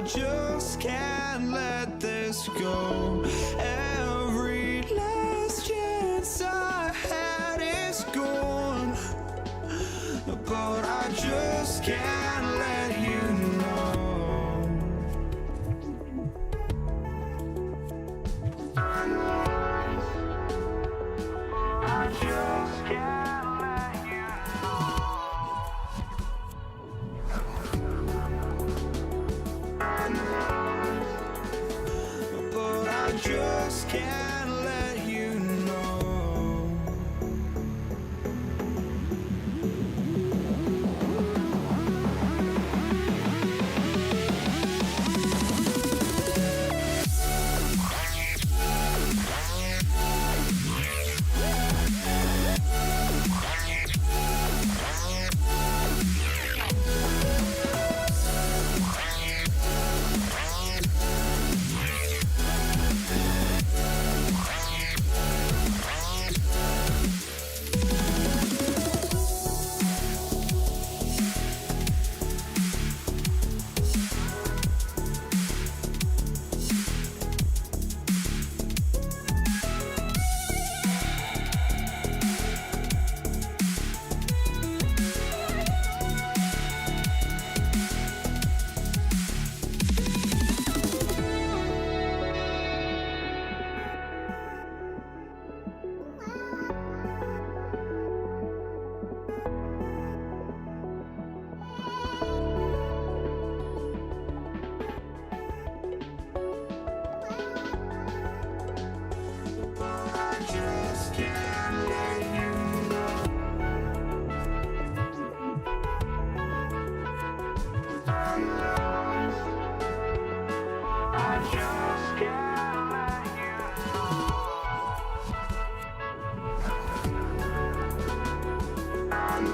I just can't let this go. Every last chance I had is gone, but I just can't let you know. I just can't let you know. But I just can't let you know.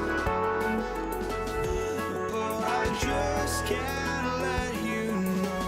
I just can't let you know.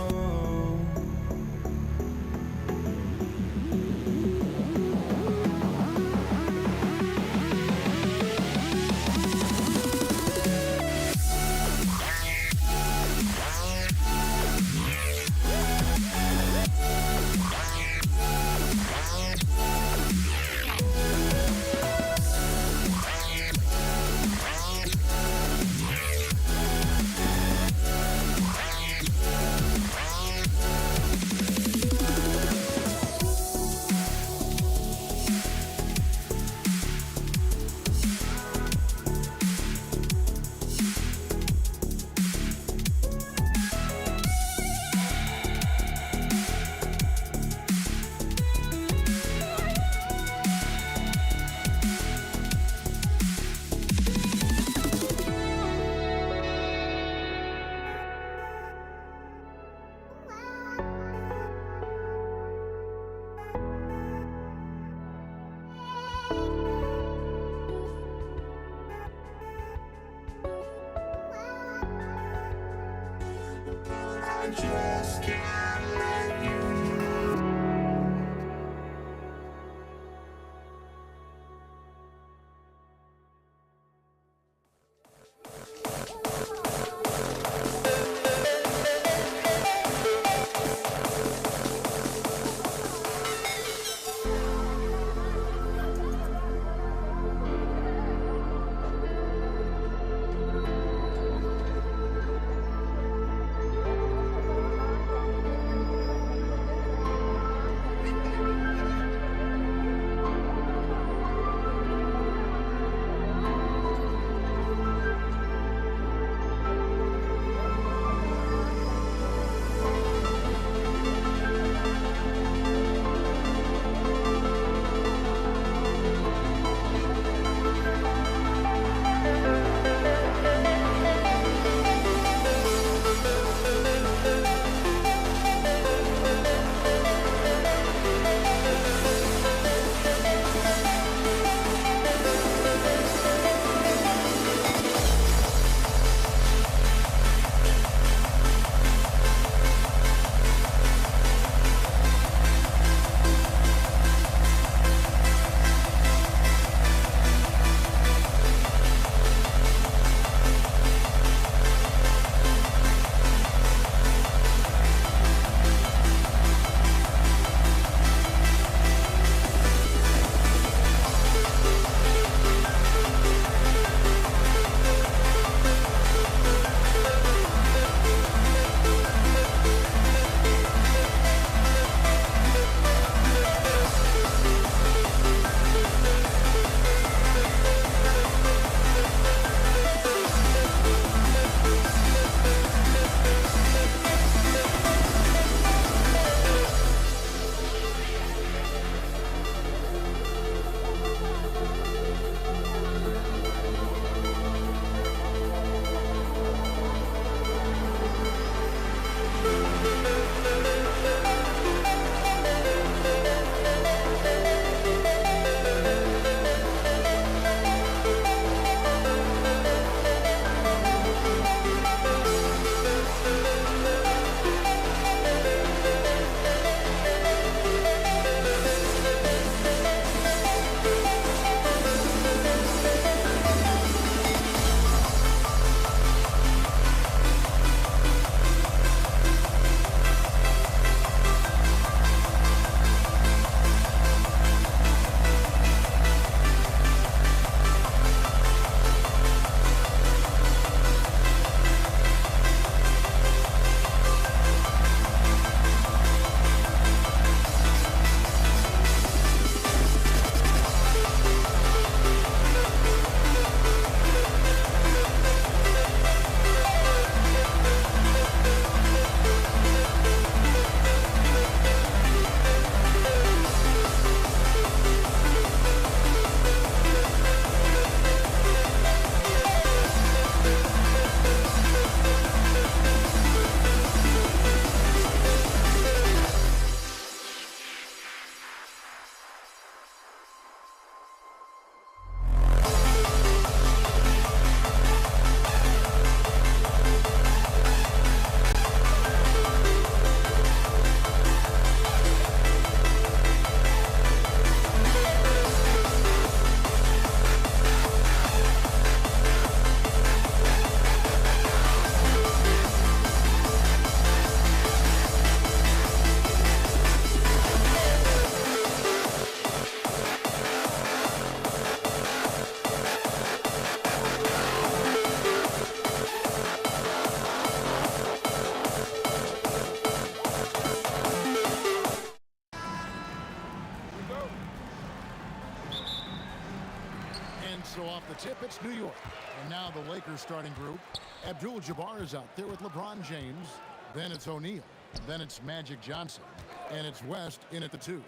So off the tip, it's New York. And now the Lakers starting group. Abdul-Jabbar is out there with LeBron James. Then it's O'Neal. Then it's Magic Johnson. And it's West in at the 2.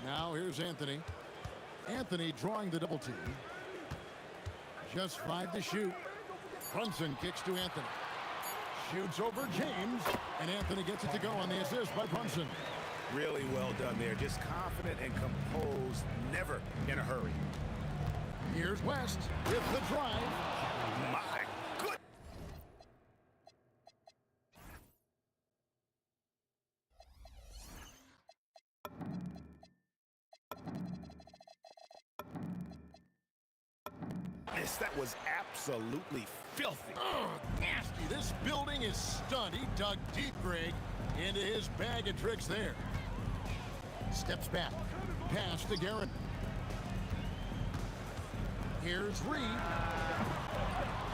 Now here's Anthony. Anthony drawing the double team. Just 5 to shoot. Brunson kicks to Anthony. Shoots over James. And Anthony gets it to go on the assist by Brunson. Really well done there. Just confident and composed. Never in a hurry. Here's West with the drive. My good. That was absolutely filthy. Oh, nasty. This building is stunned. He dug deep, Greg, into his bag of tricks there. Steps back. Pass to Guerin. Here's Reed.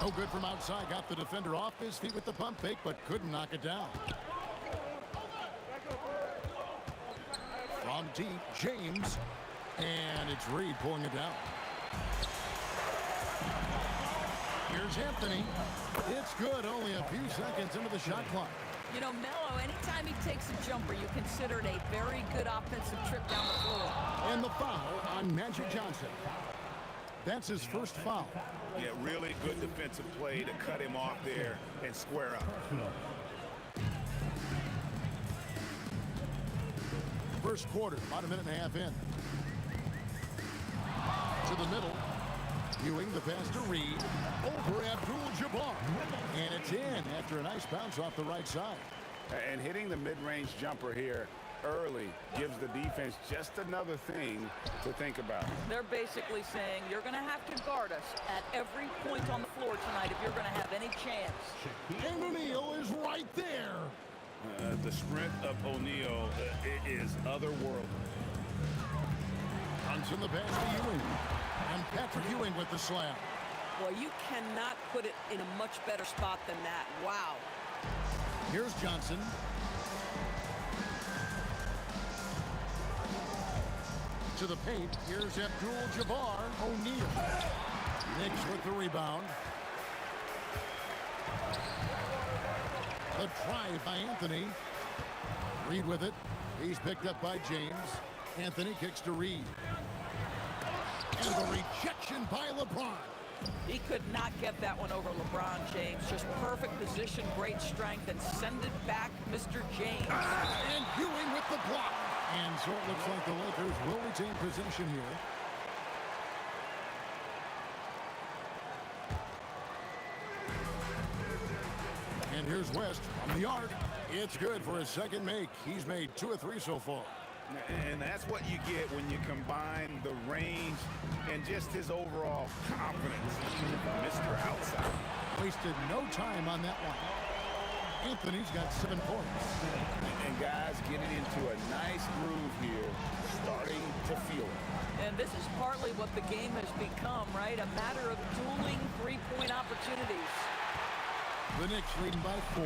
No good from outside. Got the defender off his feet with the pump fake, but couldn't knock it down. From deep, James. And it's Reed pulling it down. Here's Anthony. It's good. Only a few seconds into the shot clock. You know, Melo, anytime he takes a jumper, you consider it a very good offensive trip down the floor. And the foul on Magic Johnson. That's his first foul. Yeah, really good defensive play to cut him off there and square up. First quarter, about a minute and a half in. To the middle. Ewing the pass to Reed. Over Abdul-Jabbar. And it's in after a nice bounce off the right side. And hitting the mid-range jumper here early gives the defense just another thing to think about. They're basically saying you're going to have to guard us at every point on the floor tonight if you're going to have any chance. And O'Neal is right there. The strength of O'Neal is otherworldly. Runs in the pass to Ewing. And Patrick Ewing with the slam. Well, you cannot put it in a much better spot than that. Wow. Here's Johnson. To the paint. Here's Abdul-Jabbar. O'Neal. Knicks with the rebound. The drive by Anthony. Reed with it. He's picked up by James. Anthony kicks to Reed. And the rejection by LeBron. He could not get that one over LeBron James. Just perfect position, great strength, and send it back, Mr. James. And Ewing with the block. And so it looks like the Lakers will retain possession here. And here's West from the arc. It's good for his second make. He's made 2 of 3 so far. And that's what you get when you combine the range and just his overall confidence. Mr. Outside. Wasted no time on that one. Anthony's got 7 points. And guys getting into a nice groove here, starting to feel it. And this is partly what the game has become, right? A matter of dueling three-point opportunities. The Knicks leading by 4.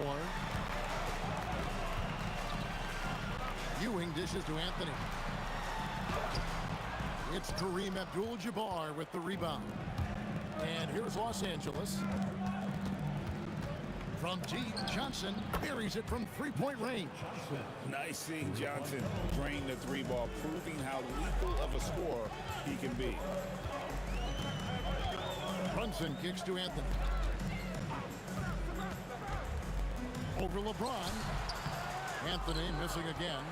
Ewing dishes to Anthony. It's Kareem Abdul-Jabbar with the rebound. And here's Los Angeles. From deep, Johnson buries it from three-point range. Nice seeing Johnson drain the 3 ball, proving how lethal of a scorer he can be. Brunson kicks to Anthony. Over LeBron. Anthony missing again.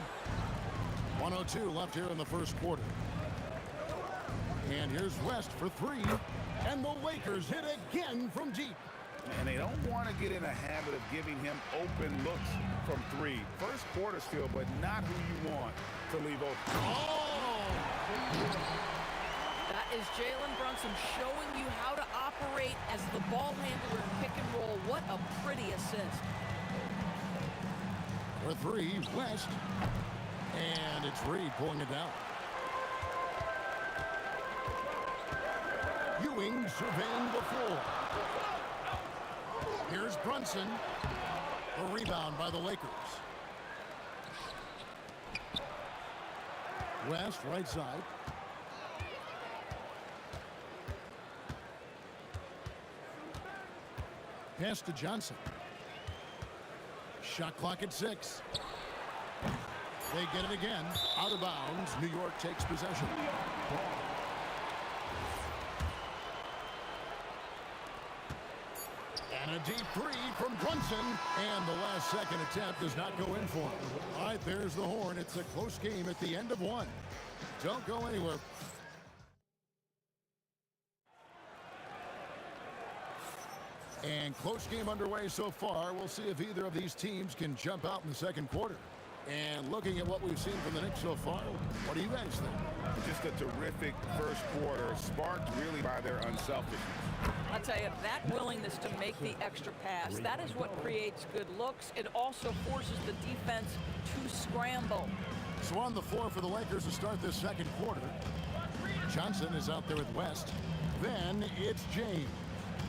1:02 left here in the first quarter. And here's West for 3. And the Lakers hit again from deep. And they don't want to get in a habit of giving him open looks from 3. First quarter still, but not who you want to leave open. Oh! That is Jalen Brunson showing you how to operate as the ball handler in pick and roll. What a pretty assist. For 3, West. And it's Reed pulling it down. Ewing surveying the floor. Here's Brunson. A rebound by the Lakers. West, right side. Pass to Johnson. Shot clock at 6. They get it again. Out of bounds. New York takes possession. And a deep three from Brunson. And the last second attempt does not go in for him. All right, there's the horn. It's a close game at the end of one. Don't go anywhere. And close game underway so far. We'll see if either of these teams can jump out in the second quarter. And looking at what we've seen from the Knicks so far, what do you guys think? Just a terrific first quarter, sparked really by their unselfishness. I'll tell you, that willingness to make the extra pass, that is what creates good looks. It also forces the defense to scramble. So on the floor for the Lakers to start this second quarter. Johnson is out there with West. Then it's James.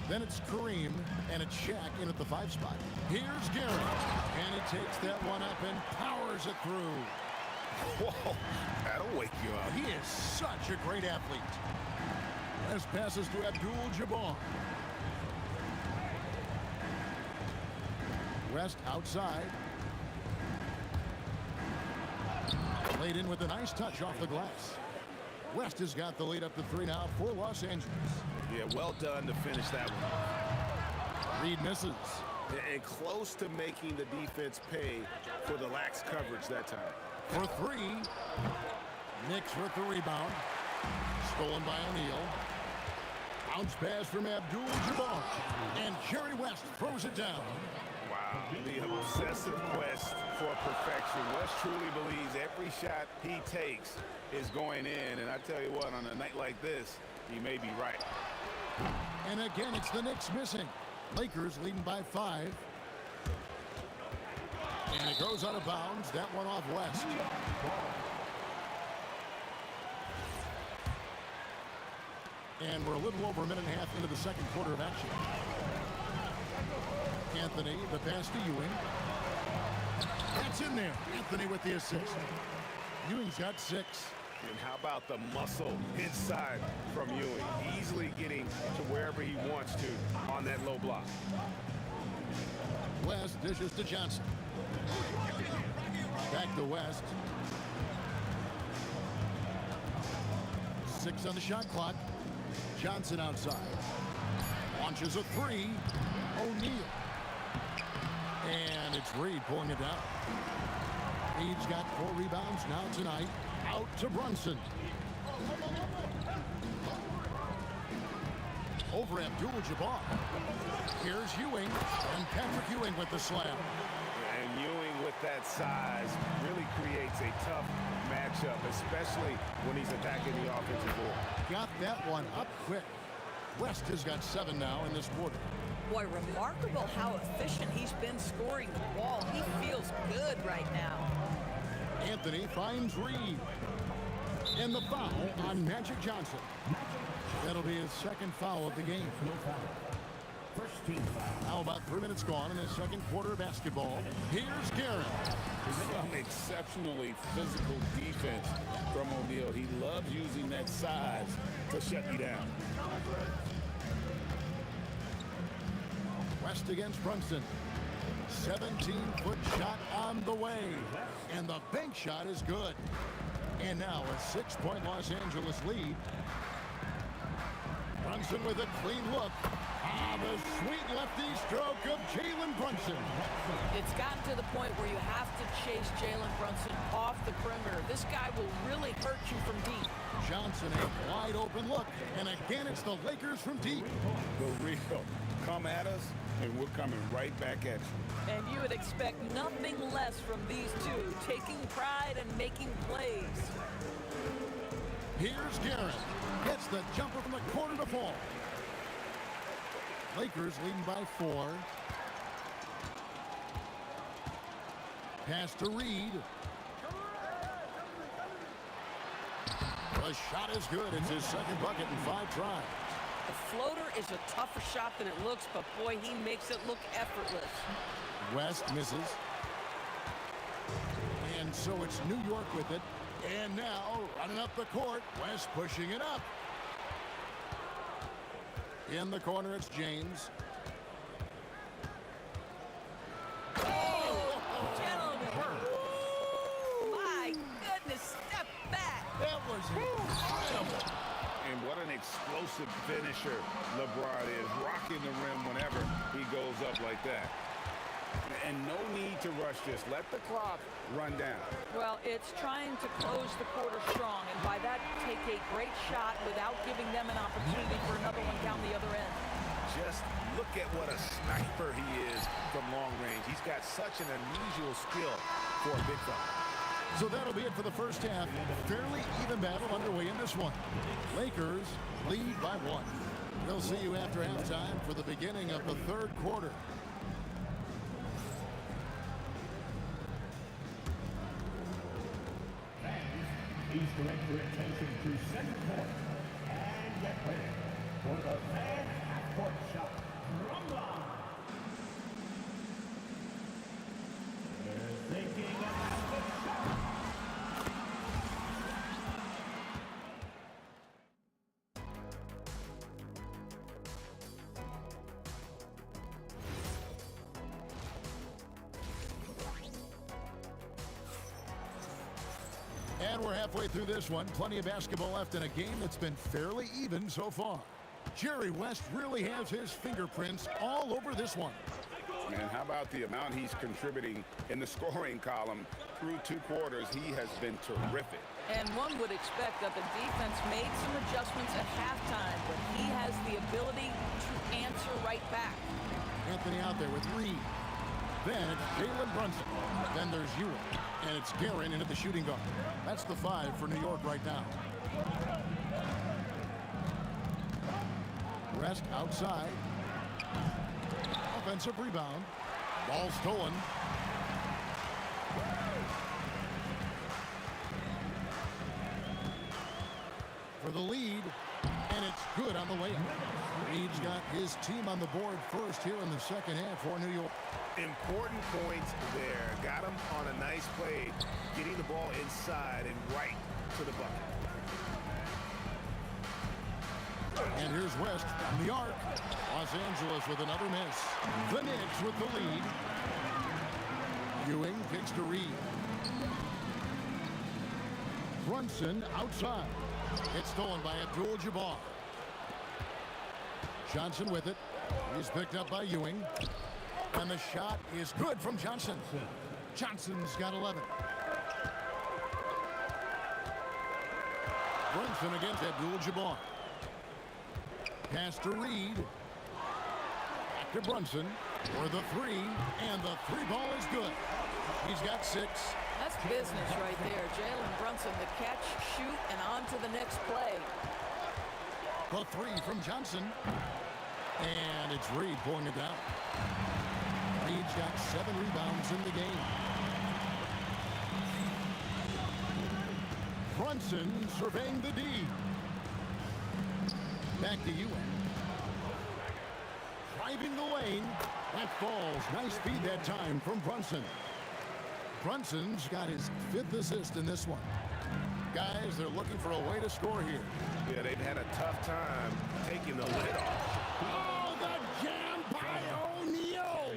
Then it's Kareem, and it's Shaq in at the 5 spot. Here's Garrett, and he takes that one up and powers it through. Whoa, that'll wake you up. He is such a great athlete. West passes to Abdul-Jabbar. West outside. Laid in with a nice touch off the glass. West has got the lead up to 3 now for Los Angeles. Yeah, well done to finish that one. Reed misses. And close to making the defense pay for the lax coverage that time. For 3. Knicks with the rebound. Stolen by O'Neal. Bounce pass from Abdul-Jabbar. And Jerry West throws it down. Wow, the obsessive quest for perfection. West truly believes every shot he takes is going in. And I tell you what, on a night like this, he may be right. And again, it's the Knicks missing. Lakers leading by 5. And it goes out of bounds. That one off West. And we're a little over a minute and a half into the second quarter of action. Anthony, the pass to Ewing. That's in there. Anthony with the assist. Ewing's got 6. And how about the muscle inside from Ewing? Easily getting to wherever he wants to on that low block. West dishes to Johnson. Back to West. 6 on the shot clock. Johnson outside. Launches a 3. O'Neal. And it's Reed pulling it down. Reed's got 4 rebounds now tonight. Out to Brunson. Over Abdul-Jabbar. Here's Ewing. And Patrick Ewing with the slam. And Ewing with that size really creates a tough matchup, especially when he's attacking the offensive board. Got that one up quick. West has got 7 now in this quarter. Boy, remarkable how efficient he's been scoring the ball. He feels good right now. Anthony finds Reed. And the foul on Magic Johnson. That'll be his second foul of the game. Now about 3 minutes gone in the second quarter of basketball. Here's Garrett. Some exceptionally physical defense from O'Neal. He loves using that size to shut you down. West against Brunson. 17-foot shot on the way. And the bank shot is good. And now a 6-point Los Angeles lead. Brunson with a clean look. Ah, the sweet lefty stroke of Jalen Brunson. It's gotten to the point where you have to chase Jalen Brunson off the perimeter. This guy will really hurt you from deep. Johnson a wide open look. And again, it's the Lakers from deep. The real. Come at us, and we're coming right back at you. And you would expect nothing less from these two, taking pride and making plays. Here's Garrett. Gets the jumper from the corner to fall. Lakers leading by 4. Pass to Reed. The shot is good. It's his second bucket in 5 tries. The floater is a tougher shot than it looks, but boy, he makes it look effortless. West misses. And so it's New York with it. And now, running up the court, West pushing it up. In the corner, it's James. scores it. Incredible. And what an explosive finisher LeBron is, rocking the rim whenever he goes up like that. And no need to rush this. Let the clock run down. Well, it's trying to close the quarter strong, and by that, take a great shot without giving them an opportunity for another one down the other end. Just look at what a sniper he is from long range. He's got such an unusual skill for a big fella. So that'll be it for the first half. Fairly even battle underway in this one. Lakers lead by 1. We'll see you after halftime for the beginning of the third quarter. Please direct your attention to second quarter and get ready for the fan half-court shot. Rumba! They're thinking about the shot. And we're halfway through this one. Plenty of basketball left in a game that's been fairly even so far. Jerry West really has his fingerprints all over this one. And how about the amount he's contributing in the scoring column through 2 quarters? He has been terrific. And one would expect that the defense made some adjustments at halftime, but he has the ability to answer right back. Anthony out there with Reed. Then it's Jalen Brunson. Then there's Ewing. And it's Guerin in at the shooting guard. That's the 5 for New York right now. Rest outside. Offensive rebound. Ball stolen. For the lead. And it's good on the layup. Reed's got his team on the board first here in the second half for New York. Important points there. Got him on a nice play, getting the ball inside and right to the bucket. And here's West from the arc. Los Angeles with another miss. The Knicks with the lead. Ewing kicks to Reed. Brunson outside. It's stolen by Abdul-Jabbar. Johnson with it. He's picked up by Ewing. And the shot is good from Johnson. Johnson's got 11. Brunson against Abdul-Jabbar. Pass to Reed. Back to Brunson for the 3. And the 3 ball is good. He's got 6. That's business right there. Jalen Brunson, the catch, shoot, and on to the next play. The 3 from Johnson. And it's Reed pulling it down. Reed's got 7 rebounds in the game. Brunson surveying the D. Back to Ewing. Driving the lane. That falls. Nice feed that time from Brunson. Brunson's got his 5th assist in this one. Guys, they're looking for a way to score here. Yeah, they've had a tough time taking the lid off. Oh, the jam by O'Neal!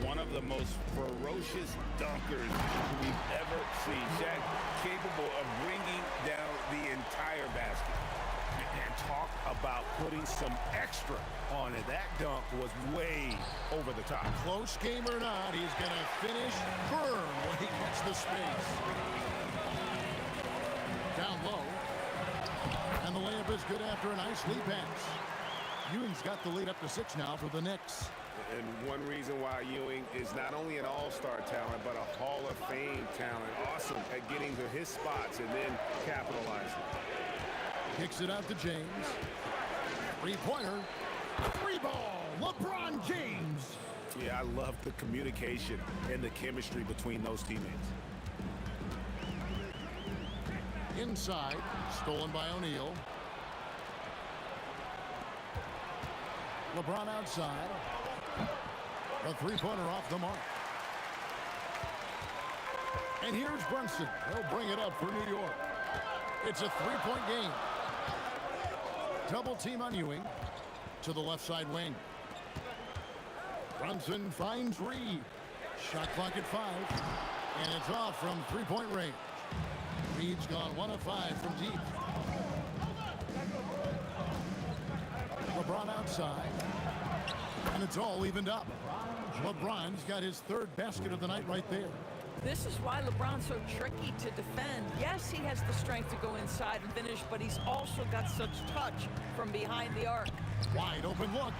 One of the most ferocious dunkers we've ever seen. Shaq capable of bringing down the entire basket. And talk about putting some extra on it. That dunk was way over the top. Close game or not, he's going to finish firm when he gets the space. Down low. And the layup is good after a nice lead pass. Ewing's got the lead up to 6 now for the Knicks. And one reason why Ewing is not only an all-star talent, but a Hall of Fame talent. Awesome at getting to his spots and then capitalizing. Kicks it out to James. 3-pointer. 3 ball. LeBron James. Yeah, I love the communication and the chemistry between those teammates. Inside. Stolen by O'Neal. LeBron outside. A 3-pointer off the mark. And here's Brunson. He'll bring it up for New York. It's a 3-point game. Double team on Ewing to the left side wing. Brunson finds Reed. Shot clock at 5. And it's off from 3-point range. Reed's gone 1 of 5 from deep. LeBron outside. And it's all evened up. LeBron's got his third basket of the night right there. This is why LeBron's so tricky to defend. Yes, he has the strength to go inside and finish, but he's also got such touch from behind the arc. Wide open look.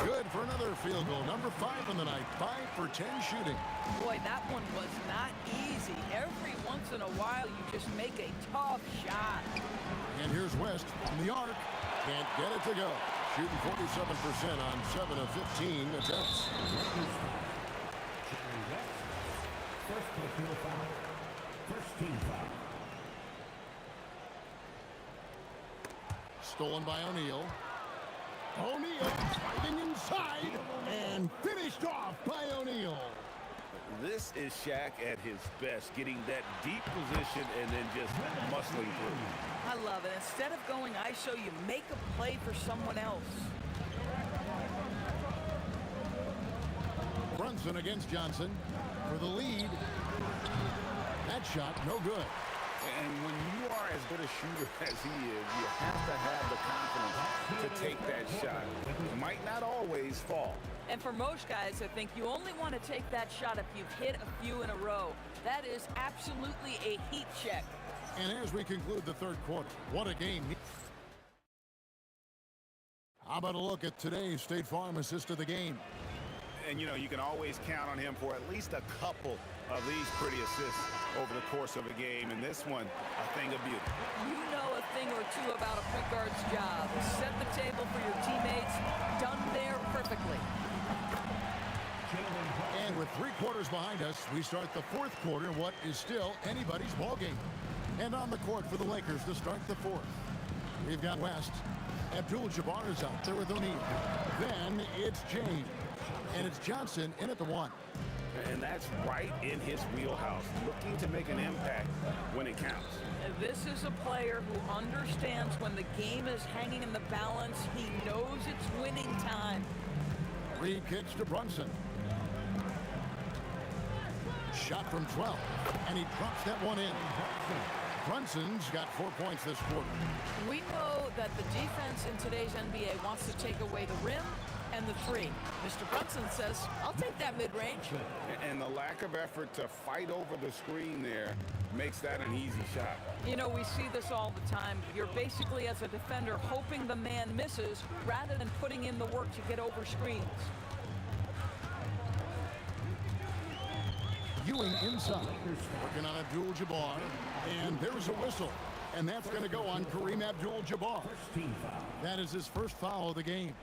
Good for another field goal. Number 5 on the night. 5 for 10 shooting. Boy, that one was not easy. Every once in a while, you just make a tough shot. And here's West from the arc. Can't get it to go. Shooting 47% on 7 of 15 attempts. First personal foul. First team foul. Stolen by O'Neal. O'Neal sliding inside and finished off by O'Neal. This is Shaq at his best, getting that deep position and then just muscling through. I love it. Instead of going ISO, you make a play for someone else. Brunson against Johnson for the lead. That shot, no good. And when you are as good a shooter as he is, you have to have the confidence to take that shot. It might not always fall. And for most guys, I think you only want to take that shot if you've hit a few in a row. That is absolutely a heat check. And as we conclude the third quarter, what a game. How about a look at today's State Farm assist of the game? And, you know, you can always count on him for at least a couple of these pretty assists over the course of a game. And this one, a thing of beauty. You know a thing or two about a point guard's job. Set the table for your teammates. Done there perfectly. And with 3 quarters behind us, we start the fourth quarter in what is still anybody's ball game. And on the court for the Lakers to start the fourth, we've got West. Abdul-Jabbar is out there with O'Neal. Then it's James. And it's Johnson in at the 1. And that's right in his wheelhouse, looking to make an impact when it counts. This is a player who understands when the game is hanging in the balance. He knows it's winning time. Reed kicks to Brunson. Shot from 12, and he drops that one in. Brunson's got 4 points this quarter. We know that the defense in today's NBA wants to take away the rim and the 3. Mr. Brunson says, I'll take that mid-range. And the lack of effort to fight over the screen there makes that an easy shot. You know, we see this all the time. You're basically, as a defender, hoping the man misses rather than putting in the work to get over screens. Ewing inside, working on Abdul-Jabbar, and there's a whistle. And that's going to go on Kareem Abdul-Jabbar. That is his first foul of the game.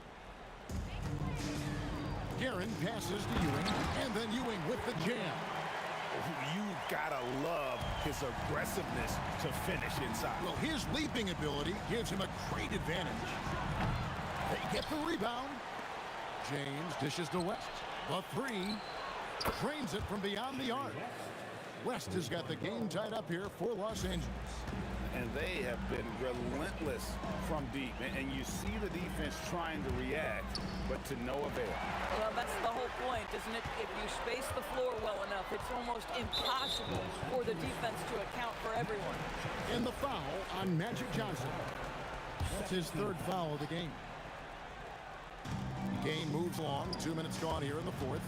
Guerin passes to Ewing, and then Ewing with the jam. You gotta love his aggressiveness to finish inside. Well, his leaping ability gives him a great advantage. They get the rebound. James dishes to West. The 3. Trains it from beyond the arc. West has got the game tied up here for Los Angeles. And they have been relentless from deep. And you see the defense trying to react, but to no avail. Well, that's the whole point, isn't it? If you space the floor well enough, it's almost impossible for the defense to account for everyone. And the foul on Magic Johnson. That's his third foul of the game. The game moves along. 2 minutes gone here in the fourth.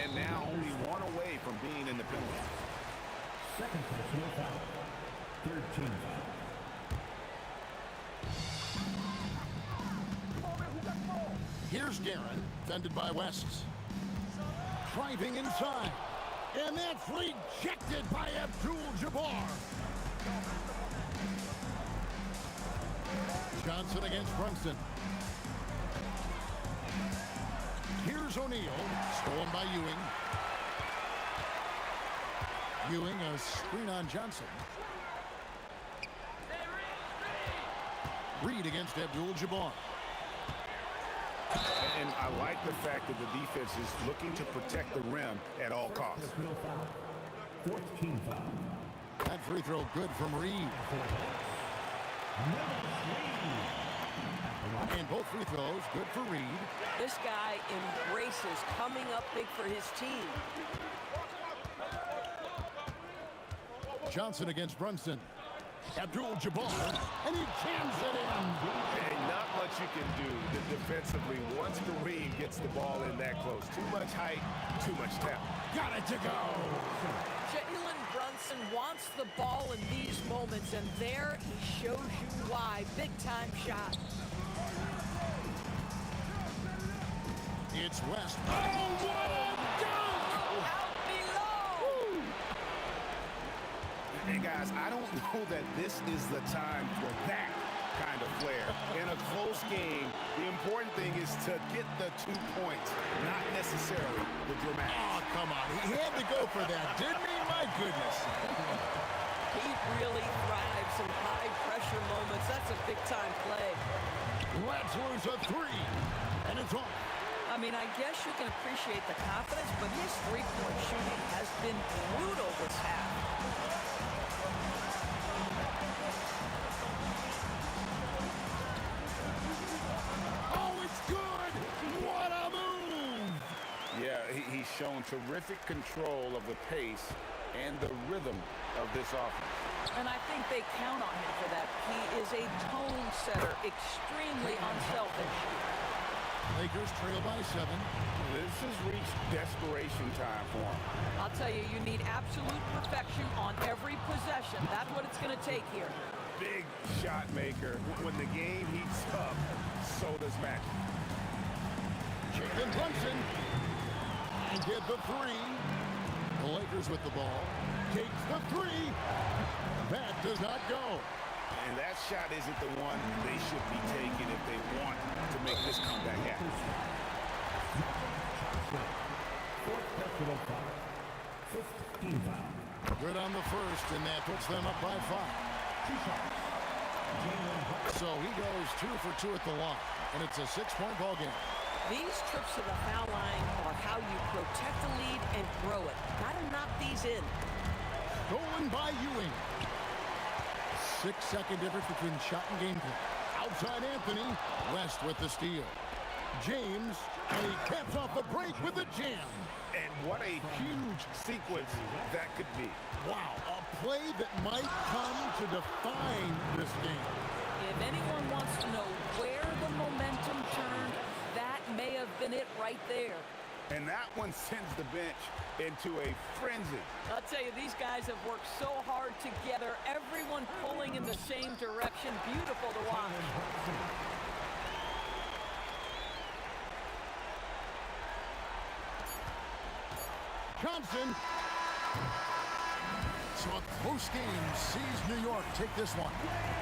And now only one away from being in the penalty. Second personal foul. Third team foul. Here's Guerin, defended by West. Driving inside. And that's rejected by Abdul-Jabbar. Johnson against Brunson. Here's O'Neal, stolen by Ewing. Ewing, a screen on Johnson. Reed against Abdul-Jabbar. And I like the fact that the defense is looking to protect the rim at all costs. Fourth team foul. That free throw good from Reed. And both free throws good for Reed. This guy embraces coming up big for his team. Johnson against Brunson. Abdul-Jabbar, and he jams it in. And not much you can do defensively once Kareem gets the ball in that close. Too much height, too much talent. Got it to go. Jalen Brunson wants the ball in these moments, and there he shows you why. Big-time shot. It's West. Oh, what a dunk! Out below! Hey, guys, I don't know that this is the time for that kind of flair. In a close game, the important thing is to get the 2 points, not necessarily the dramatics. Oh, come on. He had to go for that, didn't he? My goodness. He really thrives in high-pressure moments. That's a big-time play. Let's lose a 3, and it's off. I mean, I guess you can appreciate the confidence, but his three-point shooting has been brutal this half. Oh, it's good! What a move! Yeah, he's shown terrific control of the pace and the rhythm of this offense. And I think they count on him for that. He is a tone setter, extremely unselfish. Lakers trail by 7. This has reached desperation time for him. I'll tell you, you need absolute perfection on every possession. That's what it's going to take here. Big shot maker. When the game heats up, so does Magic. Jalen Brunson. And get the 3. The Lakers with the ball. Takes the 3. That does not go. And that shot isn't the one they should be taking if they want to make this comeback happen. Good on the first, and that puts them up by 5. So he goes 2 for 2 at the line, and it's a 6-point ball game. These trips to the foul line are how you protect the lead and grow it. Got to knock these in. Stolen by Ewing. 6-second difference between shot and gameplay. Outside Anthony. West with the steal. James, and he caps off the break with a jam. And what a huge sequence that could be. Wow, a play that might come to define this game. If anyone wants to know where the momentum turned, that may have been it right there. And that one sends the bench into a frenzy. I'll tell you, these guys have worked so hard together. Everyone pulling in the same direction. Beautiful to watch. Johnson. So a close game sees New York take this one.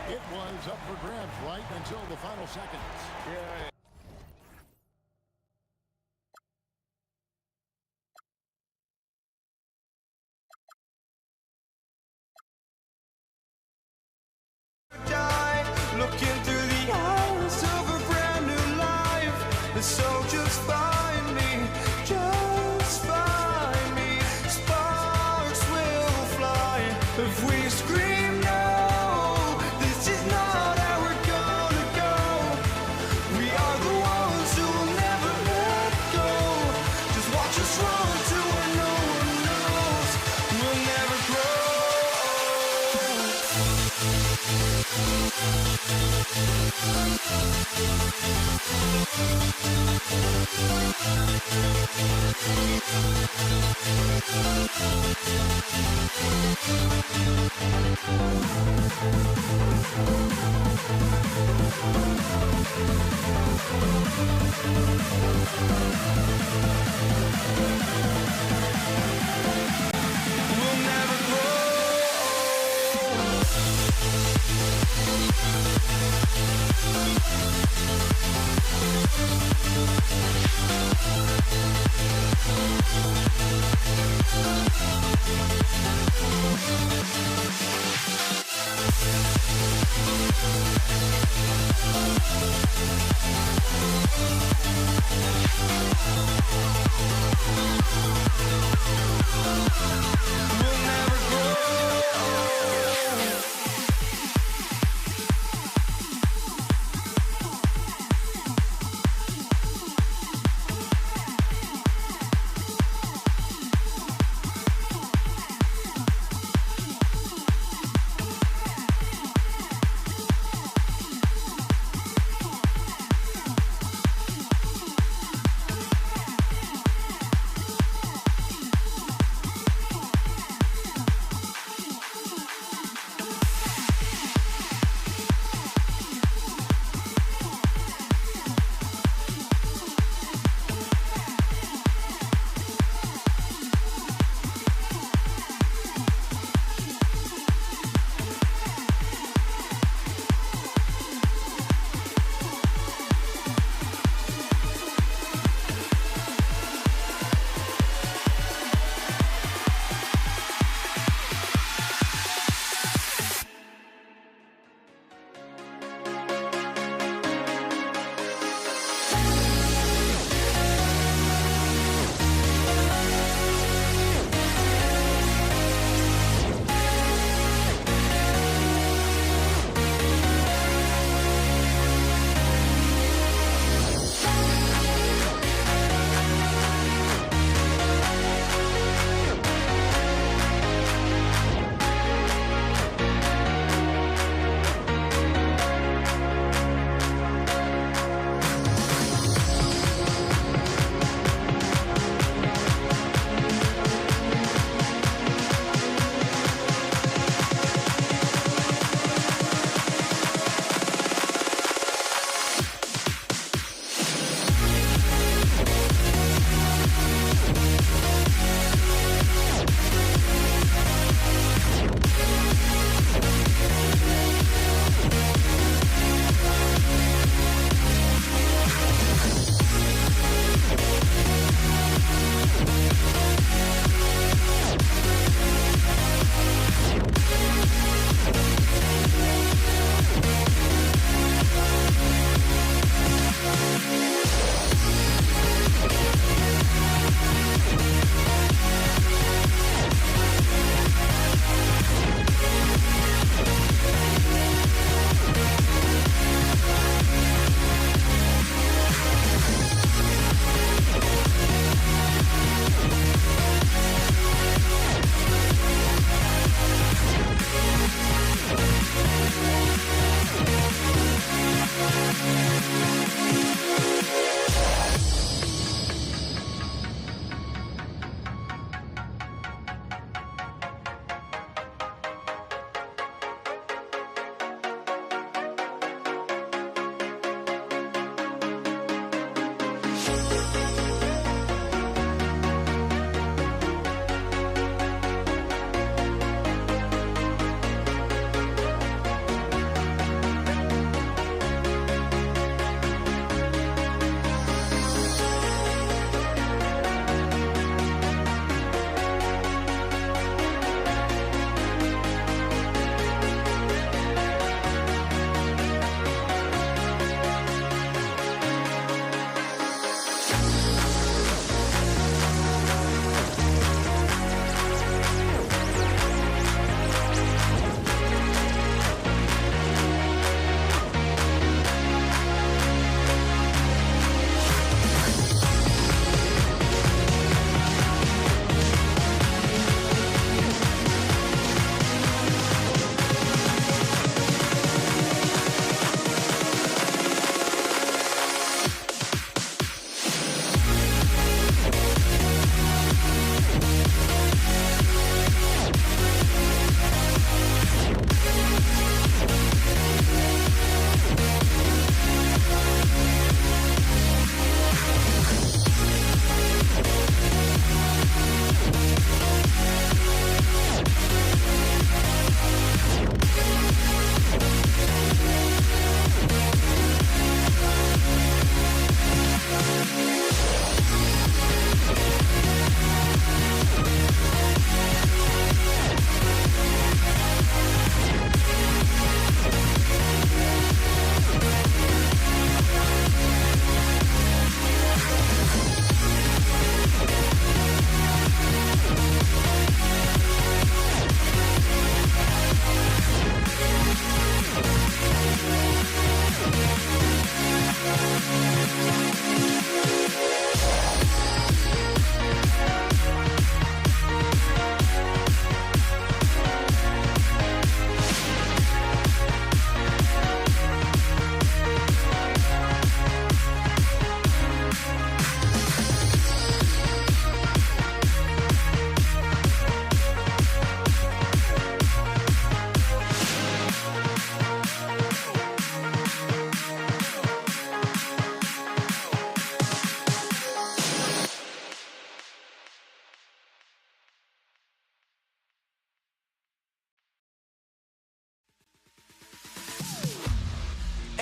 It was up for grabs right until the final seconds. Yeah. Looking through the eyes of a brand new life. And so just find me, just find me. Sparks will fly if we scream no. This is not how we're gonna go. We are the ones who will never let go. Just watch us run to where no one knows. We'll never grow. We'll never grow. We'll never grow.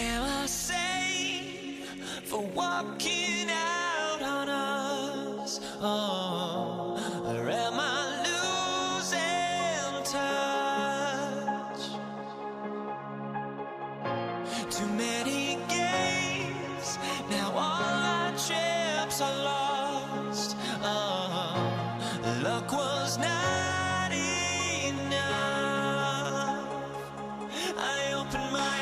Am I sane for walking out on us? Oh, or am I losing touch? Too many games, now all our chips are lost. Oh, luck was not enough. I opened my eyes.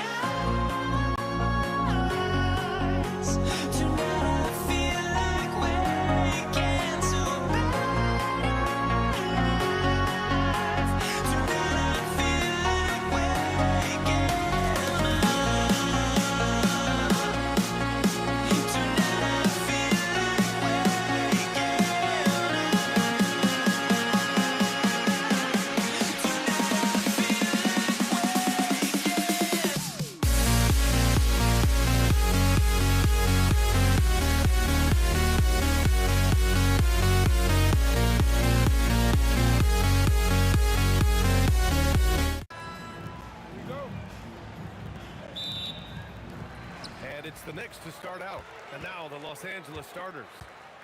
It's the Knicks to start out. And now the Los Angeles starters.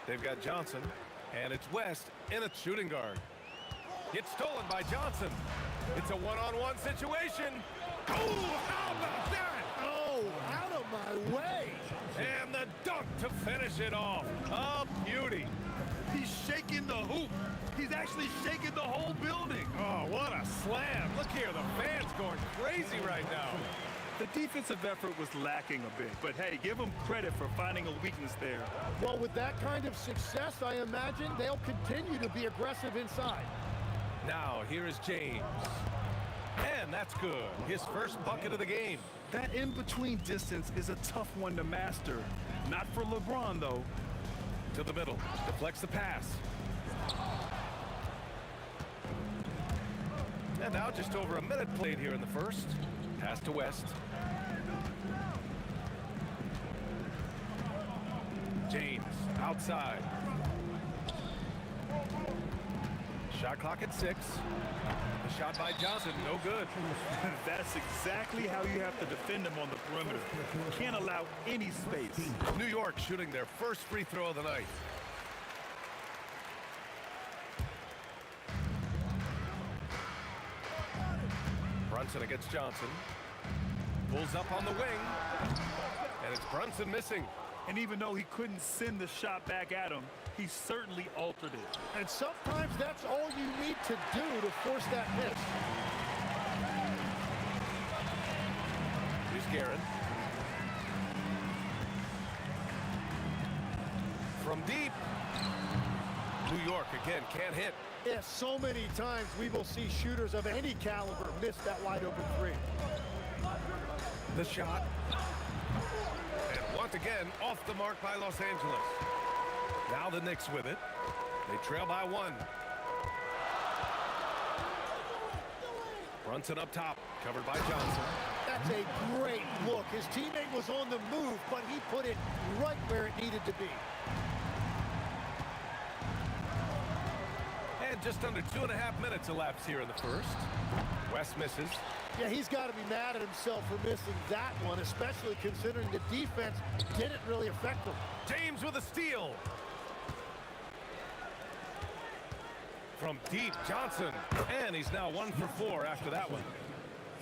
They've got Johnson, and it's West in a shooting guard. It's stolen by Johnson. It's a one-on-one situation. Oh, how about that? Oh, out of my way. And the dunk to finish it off. A beauty. He's shaking the hoop. He's actually shaking the whole building. Oh, what a slam. Look here, the fans going crazy right now. The defensive effort was lacking a bit, but hey, give them credit for finding a weakness there. Well, with that kind of success, I imagine they'll continue to be aggressive inside. Now, here is James. And that's good. His first bucket of the game. That in-between distance is a tough one to master. Not for LeBron, though. To the middle. Deflects the pass. And now just over a minute played here in the first. Pass to West. James. Outside. Shot clock at 6. The shot by Johnson, no good. That's exactly how you have to defend them on the perimeter. Can't allow any space. New York shooting their first free throw of the night. Brunson against Johnson. Pulls up on the wing. And it's Brunson missing. And even though he couldn't send the shot back at him, he certainly altered it. And sometimes that's all you need to do to force that miss. Here's Guerin. From deep. New York again can't hit. Yeah, so many times we will see shooters of any caliber miss that wide open three. The shot. And once again, off the mark by Los Angeles. Now the Knicks with it. They trail by 1. Brunson up top, covered by Johnson. That's a great look. His teammate was on the move, but he put it right where it needed to be. And just under 2.5 minutes elapsed here in the first. West misses. Yeah, he's got to be mad at himself for missing that one, especially considering the defense didn't really affect him. James with a steal. From deep, Johnson. And he's now 1 for 4 after that one.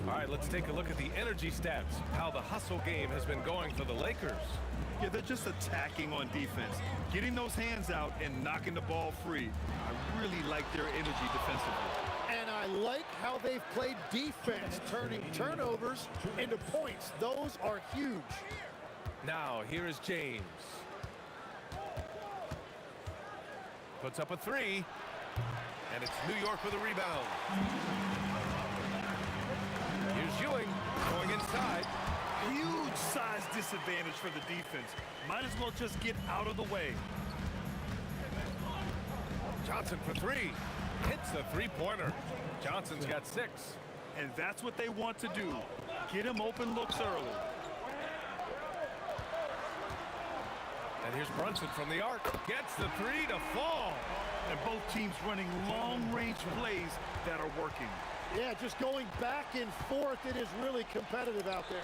All right, let's take a look at the energy stats. How the hustle game has been going for the Lakers. Yeah, they're just attacking on defense. Getting those hands out and knocking the ball free. I really like their energy defensively. And I like how they've played defense, turning turnovers into points. Those are huge. Now, here is James. Puts up a 3. And it's New York with a rebound. Here's Ewing going inside. Huge size disadvantage for the defense. Might as well just get out of the way. Johnson for 3. Hits a 3-pointer. Johnson's got 6. And that's what they want to do. Get him open looks early. And here's Brunson from the arc. Gets the 3 to fall. And both teams running long-range plays that are working. Yeah, just going back and forth, it is really competitive out there.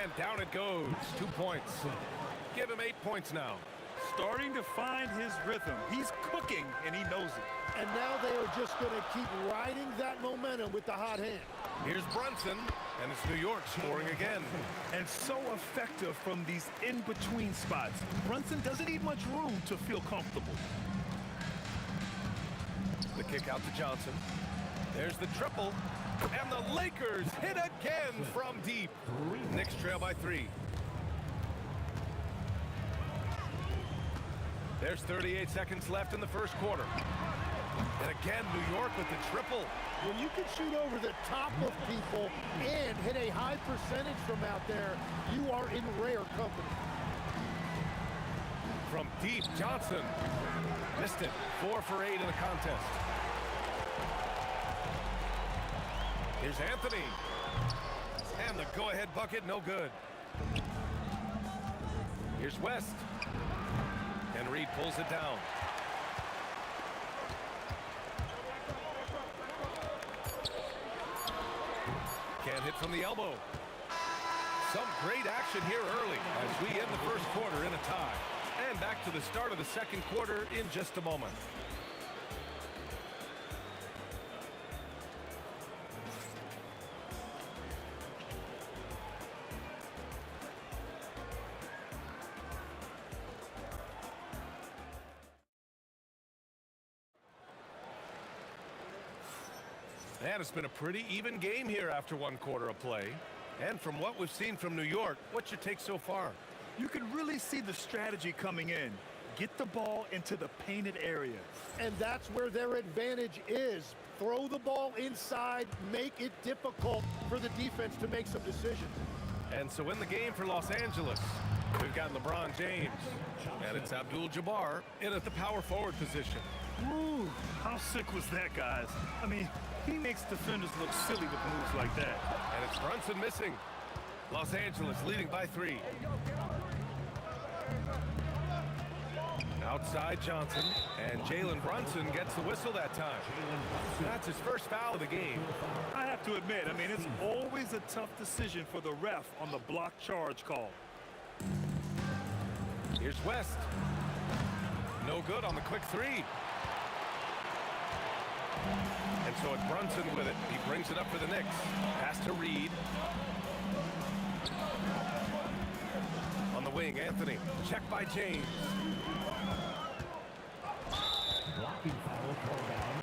And down it goes. 2 points. Give him 8 points now. Starting to find his rhythm. He's cooking, and he knows it. And now they are just going to keep riding that momentum with the hot hand. Here's Brunson, and it's New York scoring again. And so effective from these in-between spots. Brunson doesn't need much room to feel comfortable. The kick out to Johnson. There's the triple. And the Lakers hit again from deep. Knicks trail by 3. There's 38 seconds left in the first quarter. And again, New York with the triple. When you can shoot over the top of people and hit a high percentage from out there, you are in rare company. From deep, Johnson. Missed it. 4 for 8 in the contest. Here's Anthony. And the go-ahead bucket, no good. Here's West. And Reed pulls it down. Can't hit from the elbow. Some great action here early as we end the first quarter in a tie. And back to the start of the second quarter in just a moment. And it's been a pretty even game here after 1 quarter of play. And from what we've seen from New York, what's your take so far? You can really see the strategy coming in. Get the ball into the painted area. And that's where their advantage is. Throw the ball inside, make it difficult for the defense to make some decisions. And so in the game for Los Angeles, we've got LeBron James. And it's Abdul-Jabbar in at the power forward position. Ooh, how sick was that, guys? I mean, he makes defenders look silly with moves like that. And it's Brunson missing. Los Angeles leading by 3. Outside Johnson, and Jalen Brunson gets the whistle that time. That's his first foul of the game. I have to admit, I mean, it's always a tough decision for the ref on the block charge call. Here's West. No good on the quick three. And so it's Brunson with it. He brings it up for the Knicks. Pass to Reed. On the wing, Anthony. Checked by James. Blocking foul called down.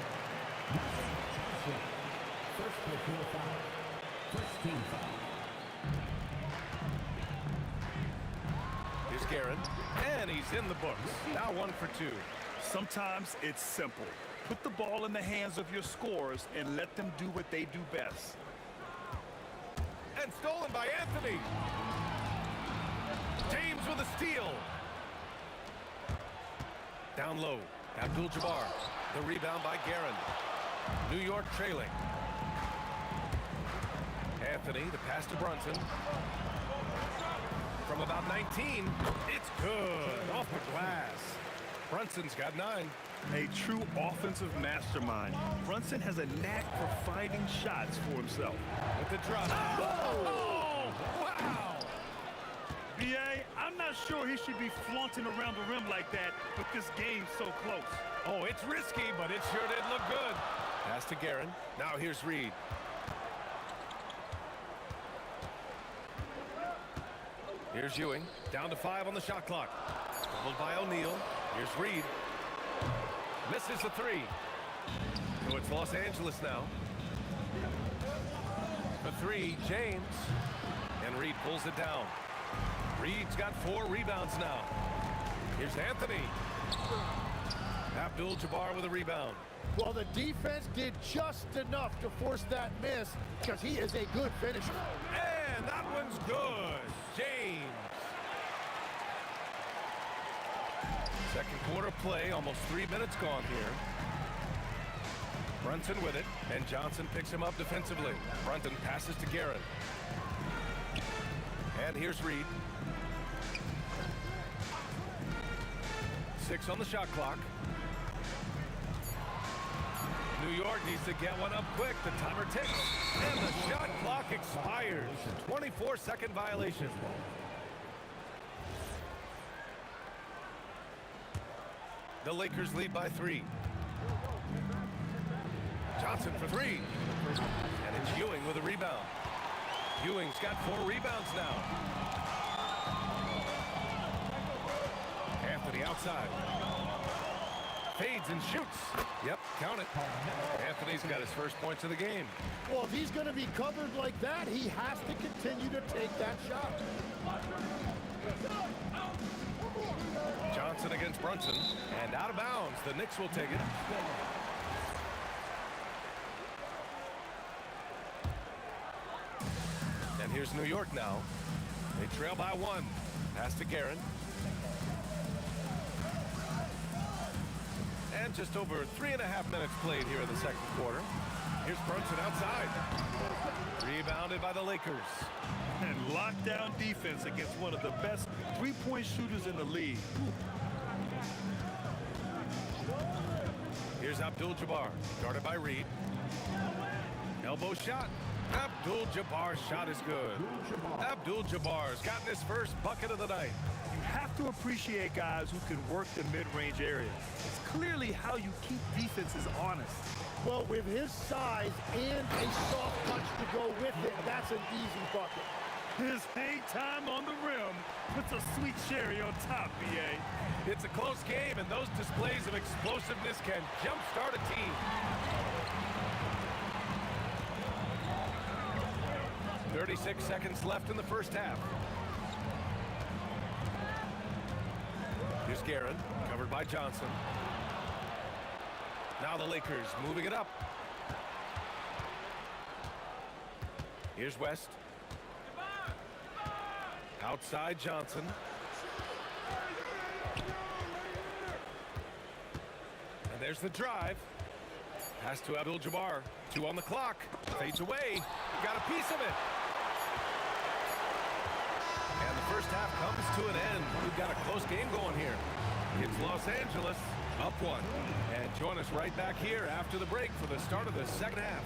First personal foul. First team foul. Here's Guerin. And he's in the books. Now 1 for 2. Sometimes it's simple. Put the ball in the hands of your scorers and let them do what they do best. And stolen by Anthony. James with a steal. Down low. Abdul-Jabbar. The rebound by Guerin. New York trailing. Anthony, the pass to Brunson. From about 19, it's good. Off the glass. Brunson's got 9. A true offensive mastermind. Brunson has a knack for finding shots for himself. With the drop. Oh! Wow! B.A., I'm not sure he should be flaunting around the rim like that, but this game's so close. Oh, it's risky, but it sure did look good. Pass to Guerin. Now here's Reed. Here's Ewing. Down to 5 on the shot clock. Doubled by O'Neal. Here's Reed. Misses the 3. So it's Los Angeles now. The 3, James. And Reed pulls it down. Reed's got 4 rebounds now. Here's Anthony. Abdul-Jabbar with a rebound. Well, the defense did just enough to force that miss because he is a good finisher. And that one's good. James. Second quarter play, almost 3 minutes gone here. Brunson with it, and Johnson picks him up defensively. Brunson passes to Guerin. And here's Reed. 6 on the shot clock. New York needs to get one up quick. The timer ticks, and the shot clock expires. 24-second violation. The Lakers lead by 3. Johnson for 3. And it's Ewing with a rebound. Ewing's got 4 rebounds now. Anthony outside. Fades and shoots. Yep, count it. Anthony's got his first points of the game. Well, if he's going to be covered like that, he has to continue to take that shot. Johnson against Brunson. And out of bounds. The Knicks will take it. And here's New York now. They trail by 1. Pass to Guerin. And just over 3.5 minutes played here in the second quarter. Here's Brunson outside. Rebounded by the Lakers. And lockdown defense against one of the best three-point shooters in the league. Here's Abdul-Jabbar, guarded by Reed. Elbow shot. Abdul-Jabbar's shot is good. Abdul-Jabbar's gotten his first bucket of the night. You have to appreciate guys who can work the mid-range area. It's clearly how you keep defenses honest. Well, with his size and a soft touch to go with it, that's an easy bucket. His hang time on the rim puts a sweet cherry on top, B.A. It's a close game, and those displays of explosiveness can jumpstart a team. 36 seconds left in the first half. Here's Guerin, covered by Johnson. Now the Lakers moving it up. Here's West. Outside Johnson. And there's the drive. Pass to Abdul-Jabbar. 2 on the clock. Fades away. Got a piece of it. And the first half comes to an end. We've got a close game going here. It's Los Angeles up 1. And join us right back here after the break for the start of the second half.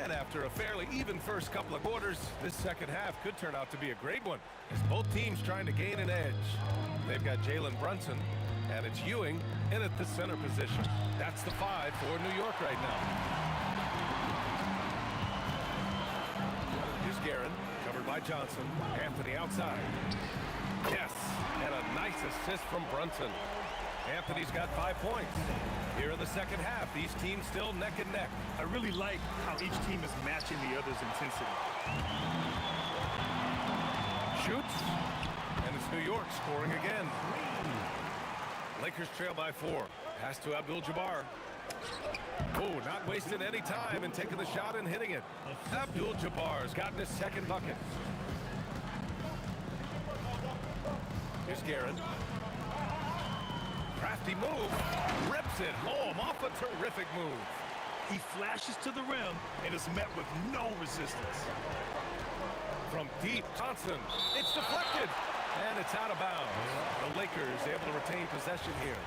And after a fairly even first couple of quarters, this second half could turn out to be a great one, as both teams trying to gain an edge. They've got Jalen Brunson, and it's Ewing in at the center position. That's the 5 for New York right now. Here's Guerin, covered by Johnson. Anthony outside. Yes, and a nice assist from Brunson. Anthony's got 5 points. Here in the second half, these teams still neck and neck. I really like how each team is matching the other's intensity. Shoots, and it's New York scoring again. Lakers trail by 4. Pass to Abdul-Jabbar. Oh, not wasting any time and taking the shot and hitting it. Abdul-Jabbar's gotten his second bucket. Here's Guerin. Crafty move, rips it home off a terrific move. He flashes to the rim and is met with no resistance. From deep, Johnson, it's deflected, and it's out of bounds. The Lakers able to retain possession here.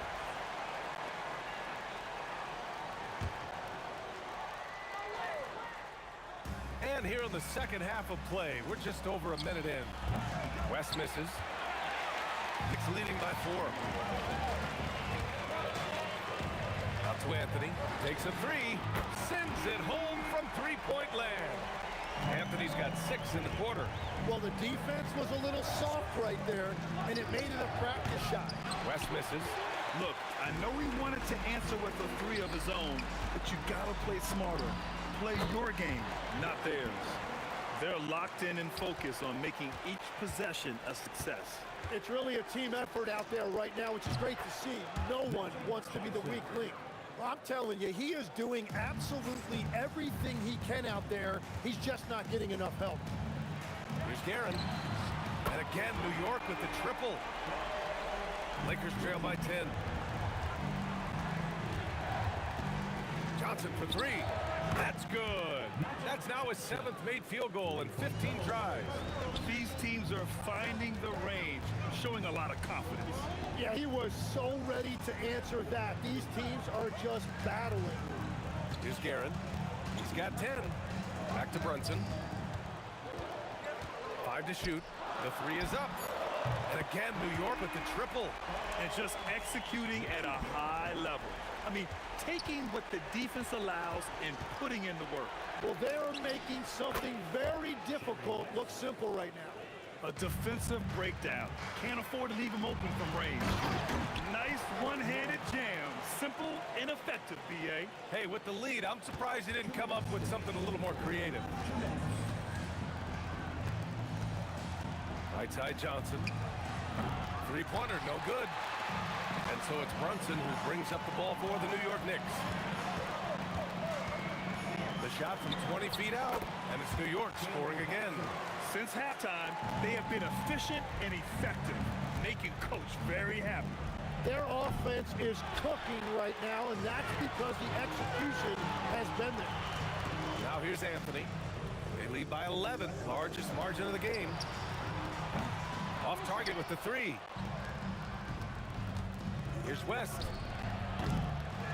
And here in the second half of play, we're just over a minute in. West misses. Knicks leading by 4. Out to Anthony, takes a 3, sends it home from three-point land. Anthony's got 6 in the quarter. Well, the defense was a little soft right there, and it made it a practice shot. West misses. Look, I know he wanted to answer with a 3 of his own, but you gotta play smarter. Play your game, not theirs. They're locked in and focused on making each possession a success. It's really a team effort out there right now, which is great to see. No one wants to be the weak link. Well, I'm telling you, he is doing absolutely everything he can out there. He's just not getting enough help. Here's Guerin. And again, New York with the triple. Lakers trail by 10. Johnson for 3. That's good. That's now his 7th made field goal in 15 tries. These teams are finding the range, showing a lot of confidence. Yeah, he was so ready to answer that. These teams are just battling. Here's Guerin. He's got 10. Back to Brunson. 5 to shoot. The 3 is up. And again, New York with the triple. And just executing at a high level. I mean, taking what the defense allows and putting in the work. Well, they're making something very difficult look simple right now. A defensive breakdown. Can't afford to leave him open from range. Nice one-handed jam. Simple and effective, B.A. Hey, with the lead, I'm surprised he didn't come up with something a little more creative. Right side Johnson. 3-pointer, no good. And so it's Brunson who brings up the ball for the New York Knicks. The shot from 20 feet out, and it's New York scoring again. Since halftime, they have been efficient and effective, making Coach very happy. Their offense is cooking right now, and that's because the execution has been there. Now here's Anthony. They lead by 11, largest margin of the game. Off target with the 3. Here's West.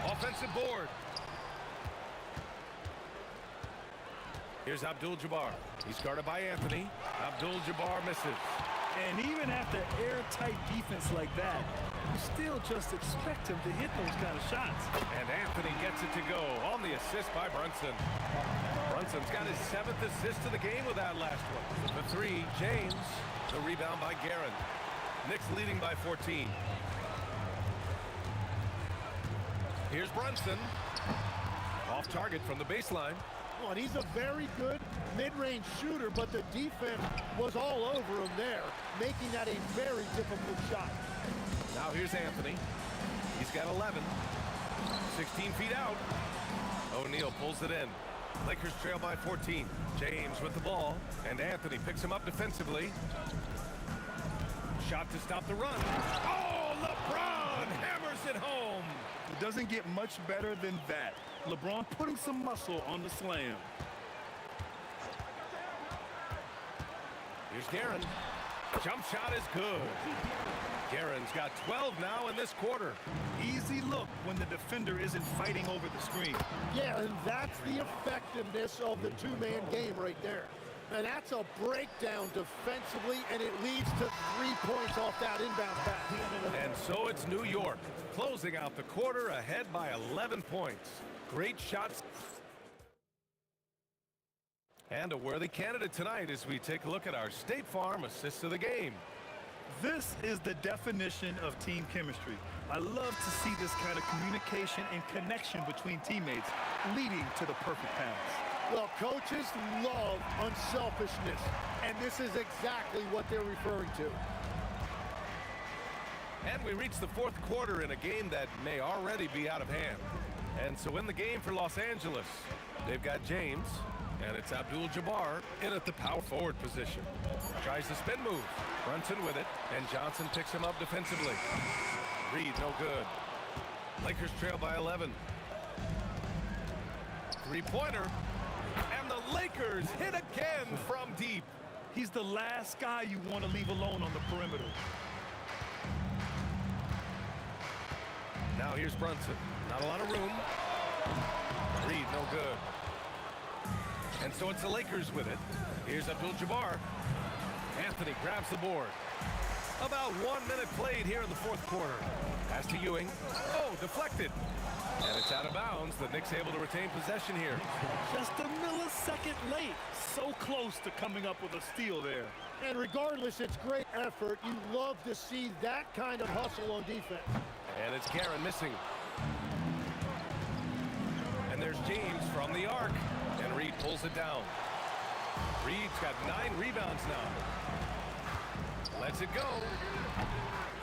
Offensive board. Here's Abdul-Jabbar. He's guarded by Anthony. Abdul-Jabbar misses. And even after airtight defense like that, you still just expect him to hit those kind of shots. And Anthony gets it to go on the assist by Brunson. Brunson's got his 7th assist of the game with that last one. The 3, James. The rebound by Guerin. Knicks leading by 14. Here's Brunson. Off target from the baseline. Oh, and he's a very good mid-range shooter, but the defense was all over him there, making that a very difficult shot. Now here's Anthony. He's got 11. 16 feet out. O'Neal pulls it in. Lakers trail by 14. James with the ball, and Anthony picks him up defensively. Shot to stop the run. Oh, LeBron hammers it home. It doesn't get much better than that. LeBron putting some muscle on the slam. Here's Guerin. Jump shot is good. Guerin's got 12 now in this quarter. Easy look when the defender isn't fighting over the screen. Yeah, and that's the effectiveness of the two-man game right there. And that's a breakdown defensively, and it leads to 3 points off that inbound pass. And so it's New York, closing out the quarter ahead by 11 points. Great shots. And a worthy candidate tonight as we take a look at our State Farm assists of the game. This is the definition of team chemistry. I love to see this kind of communication and connection between teammates leading to the perfect pass. Well, coaches love unselfishness, and this is exactly what they're referring to. And we reach the fourth quarter in a game that may already be out of hand. And so in the game for Los Angeles, they've got James, and it's Abdul-Jabbar in at the power forward position. Tries the spin move. Brunson with it, and Johnson picks him up defensively. Reed, no good. Lakers trail by 11. Three-pointer, and the Lakers hit again from deep. He's the last guy you want to leave alone on the perimeter. Now here's Brunson. Not a lot of room. Reed, no good. And so it's the Lakers with it. Here's Abdul-Jabbar. Anthony grabs the board. About 1 minute played here in the fourth quarter. Pass to Ewing. Oh, deflected. And it's out of bounds. The Knicks able to retain possession here. Just a millisecond late. So close to coming up with a steal there. And regardless, it's great effort. You love to see that kind of hustle on defense. And it's Guerin missing. And there's James from the arc. And Reed pulls it down. Reed's got 9 rebounds now. Lets it go.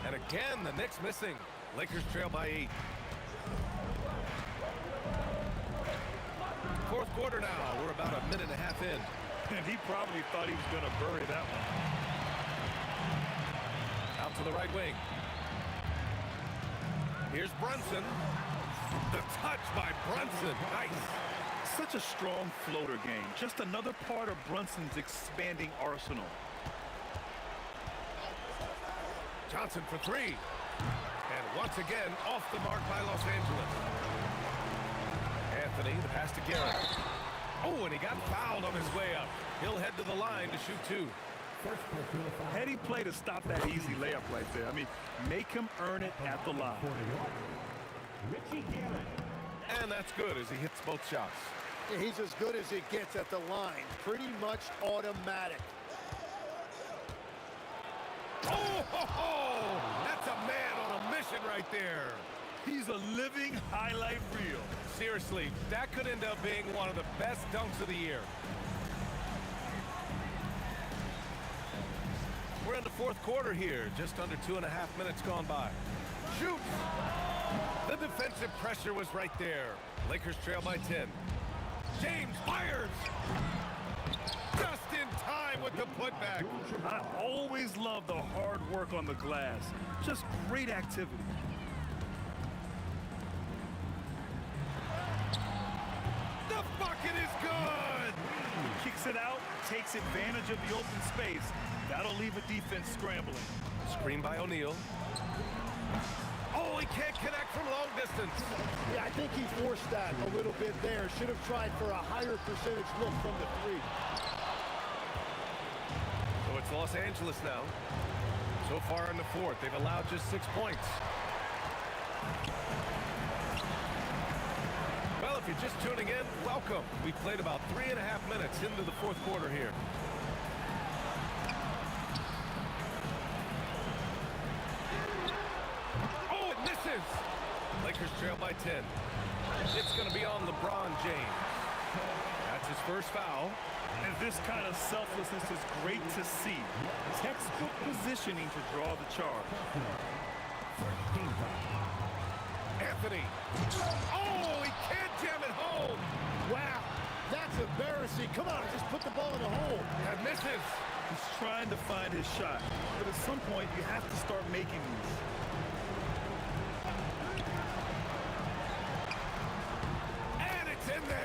And again, the Knicks missing. Lakers trail by 8. Fourth quarter now. We're about a minute and a half in. And he probably thought he was going to bury that one. Out to the right wing. Here's Brunson. The touch by Brunson. Nice. Such a strong floater game. Just another part of Brunson's expanding arsenal. Johnson for 3. And once again, off the mark by Los Angeles. Anthony, the pass to Guerin. Oh, and he got fouled on his way up. He'll head to the line to shoot 2. Heady play to stop that easy layup right there. I mean, make him earn it at the line. And that's good as he hits both shots. He's as good as it gets at the line. Pretty much automatic. Oh, ho, ho! That's a man on a mission right there. He's a living highlight reel. Seriously, that could end up being one of the best dunks of the year. We're in the fourth quarter here. Just under 2.5 minutes gone by. Shoots! The defensive pressure was right there. Lakers trail by 10. James fires! Just in time with the putback. I always love the hard work on the glass. Just great activity. The bucket is good! Kicks it out, takes advantage of the open space. That'll leave a defense scrambling. Screen by O'Neal. Oh, he can't connect from long distance. Yeah, I think he forced that a little bit there. Should have tried for a higher percentage look from the 3. So it's Los Angeles now. So far in the fourth, they've allowed just 6 points. Well, if you're just tuning in, welcome. We played about 3.5 minutes into the fourth quarter here. Lakers trail by 10. It's going to be on LeBron James. That's his first foul. And this kind of selflessness is great to see. Textbook positioning to draw the charge. Anthony. Oh, he can't jam it home. Wow, that's embarrassing. Come on, just put the ball in the hole. And misses. He's trying to find his shot, but at some point you have to start making these. And it's in there.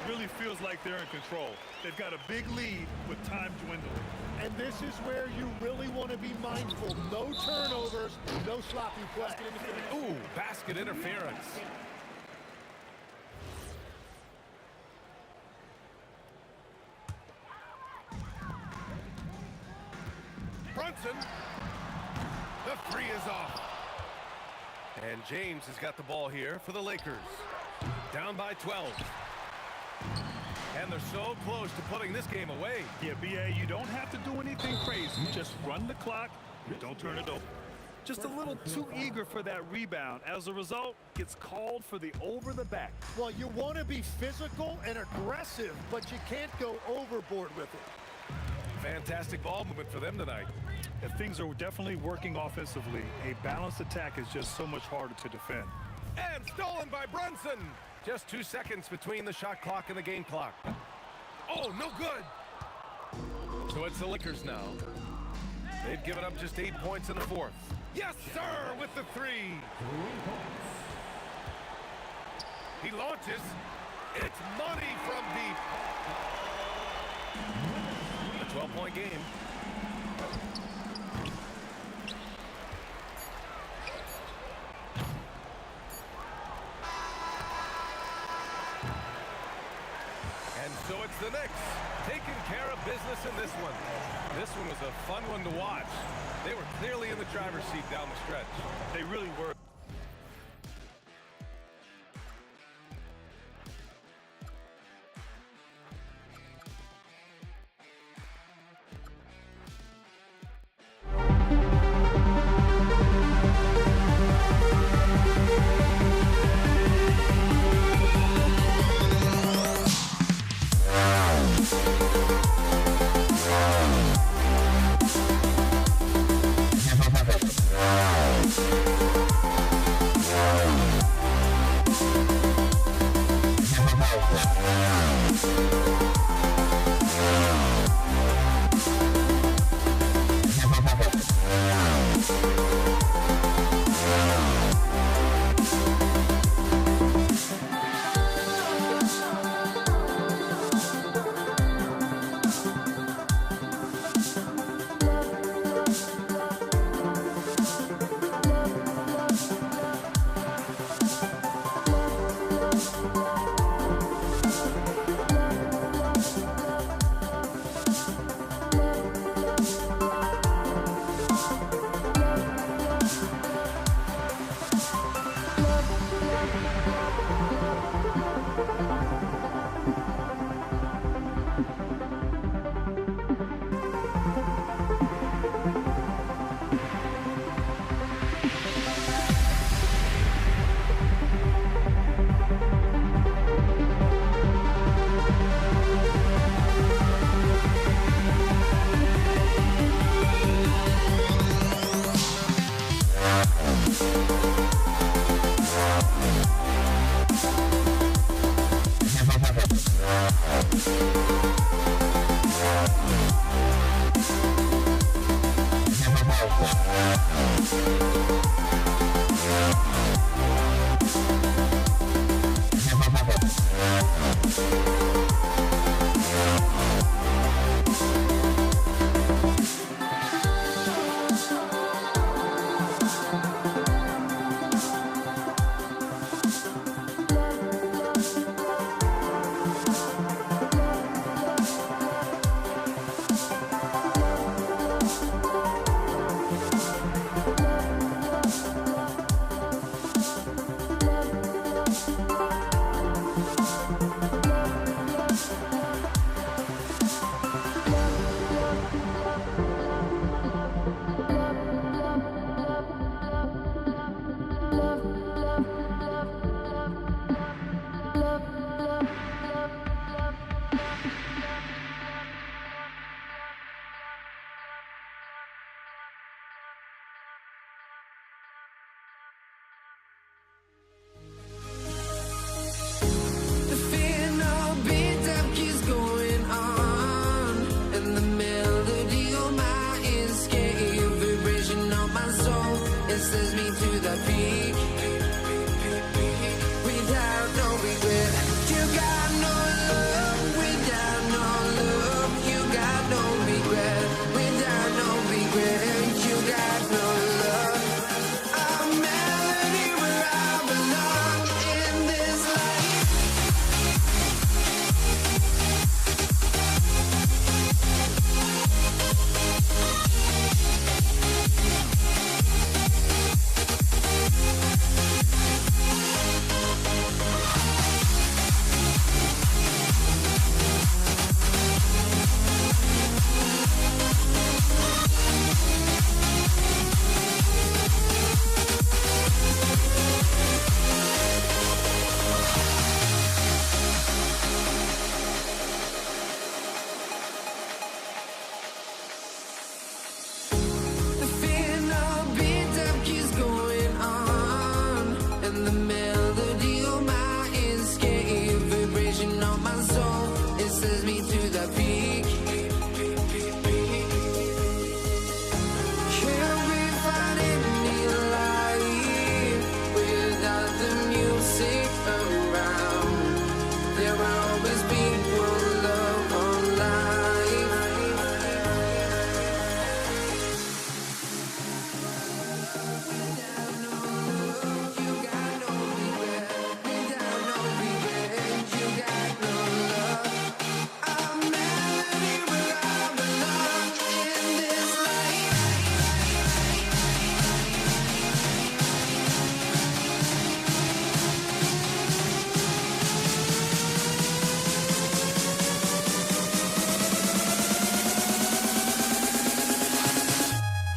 Really feels like they're in control. They've got a big lead with time dwindling. And this is where you really want to be mindful. No turnovers, no sloppy play. Ooh, basket interference. Brunson. The three is off. And James has got the ball here for the Lakers. Down by 12. And they're so close to putting this game away. Yeah, B.A., you don't have to do anything crazy. Just run the clock and don't turn it over. Just a little too eager for that rebound. As a result, gets called for the over the back. Well, you want to be physical and aggressive, but you can't go overboard with it. Fantastic ball movement for them tonight. If things are definitely working offensively, a balanced attack is just so much harder to defend. And stolen by Brunson. Just 2 seconds between the shot clock and the game clock. Oh, no good. So it's the Lakers now. They've given up just 8 points in the fourth. Yes, sir, with the three. He launches. It's money from deep. A 12-point game. And so it's the Knicks taking care of business in this one. This one was a fun one to watch. They were clearly in the driver's seat down the stretch. They really were. to the peak without no regret. You got no love without no love. You got no regret without no regret. You got no love. A melody where I belong in this life. The final beat keeps going on, and the melody on my escape, vibration on my soul, it sends me to the peak. Can't we find any light without the music around? There will always be one love on life.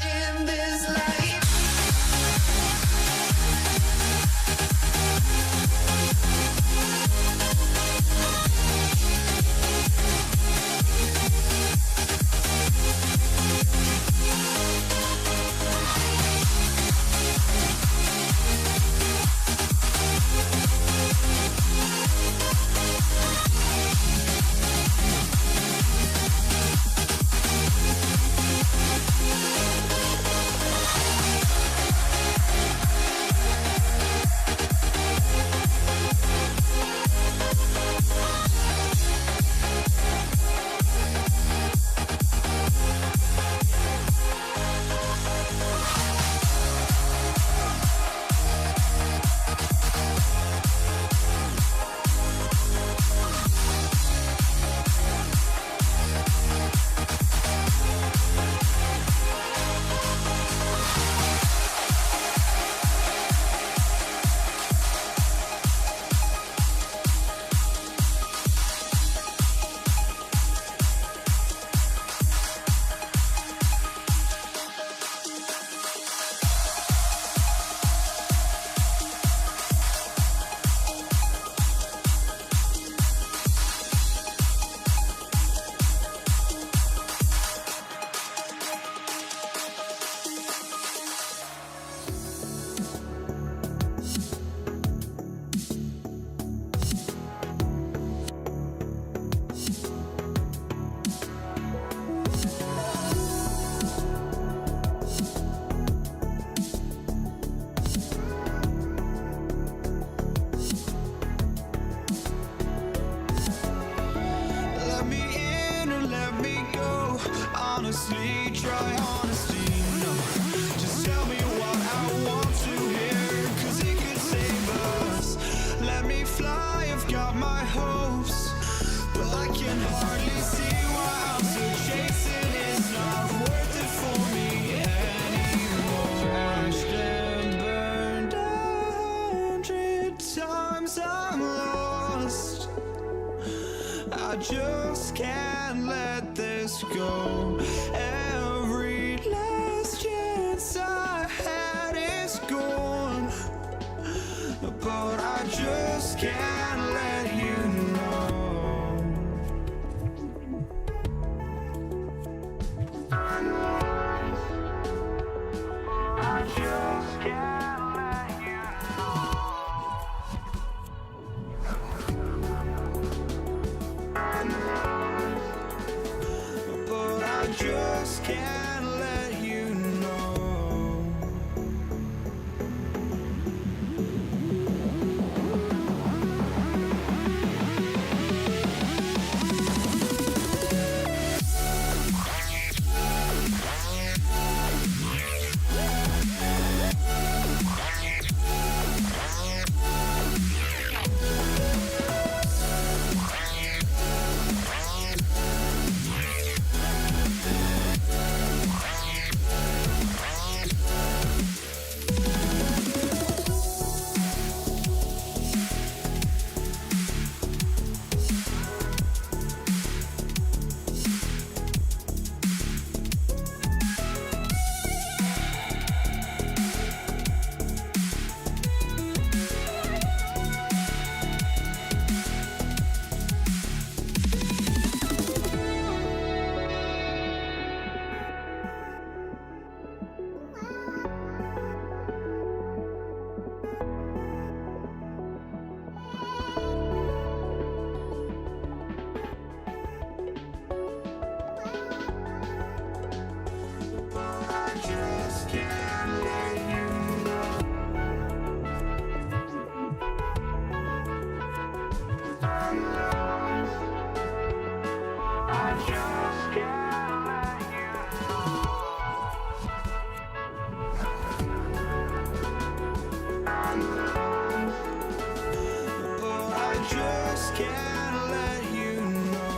In this life. Let me in or let me go. Honestly, try honesty. No, just tell me what I want to hear, 'cause it could save us. Let me fly, I've got my hopes, but I can hardly see why I'm still chasing. It's not worth it for me anymore. Crashed and burned 100 times, I'm lost. I just can't let this go. Every last chance I had is gone, but I just can't let you know. I just can't let you know. But I just can't let you know. I just can't let you know. Oh, I just can't let you know.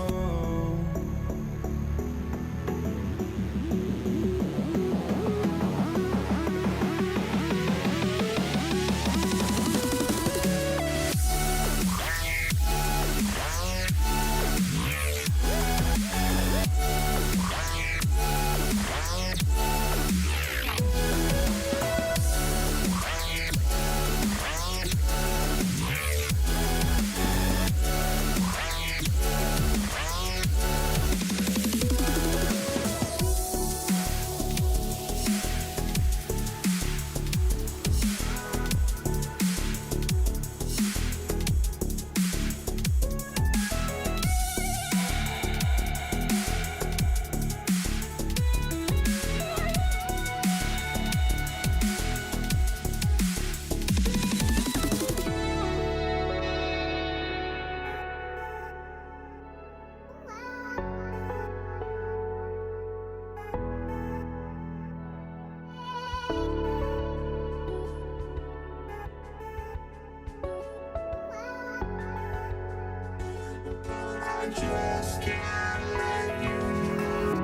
I just can't let you know.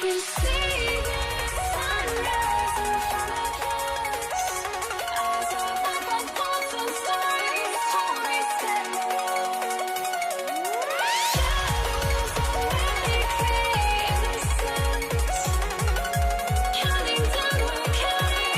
You see the sunrise in front of us. Eyes are open, open, stories tell. Shadows already create the sense. Counting down, we're counting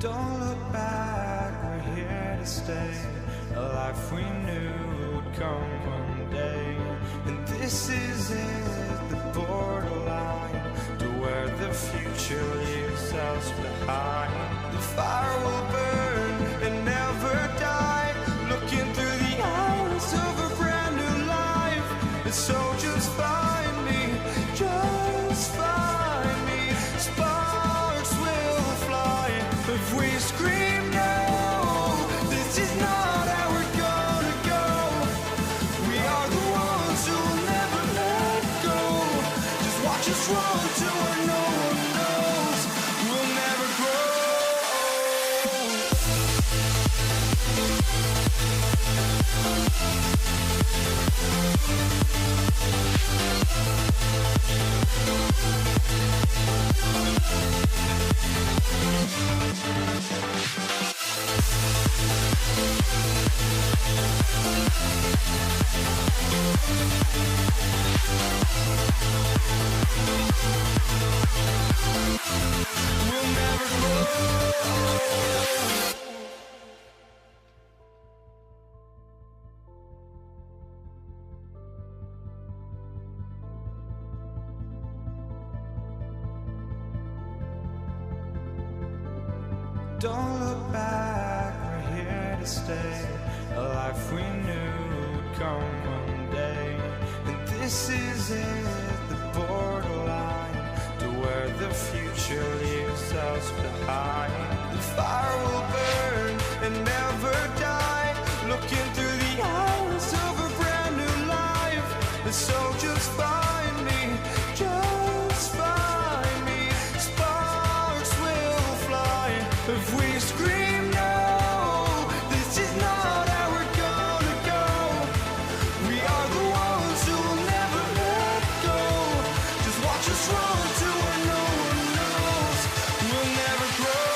Don't look back, we're here to stay. A life we knew would come one day. And this is it, the borderline to where the future leaves us behind. The fire will burn and never die, looking through the eyes of a brand new life. And so just find me, just find me. Sparks will fly if we scream no. This is not how we're gonna go. We are the ones who will never let go. Just watch us run to where no one knows. We'll never grow. We'll never grow. Don't look back, we're here to stay. A life we knew would come one day. And this is it, the borderline to where the future leaves us behind. The fire will burn and never die, looking through the eyes of a brand new life. And so just find me, just find me. Sparks will fly if we scream no. This is not how we're gonna go. We are the ones who will never let go. Just watch us run to where no one knows. We'll never grow.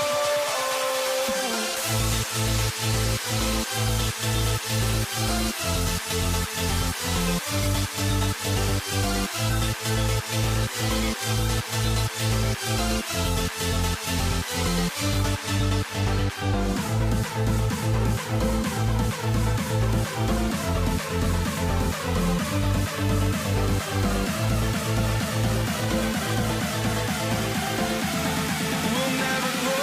We'll never grow.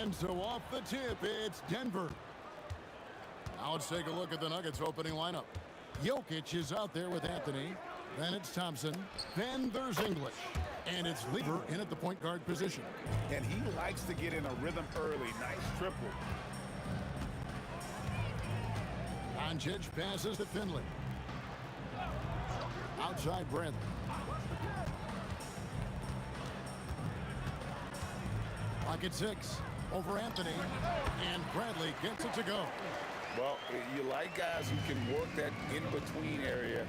And so off the tip, it's Denver. Now let's take a look at the Nuggets opening lineup. Jokic is out there with Anthony. Then it's Thompson. Then there's English. And it's Lever in at the point guard position. And he likes to get in a rhythm early. Nice triple. Doncic passes to Finley. Outside Bradley. Pocket 6 over Anthony. And Bradley gets it to go. Well, you like guys who can work that in-between area.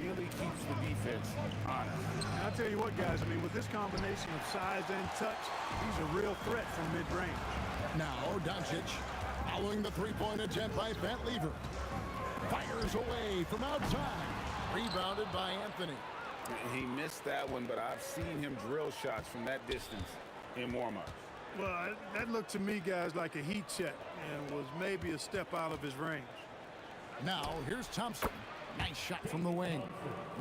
Really keeps the defense honest. And I'll tell you what, guys, I mean, with this combination of size and touch, he's a real threat from mid-range. Now Doncic following the three-point attempt by Pat Lever. Fires away from outside. Rebounded by Anthony. He missed that one, but I've seen him drill shots from that distance in warm-up. Well, that looked to me, guys, like a heat check and was maybe a step out of his range. Now here's Thompson. Nice shot from the wing.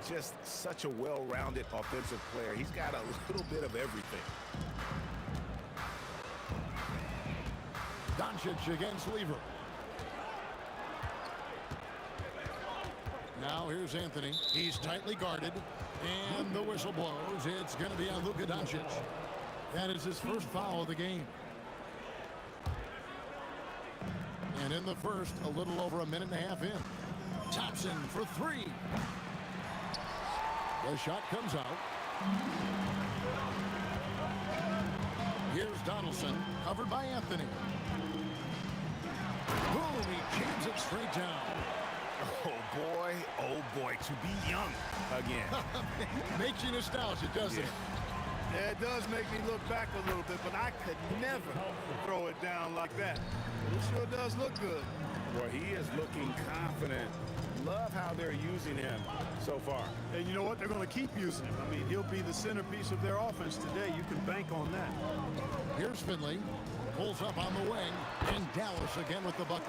Just such a well-rounded offensive player. He's got a little bit of everything. Doncic against Lever. Now here's Anthony. He's tightly guarded. And the whistle blows. It's going to be on Luka Doncic. That is his first foul of the game. And in the first, a little over a minute and a half in. Thompson for three. The shot comes out. Here's Donaldson, covered by Anthony. Boom, he jams it straight down. Oh boy, to be young again. Makes you nostalgic, doesn't it? Yeah, it does make me look back a little bit, but I could never throw it down like that. But it sure does look good. Well, he is looking confident. Love how they're using him so far. And you know what? They're going to keep using him. I mean, he'll be the centerpiece of their offense today. You can bank on that. Here's Finley. Pulls up on the wing. And Dallas again with the bucket.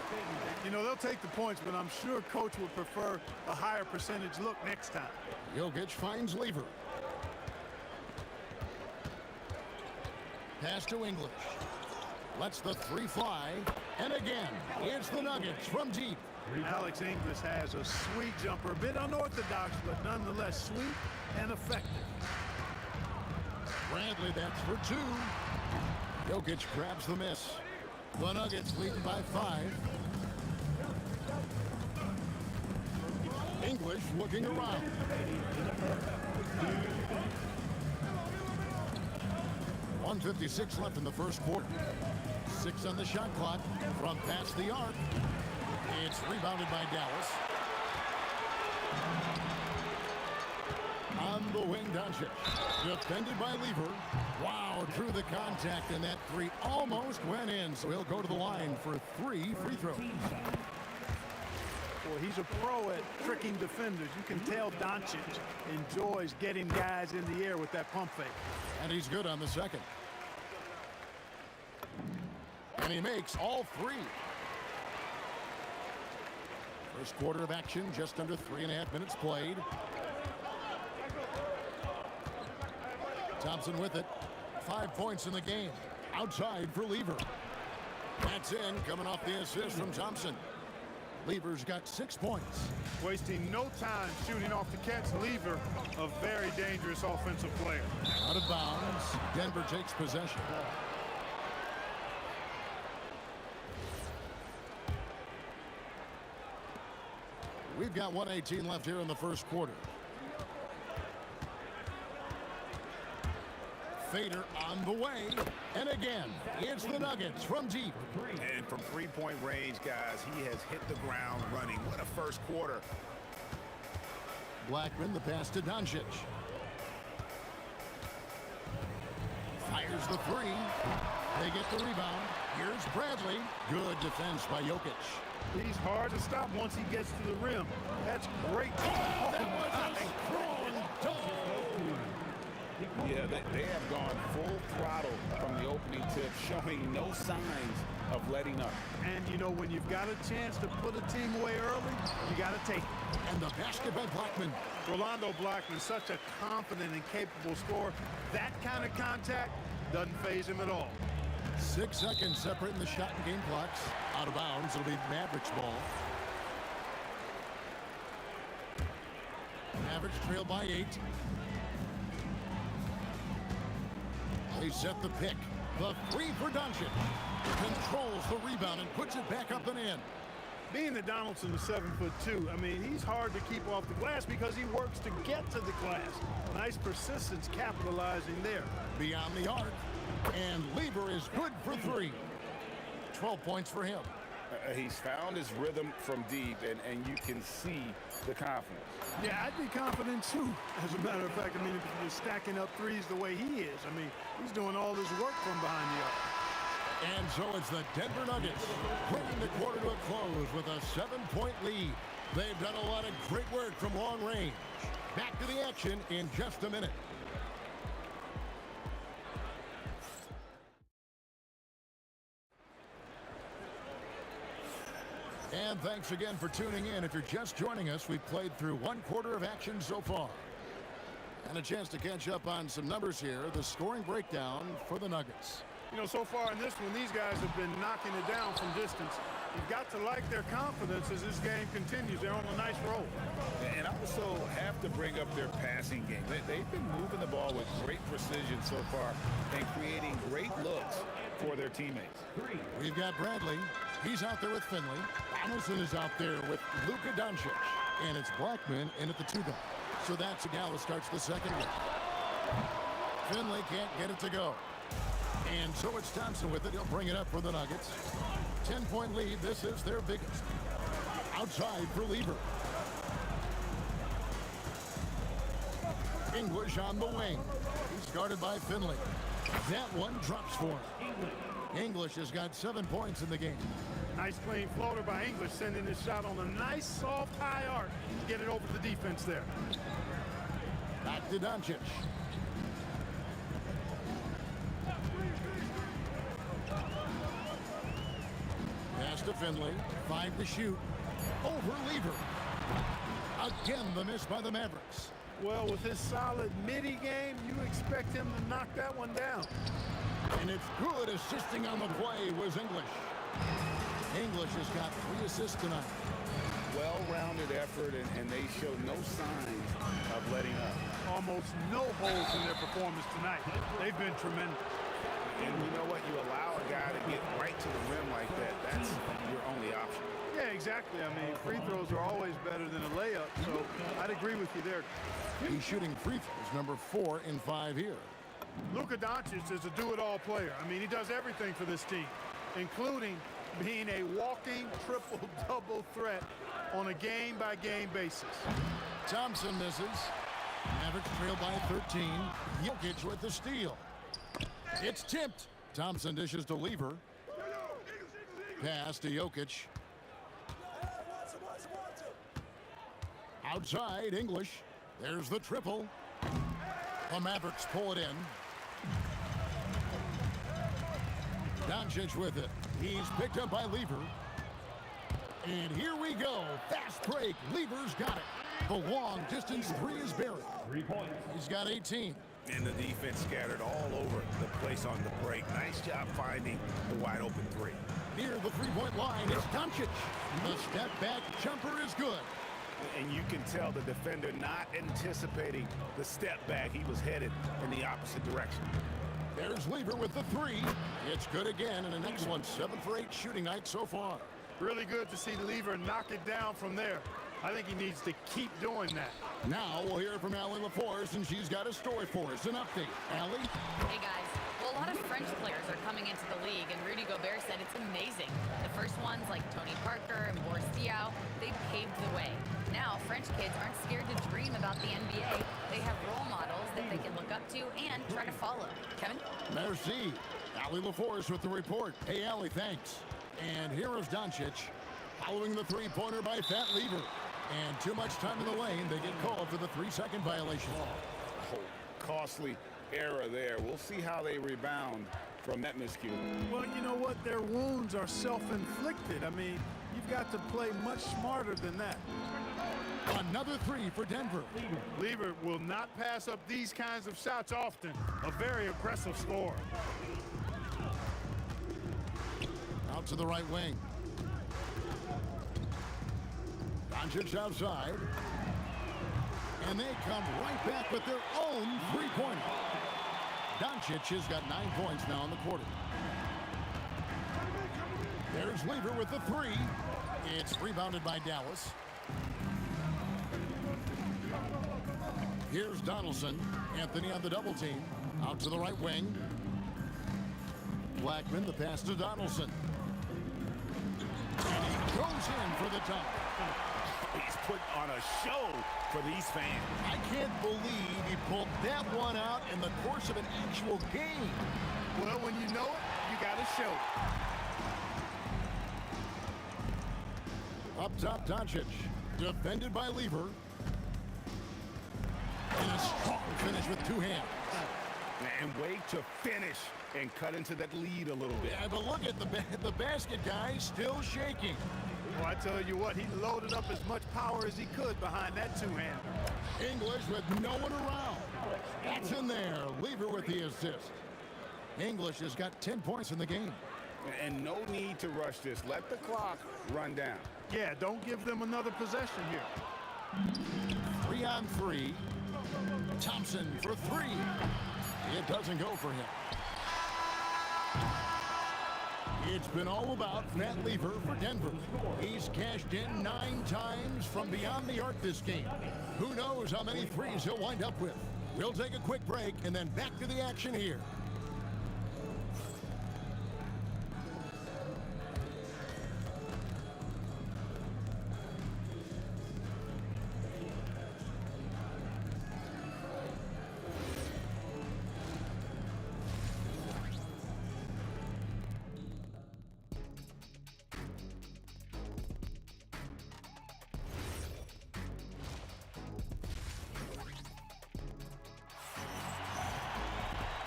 You know, they'll take the points, but I'm sure Coach would prefer a higher percentage look next time. Jokic finds Lever. Pass to English. Lets the three fly. And again, it's the Nuggets from deep. Alex English has a sweet jumper, a bit unorthodox, but nonetheless sweet and effective. Bradley, that's for two. Jokic grabs the miss. The Nuggets lead by 5. English looking around. .156 left in the first quarter. 6 on the shot clock from past the arc. It's rebounded by Dallas. On the wing, Doncic. Defended by Lever. Wow, through the contact, and that three almost went in. So he'll go to the line for 3 free throws. Boy, he's a pro at tricking defenders. You can tell Doncic enjoys getting guys in the air with that pump fake. And he's good on the second. And he makes all 3. First quarter of action, just under 3.5 minutes played. Thompson with it. 5 points in the game. Outside for Lever. That's in, coming off the assist from Thompson. Lever's got 6 points. Wasting no time shooting off the catch. Lever, a very dangerous offensive player. Out of bounds. Denver takes possession. We've got 1:18 left here in the first quarter. Fader on the way. And again, it's the Nuggets from deep. And from three-point range, guys, he has hit the ground running. What a first quarter. Blackman, the pass to Doncic. Fires the three. They get the rebound. Here's Bradley. Good defense by Jokic. He's hard to stop once he gets to the rim. That's great. That was a strong dunk. Yeah, they have gone full throttle from the opening tip, showing no signs of letting up. And, you know, when you've got a chance to put a team away early, you got to take it. And the basket by Blackman. Rolando Blackman, such a confident and capable scorer. That kind of contact doesn't faze him at all. 6 seconds separating the shot and game clocks. Out of bounds. It'll be Mavericks ball. Mavericks trail by 8. They set the pick. The three for Doncic. Controls the rebound and puts it back up and in. Being that Donaldson is 7'2", I mean, he's hard to keep off the glass because he works to get to the glass. Nice persistence capitalizing there. Beyond the arc. And Lever is good for 3. 12 points for him. He's found his rhythm from deep, and you can see the confidence. Yeah, I'd be confident too. As a matter of fact, I mean, if he's stacking up threes the way he is, I mean, he's doing all this work from behind the arc. And so it's the Denver Nuggets bringing the quarter to a close with a 7-point lead. They've done a lot of great work from long range. Back to the action in just a minute. And thanks again for tuning in. If you're just joining us, we've played through 1 quarter of action so far. And a chance to catch up on some numbers here. The scoring breakdown for the Nuggets. You know, so far in this one, these guys have been knocking it down from distance. You've got to like their confidence as this game continues. They're on a nice roll. And I also have to bring up their passing game. They've been moving the ball with great precision so far and creating great looks for their teammates. We've got Bradley. He's out there with Finley. Donaldson is out there with Luka Doncic. And it's Blackman in at the 2 guard. So that's Igala starts the second one. Finley can't get it to go. And so it's Thompson with it. He'll bring it up for the Nuggets. 10-point lead. This is their biggest. Outside for Lever. English on the wing. He's guarded by Finley. That one drops for him. English has got 7 points in the game. Nice clean floater by English, sending his shot on a nice soft high arc. Get it over the defense there. Back to Doncic. Pass to Finley. 5 to shoot. Over Lever. Again, the miss by the Mavericks. Well, with his solid midi game, you expect him to knock that one down. And it's good assisting on the play was English. English has got 3 assists tonight. Well-rounded effort, and they show no signs of letting up. Almost no holes in their performance tonight. They've been tremendous. And you know what? You allow a guy to get right to the rim like that. That's your only option. Yeah, exactly. I mean, free throws are always better than a layup, so I'd agree with you there. He's shooting free throws, number 4 in 5 here. Luka Doncic is a do-it-all player. I mean, he does everything for this team, including being a walking triple-double threat on a game-by-game basis. Thompson misses. Mavericks trail by 13. Jokic with the steal. It's tipped. Thompson dishes to Lever. Pass to Jokic. Outside, English. There's the triple. The Mavericks pull it in. Doncic with it. He's picked up by Lever. And here we go. Fast break. Lever's got it. The long distance 3 is buried. 3 points. He's got 18. And the defense scattered all over the place on the break. Nice job finding the wide open 3. Near the 3-point line, it's Doncic. The step back jumper is good. And you can tell the defender not anticipating the step back. He was headed in the opposite direction. There's Lever with the 3. It's good again, and an excellent 7 for 8 shooting night so far. Really good to see Lever knock it down from there. I think he needs to keep doing that. Now we'll hear from Allie LaForce, and she's got a story for us. An update. Allie? Hey guys, well, a lot of French players are coming into the league, and Rudy Gobert said it's amazing. The first ones, like Tony Parker and Boris Diaw, they paved the way. Now, French kids aren't scared to dream about the NBA. They have role models that they can look up to and try to follow. Kevin? Merci. Allie LaForce with the report. Hey, Allie, thanks. And here is Doncic, following the three-pointer by Fat Lever. And too much time in the lane, they get called for the 3-second violation. Oh, costly error there. We'll see how they rebound from that miscue. Well, you know what? Their wounds are self-inflicted. I mean, you've got to play much smarter than that. Another three for Denver. Lever will not pass up these kinds of shots often. A very aggressive scorer. Out to the right wing. Doncic outside. And they come right back with their own three-pointer. Doncic has got 9 points now in the quarter. There's Lever with the three. It's rebounded by Dallas. Here's Donaldson. Anthony on the double team. Out to the right wing. Blackman, the pass to Donaldson. And he goes in for the top. He's put on a show for these fans. I can't believe he pulled that one out in the course of an actual game. Well, when you know it, you got to show it. Up top, Doncic. Defended by Lever. And a strong finish with two hands. And wait to finish and cut into that lead a little bit. Yeah, but look at the basket guy still shaking. Well, I tell you what, he loaded up as much power as he could behind that two-hander. English with no one around. That's in there. Lever with the assist. English has got 10 points in the game. And no need to rush this. Let the clock run down. Yeah, don't give them another possession here. 3 on 3. Thompson for three. It doesn't go for him. It's been all about Fat Lever for Denver. He's cashed in 9 times from beyond the arc this game. Who knows how many threes he'll wind up with. We'll take a quick break and then back to the action here.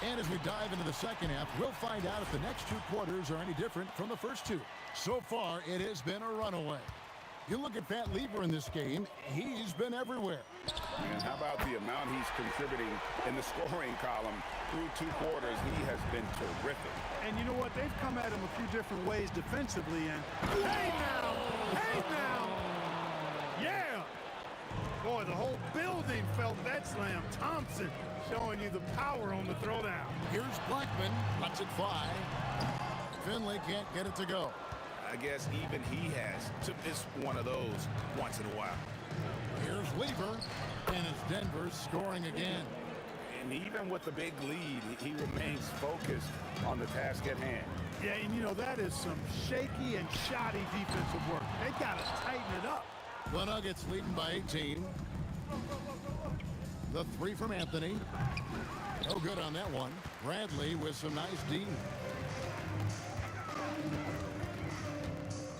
And as we dive into the second half, we'll find out if the next 2 quarters are any different from the first 2. So far, it has been a runaway. You look at Fat Lever in this game, he's been everywhere. And how about the amount he's contributing in the scoring column through 2 quarters? He has been terrific. And you know what? They've come at him a few different ways defensively. And hey now! Hey now! Yeah! Boy, the whole building felt that slam. Thompson showing you the power on the throwdown. Here's Blackman, lets it fly. Finley can't get it to go. I guess even he has to miss one of those once in a while. Here's Lever, and it's Denver scoring again. And even with the big lead, he remains focused on the task at hand. Yeah, and you know, that is some shaky and shoddy defensive work. They got to tighten it up. The Nuggets leading by 18. The three from Anthony. No good on that one. Bradley with some nice D.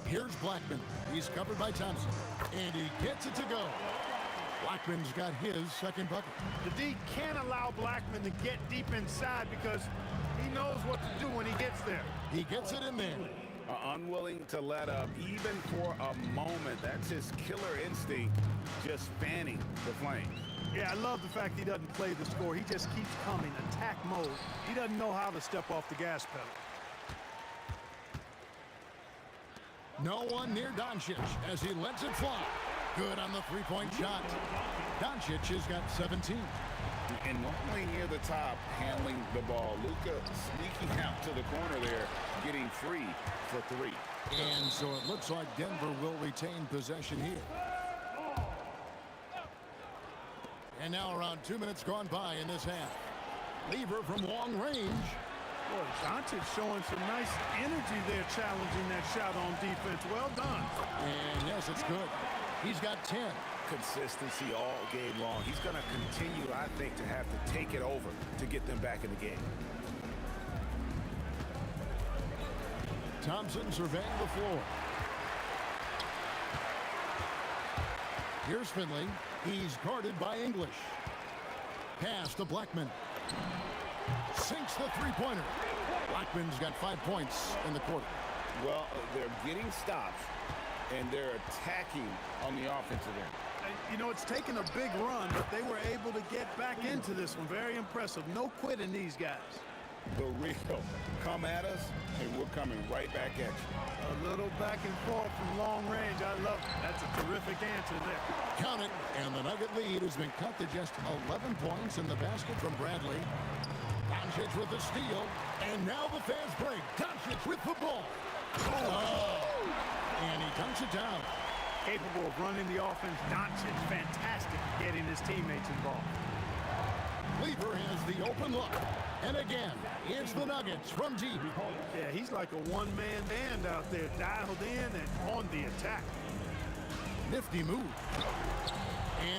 Here's Blackman. He's covered by Thompson. And he gets it to go. Blackman's got his second bucket. The D can't allow Blackman to get deep inside because he knows what to do when he gets there. He gets it in there. Unwilling to let up even for a moment. That's his killer instinct, just fanning the flames. Yeah, I love the fact he doesn't play the score. He just keeps coming, attack mode. He doesn't know how to step off the gas pedal. No one near Doncic as he lets it fly. Good on the three-point shot. Doncic has got 17. And normally near the top, handling the ball. Luka sneaking out to the corner there, getting free for 3. And so it looks like Denver will retain possession here. And now around 2 minutes gone by in this half. Lever from long range. Boy, Doncic showing some nice energy there, challenging that shot on defense. Well done. And yes, it's good. He's got 10. Consistency all game long. He's going to continue, I think, to have to take it over to get them back in the game. Thompson surveying the floor. Here's Finley. He's guarded by English. Pass to Blackman. Sinks the three-pointer. Blackman's got 5 points in the quarter. Well, they're getting stops, and they're attacking on the offensive end. And, you know, it's taken a big run, but they were able to get back into this one. Very impressive. No quitting these guys. The real come at us, and we're coming right back at you. A little back and forth from long range. I love it. That's a terrific answer there. Count it, and the Nugget lead has been cut to just 11 points in the basket from Bradley. Doncic with the steal, and now the fast break. Doncic with the ball. Oh! And he dunks it down. Capable of running the offense. Doncic, fantastic getting his teammates involved. Lever has the open look. And again, it's the Nuggets from deep. Yeah, he's like a one-man band out there, dialed in and on the attack. Nifty move.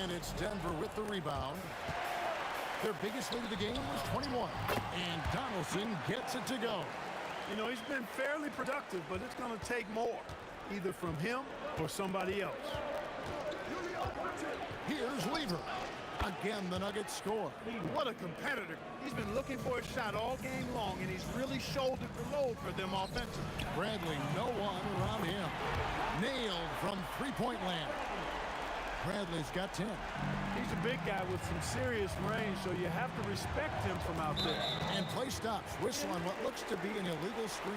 And it's Denver with the rebound. Their biggest lead of the game was 21. And Donaldson gets it to go. You know, he's been fairly productive, but it's going to take more, either from him or somebody else. Here's Lever. Again, the Nuggets score. What a competitor. He's been looking for a shot all game long, and he's really shouldered the load for them offensively. Bradley, no one around him. Nailed from three-point land. Bradley's got 10. He's a big guy with some serious range, so you have to respect him from out there. And play stops. Whistle on what looks to be an illegal screen.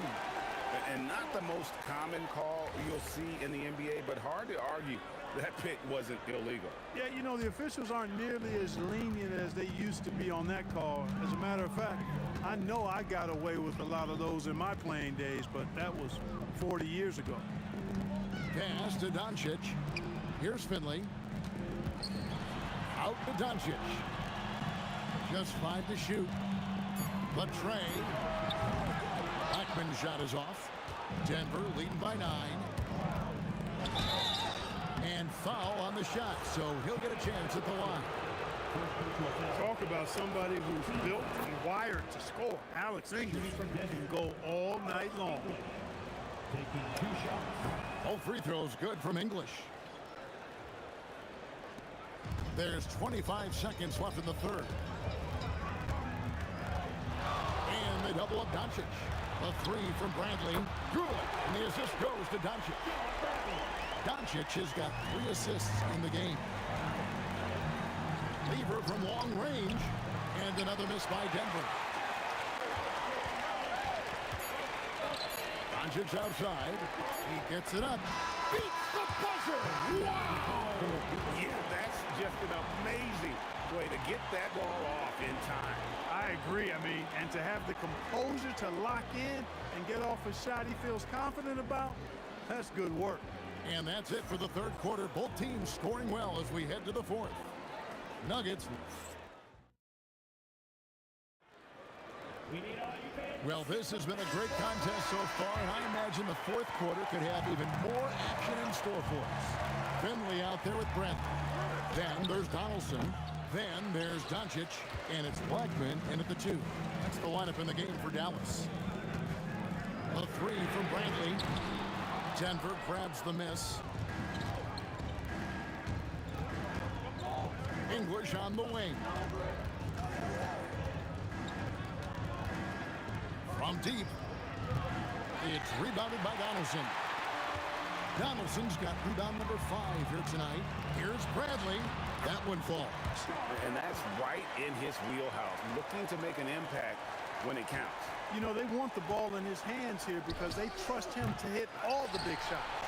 And not the most common call you'll see in the NBA, but hard to argue that pick wasn't illegal. Yeah, you know, the officials aren't nearly as lenient as they used to be on that call. As a matter of fact, I know I got away with a lot of those in my playing days, but that was 40 years ago. Pass to Doncic. Here's Finley. Out to Doncic. Just 5 to shoot. But Trey. Blackman's shot is off. Denver leading by 9. And foul on the shot, so he'll get a chance at the line. Talk about somebody who's built and wired to score. Alex English can go all night long. All free throws good from English. There's 25 seconds left in the third. And they double up Doncic. A 3 from Bradley. Good. And the assist goes to Doncic. Doncic has got 3 assists in the game. Lever from long range. And another miss by Denver. Doncic outside. He gets it up. Beats the buzzer. Wow! Yeah, that's just an amazing way to get that ball off in time. I agree. I mean, and to have the composure to lock in and get off a shot he feels confident about, that's good work. And that's it for the third quarter. Both teams scoring well as we head to the fourth. Nuggets. Well, this has been a great contest so far, and I imagine the fourth quarter could have even more action in store for us. Finley out there with Brent. Then there's Donaldson. Then there's Doncic, and it's Blackman in at the 2. That's the lineup in the game for Dallas. A 3 from Bradley. Denver grabs the miss. English on the wing. From deep. It's rebounded by Donaldson. Donaldson's got rebound number 5 here tonight. Here's Bradley. That one falls. And that's right in his wheelhouse, looking to make an impact when it counts. You know, they want the ball in his hands here because they trust him to hit all the big shots.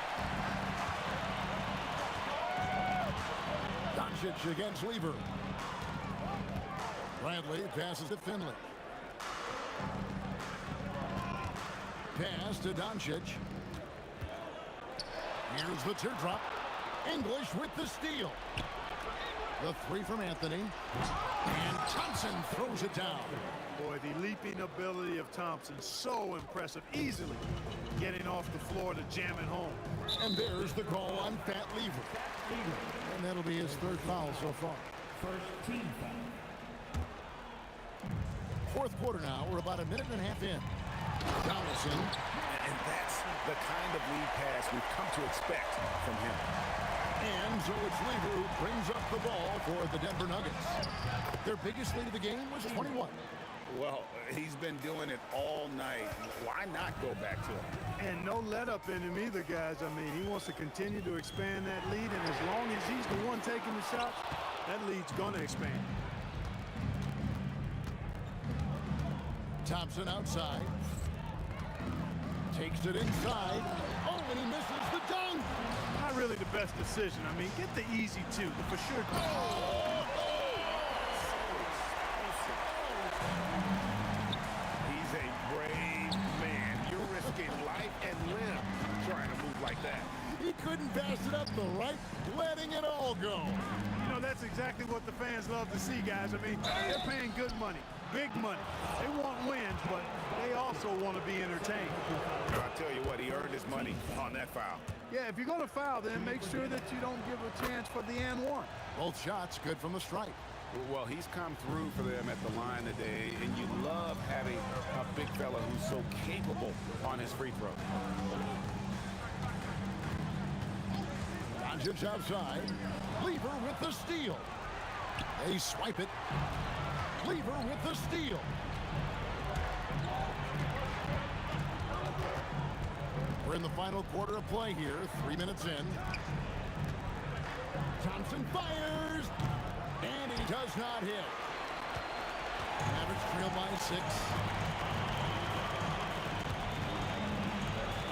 Doncic against Lever. Bradley passes to Finley. Pass to Doncic. Here's the teardrop. English with the steal. The three from Anthony. And Thompson throws it down. Boy, the leaping ability of Thompson, so impressive. Easily getting off the floor to jam it home. And there's the call on Fat Lever. And that'll be his third foul so far. First team foul. Fourth quarter now. We're about a minute and a half in. Donaldson. And that's the kind of lead pass we've come to expect from him. And so it's Lever who brings up the ball for the Denver Nuggets. Their biggest lead of the game was 21. Well, he's been doing it all night. Why not go back to him? And no let up in him either, guys. I mean, he wants to continue to expand that lead, and as long as he's the one taking the shots, that lead's going to expand. Thompson outside. Takes it inside. Oh, and he misses the dunk. Not really the best decision. I mean, get the easy two, the for sure. He's a brave man. You're risking life and limb trying to move like that. He couldn't pass it up the right, letting it all go. You know, that's exactly what the fans love to see, guys. I mean, they're paying good money, big money. They want wins, but they also want to be entertained. I'll tell you what, he earned his money on that foul. Yeah, if you're going to foul, then make sure that you don't give a chance for the and one. Both shots good from the stripe. Well, he's come through for them at the line today, and you love having a big fella who's so capable on his free throw. Doncic outside. Lever with the steal. They swipe it. Lever with the steal. We're in the final quarter of play here, 3 minutes in. Thompson fires, and he does not hit. Mavericks trail by 6.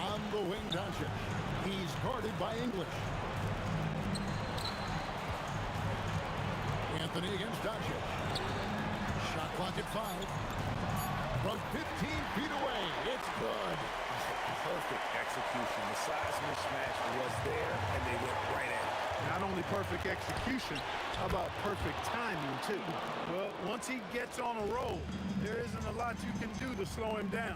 On the wing, Doncic. He's guarded by English. Anthony against Doncic. Shot clock at 5. From 15 feet away, it's good. Perfect execution. The size mismatch was there, and they went right at it. Not only perfect execution, how about perfect timing, too? Well, once he gets on a roll, there isn't a lot you can do to slow him down.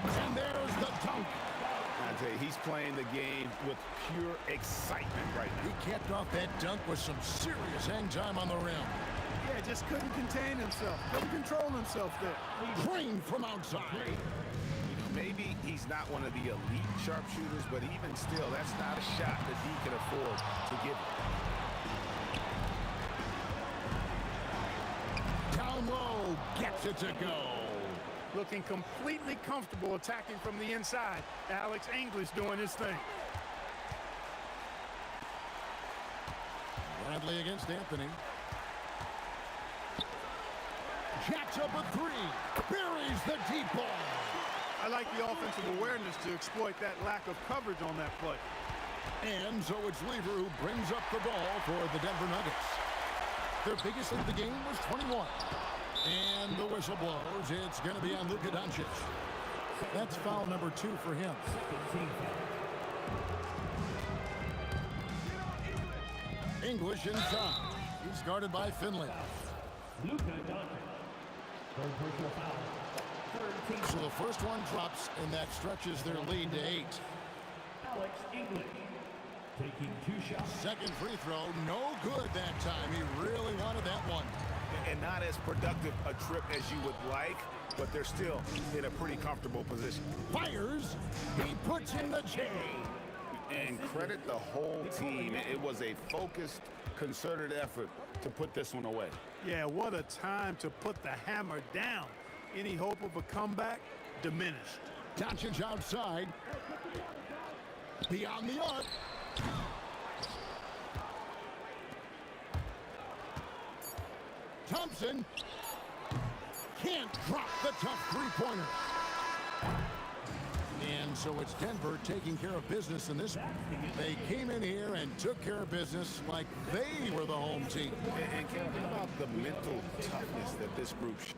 And there's the dunk. I tell you, he's playing the game with pure excitement right now. He capped off that dunk with some serious hang time on the rim. Yeah, just couldn't contain himself. Couldn't control himself there. Green from outside. Maybe he's not one of the elite sharpshooters, but even still, that's not a shot that he can afford to give. Down low, gets it to go. Looking completely comfortable attacking from the inside. Alex English doing his thing. Bradley against Anthony. Jacks up a 3. Buries the deep ball. I like the offensive awareness to exploit that lack of coverage on that play. And so it's Lever who brings up the ball for the Denver Nuggets. Their biggest lead of the game was 21. And the whistle blows. It's going to be on Luka Doncic. That's foul number 2 for him. English inside. He's guarded by Finley. Luka Doncic. Third personal foul. So the first one drops, and that stretches their lead to 8. Alex English taking 2 shots. Second free throw, no good that time. He really wanted that one. And not as productive a trip as you would like, but they're still in a pretty comfortable position. Fires, he puts in the J. And credit the whole team. It was a focused, concerted effort to put this one away. Yeah, what a time to put the hammer down. Any hope of a comeback diminished. Doncic outside. Beyond the arc. Thompson can't drop the tough three-pointer. And so it's Denver taking care of business in this one. They came in here and took care of business like they were the home team. And Kevin, how about the mental toughness that this group showed?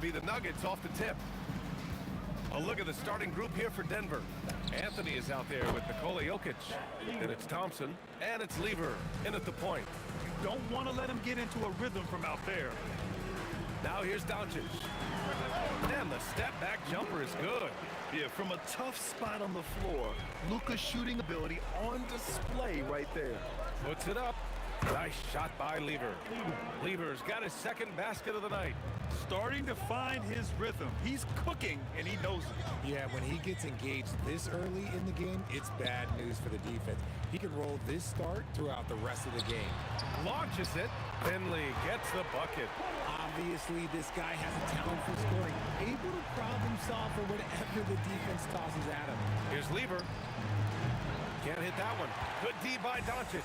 be the Nuggets off the tip. A look at the starting group here for Denver. Anthony is out there with Nikola Jokic. And it's Thompson. And it's Lever in at the point. You don't want to let him get into a rhythm from out there. Now here's Doncic. And the step-back jumper is good. Yeah, from a tough spot on the floor, Luka's shooting ability on display right there. Puts it up. Nice shot by Lever. Lever's got his second basket of the night. Starting to find his rhythm. He's cooking, and he knows it. Yeah, when he gets engaged this early in the game, it's bad news for the defense. He can roll this start throughout the rest of the game. Launches it. Finley gets the bucket. Obviously, this guy has a talent for scoring, able to problem solve for whatever the defense tosses at him. Here's Lever. Can't hit that one. Good D by Doncic.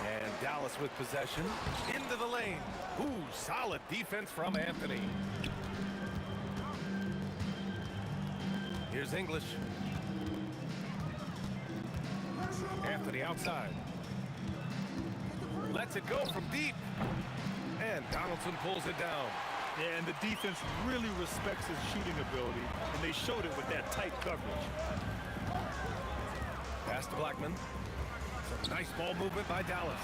And Dallas with possession. Into the lane. Ooh, solid defense from Anthony. Here's English. Anthony outside. Lets it go from deep. And Donaldson pulls it down. Yeah, and the defense really respects his shooting ability, and they showed it with that tight coverage. Pass to Blackman. Some nice ball movement by Dallas.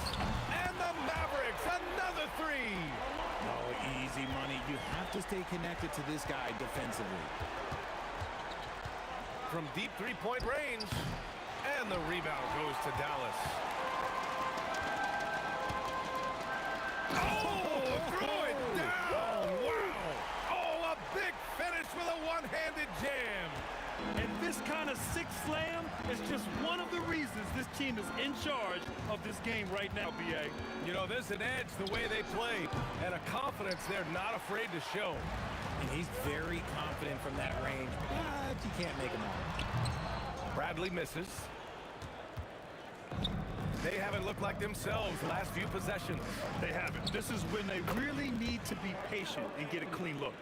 And the Mavericks, another three. Oh, easy money. You have to stay connected to this guy defensively. From deep three-point range. And the rebound goes to Dallas. Oh, threw it down. Wow. Oh, a big finish with a one-handed jam. And this kind of six slam is just one of the reasons this team is in charge of this game right now, B.A. You know, there's an edge the way they play and a confidence they're not afraid to show. And he's very confident from that range, but you can't make him all. Bradley misses. They haven't looked like themselves the last few possessions. They haven't. This is when they really need to be patient and get a clean look.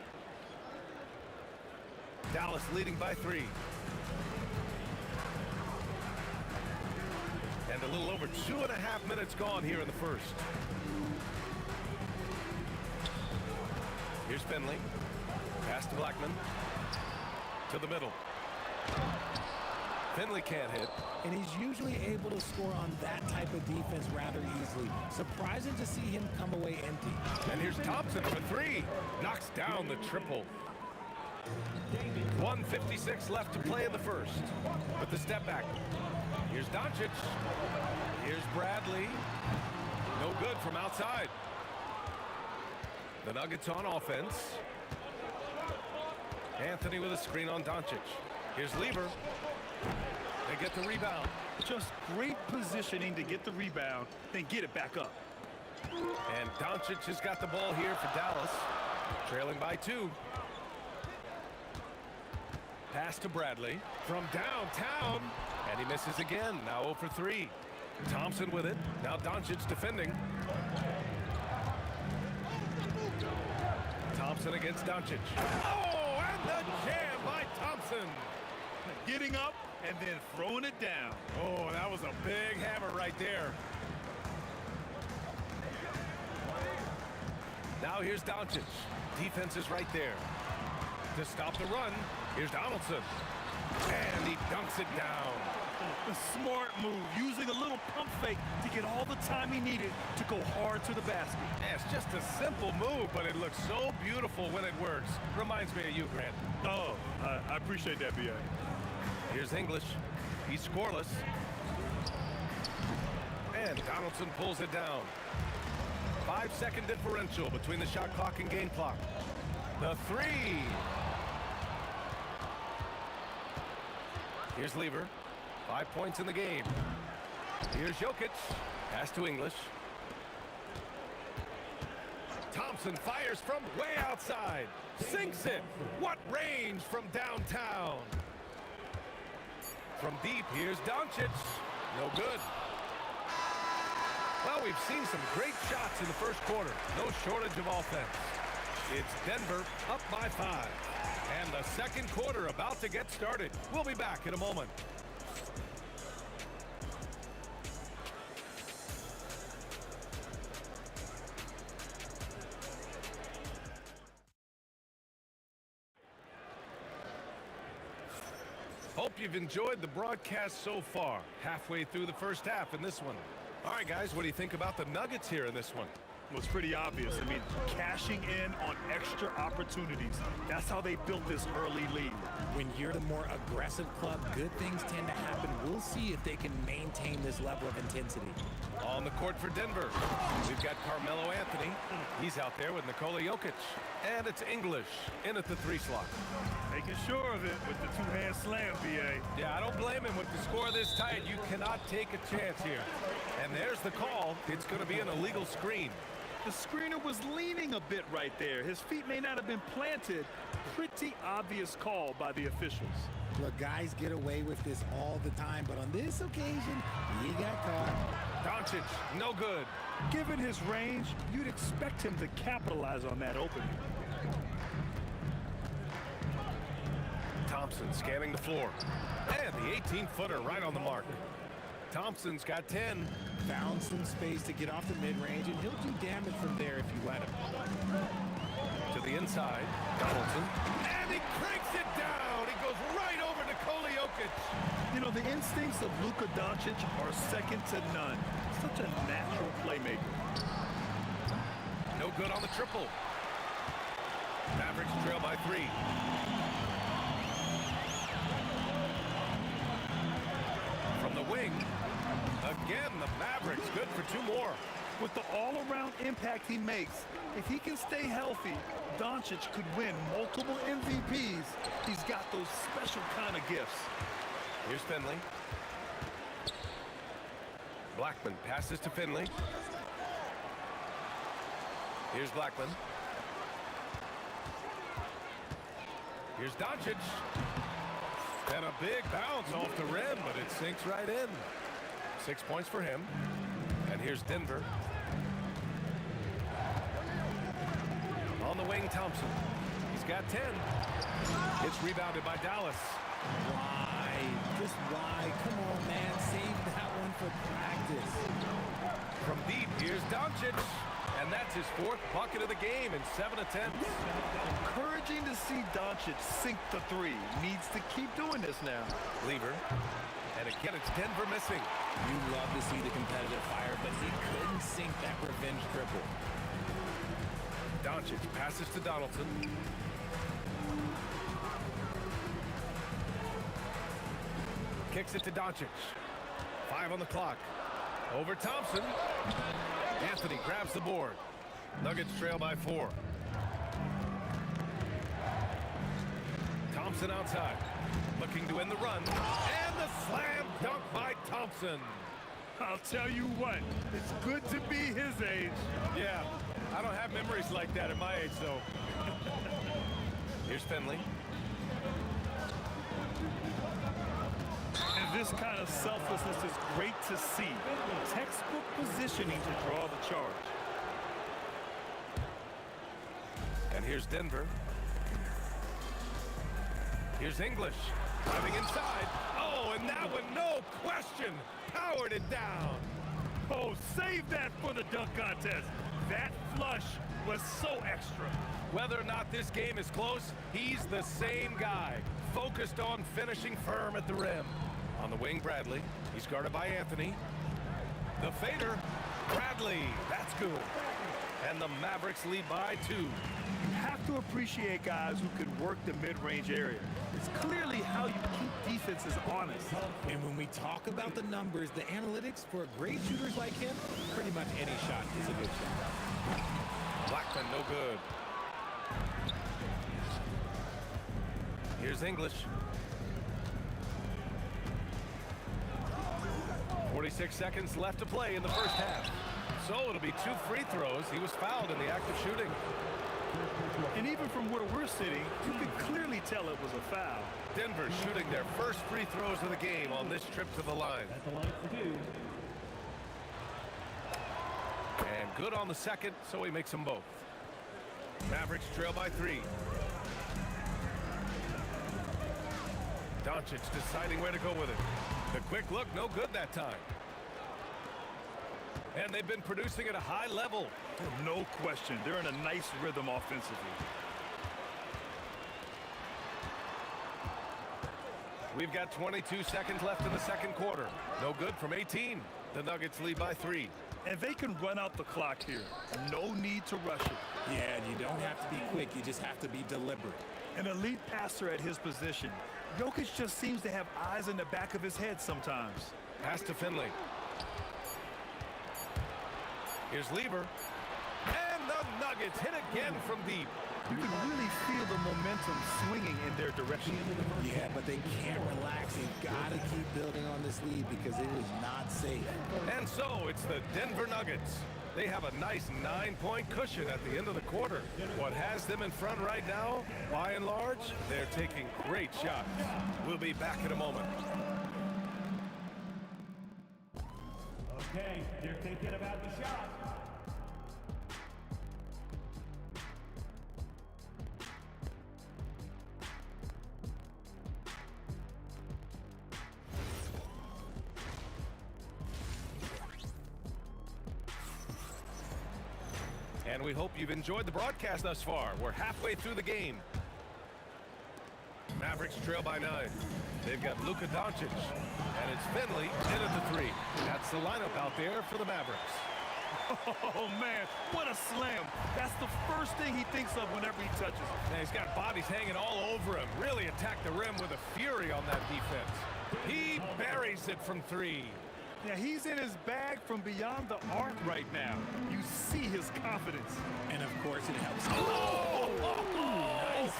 Dallas leading by 3. And a little over 2.5 minutes gone here in the first. Here's Finley. Pass to Blackman. To the middle. Finley can't hit. And he's usually able to score on that type of defense rather easily. Surprising to see him come away empty. And here's Thompson for 3. Knocks down the triple. 1:56 left to play in the first. With the step back. Here's Doncic. Here's Bradley. No good from outside. The Nuggets on offense. Anthony with a screen on Doncic. Here's Lever. They get the rebound. Just great positioning to get the rebound, then get it back up. And Doncic has got the ball here for Dallas. Trailing by 2. Pass to Bradley from downtown. And he misses again. Now 0 for 3. Thompson with it. Now Doncic defending. Thompson against Doncic. Oh, and the jam by Thompson. Getting up and then throwing it down. Oh, that was a big hammer right there. Now here's Doncic. Defense is right there. To stop the run, here's Donaldson. And he dunks it down. A smart move, using a little pump fake to get all the time he needed to go hard to the basket. Yeah, it's just a simple move, but it looks so beautiful when it works. Reminds me of you, Grant. Oh, I appreciate that, B.A. Here's English. He's scoreless. And Donaldson pulls it down. 5-second differential between the shot clock and game clock. The 3. Here's Lever. 5 points in the game. Here's Jokic. Pass to English. Thompson fires from way outside. Sinks it. What range from downtown. From deep, here's Doncic. No good. Well, we've seen some great shots in the first quarter. No shortage of offense. It's Denver up by 5. And the second quarter about to get started. We'll be back in a moment. you've enjoyed the broadcast so far. Halfway through the first half in this one. All right, guys, what do you think about the Nuggets here in this one? Well, it's pretty obvious. I mean, cashing in on extra opportunities. That's how they built this early lead. When you're the more aggressive club, good things tend to happen. We'll see if they can maintain this level of intensity. On the court for Denver, we've got Carmelo Anthony. He's out there with Nikola Jokic. And it's English in at the 3 slot. Making sure of it with the two-hand slam, B.A. Yeah, I don't blame him. With the score this tight, you cannot take a chance here. And there's the call. It's going to be an illegal screen. The screener was leaning a bit right there. His feet may not have been planted. Pretty obvious call by the officials. Look, guys get away with this all the time, but on this occasion, he got caught. Doncic, no good. Given his range, you'd expect him to capitalize on that opening. Thompson scanning the floor. And the 18-footer right on the mark. Thompson's got 10. Found some space to get off the mid-range, and he'll do damage from there if you let him. To the inside, Donaldson. And he cranks it down. He goes right over Nikola Jokic. You know, the instincts of Luka Doncic are second to none. Such a natural playmaker. No good on the triple. Mavericks trail by 3. From the wing, again, the Mavericks good for 2 more. With the all-around impact he makes, if he can stay healthy, Doncic could win multiple MVPs. He's got those special kind of gifts. Here's Finley. Blackman passes to Finley. Here's Blackman. Here's Doncic. And a big bounce off the rim, but it sinks right in. 6 points for him. And here's Denver. On the wing, Thompson. He's got 10. It's rebounded by Dallas. Why? Just why? Come on, man. Save that one for practice. From deep, here's Doncic. And that's his 4th bucket of the game in 7 attempts. Encouraging to see Doncic sink the 3. Needs to keep doing this now. Lever. And again, it's Denver missing. You love to see the competitive fire, but he couldn't sink that revenge triple. Doncic passes to Donaldson. Kicks it to Doncic. 5 on the clock. Over Thompson. Anthony grabs the board. Nuggets trail by 4. Thompson outside. Looking to end the run. And the slam dunk by Thompson. I'll tell you what, it's good to be his age. Yeah, I don't have memories like that at my age, though. Here's Finley. And this kind of selflessness is great to see. Textbook positioning to draw the charge. And here's Denver. Here's English. Driving inside. Oh, and that one, no question, powered it down. Oh, save that for the dunk contest. That flush was so extra. Whether or not this game is close, he's the same guy. Focused on finishing firm at the rim. On the wing, Bradley. He's guarded by Anthony. The fader, Bradley. That's good. And the Mavericks lead by 2. You have to appreciate guys who can work the mid-range area. It's clearly how you keep defenses honest. And when we talk about the numbers, the analytics for great shooters like him, pretty much any shot is a good shot. Blackman, no good. Here's English. 46 seconds left to play in the first half. So it'll be 2 free throws. He was fouled in the act of shooting. And even from where we're sitting, you can clearly tell it was a foul. Denver shooting their first free throws of the game on this trip to the line. And good on the second, so he makes them both. Mavericks trail by 3. Doncic deciding where to go with it. The quick look, no good that time. And they've been producing at a high level. No question. They're in a nice rhythm offensively. We've got 22 seconds left in the second quarter. No good from 18. The Nuggets lead by 3. And they can run out the clock here. No need to rush it. Yeah, and you don't have to be quick. You just have to be deliberate. An elite passer at his position. Jokic just seems to have eyes in the back of his head sometimes. Pass to Finley. Here's Lieber. And the Nuggets hit again from deep. You can really feel the momentum swinging in their direction. Yeah, but they can't relax. They've got to keep building on this lead because it is not safe. And so it's the Denver Nuggets. They have a nice 9-point cushion at the end of the quarter. What has them in front right now, by and large, they're taking great shots. We'll be back in a moment. Okay, they're thinking about the shot. And we hope you've enjoyed the broadcast thus far. We're halfway through the game. Mavericks trail by 9. They've got Luka Doncic. And it's Finley in at the 3. That's the lineup out there for the Mavericks. Oh, man, what a slam. That's the first thing he thinks of whenever he touches it. And he's got bodies hanging all over him. Really attacked the rim with a fury on that defense. He buries it from 3. Yeah, he's in his bag from beyond the arc right now. You see his confidence. And, of course, it helps. Nice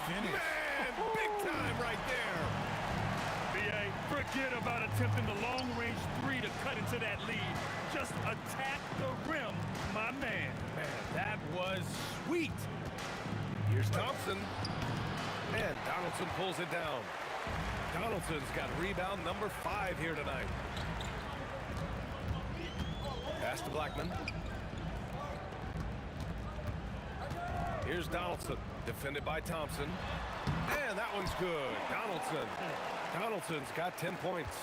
finish. Man, big time right there. B.A., forget about attempting the long-range 3 to cut into that lead. Just attack the rim, my man. Man, that was sweet. Here's Thompson. And Donaldson pulls it down. Donaldson's got rebound number 5 here tonight. Pass to Blackman. Here's Donaldson, defended by Thompson. And that one's good. Donaldson's got 10 points.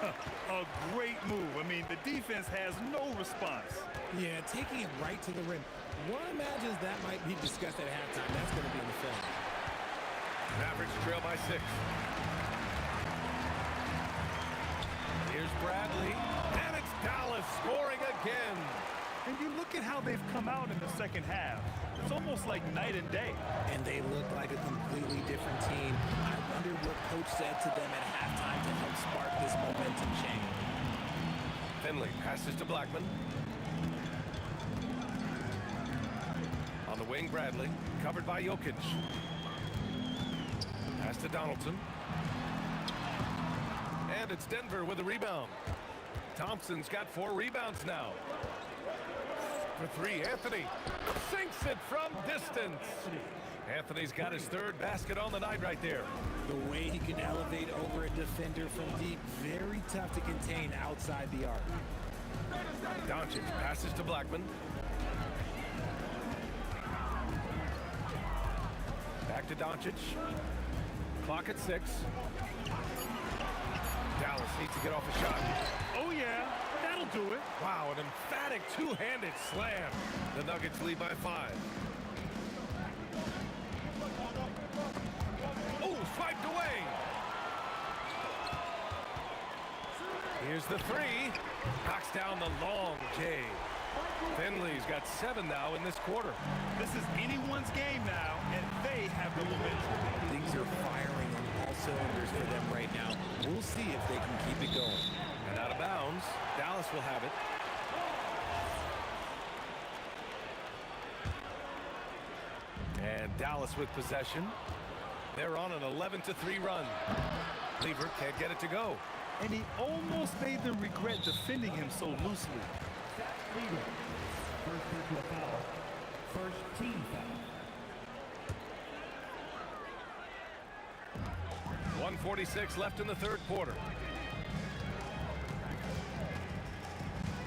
A great move. I mean, the defense has no response. Yeah, taking it right to the rim. One imagines that might be discussed at halftime. That's going to be in the film. Mavericks trail by 6. Here's Bradley. And it's Dallas scoring again. And you look at how they've come out in the second half. It's almost like night and day. And they look like a completely different team. I wonder what coach said to them at halftime to help spark this momentum change. Finley passes to Blackman. On the wing, Bradley, covered by Jokic. Pass to Donaldson. And it's Denver with a rebound. Thompson's got 4 rebounds now. For 3, Anthony sinks it from distance. Anthony's got his 3rd basket on the night right there. The way he can elevate over a defender from deep, very tough to contain outside the arc. Doncic passes to Blackman. Back to Doncic. Clock at 6. Dallas needs to get off a shot. Oh, yeah, that'll do it. Wow, an emphatic two-handed slam. The Nuggets lead by 5. Oh, swiped away. Here's the 3. Knocks down the long J. Finley's got 7 now in this quarter. This is anyone's game now, and they have the momentum. Things are firing on all cylinders for them right now. We'll see if they can keep it going. And out of bounds, Dallas will have it. And Dallas with possession. They're on an 11-3 run. Lever can't get it to go. And he almost made them regret defending him so loosely. Leader. First personal foul. First team foul. 1:46 left in the 3rd quarter.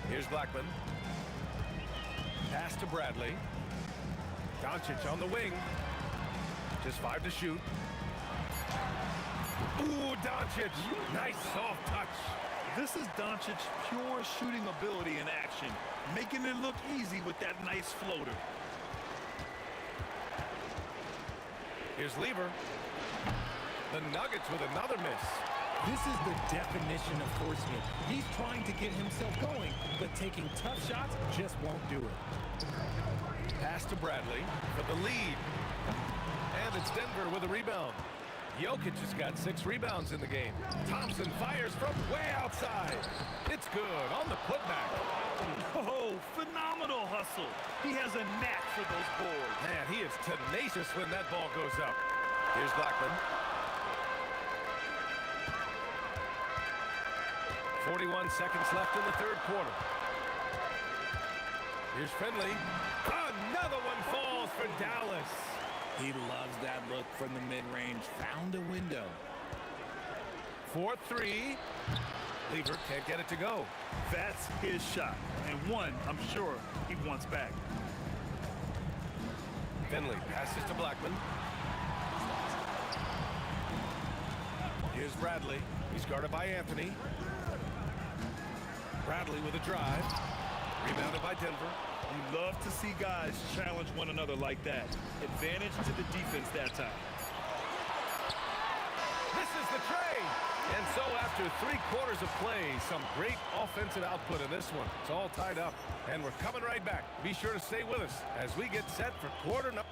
Here's Blackman. Pass to Bradley. Doncic on the wing. Just 5 to shoot. Ooh, Doncic. Nice soft touch. This is Doncic's pure shooting ability in action, making it look easy with that nice floater. Here's Lever. The Nuggets with another miss. This is the definition of forcing it. He's trying to get himself going, but taking tough shots just won't do it. Pass to Bradley for the lead. And it's Denver with a rebound. Jokic has got 6 rebounds in the game. Thompson fires from way outside. It's good on the putback. Oh, phenomenal hustle. He has a knack for those boards. Man, he is tenacious when that ball goes up. Here's Blackman. 41 seconds left in the third quarter. Here's Finley. Another one falls for Dallas. He loves that look from the mid-range. Found a window. 4-3. Lever can't get it to go. That's his shot, and one I'm sure he wants back. Finley passes to Blackman. Here's Bradley. He's guarded by Anthony. Bradley with a drive. Rebounded by Denver. You love to see guys challenge one another like that. Advantage to the defense that time. This is the trade. And so after 3 quarters of play, some great offensive output in this one. It's all tied up, and we're coming right back. Be sure to stay with us as we get set for quarter number.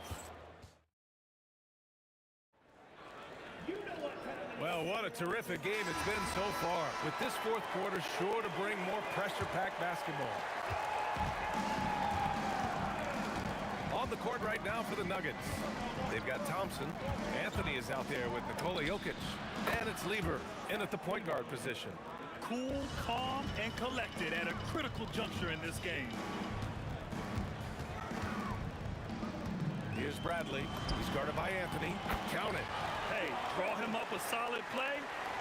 Well, what a terrific game it's been so far, with this fourth quarter sure to bring more pressure-packed basketball. On the court right now for the Nuggets. They've got Thompson. Anthony is out there with Nikola Jokic. And it's Lever in at the point guard position. Cool, calm, and collected at a critical juncture in this game. Here's Bradley. He's guarded by Anthony. Count it. Hey, draw him up a solid play,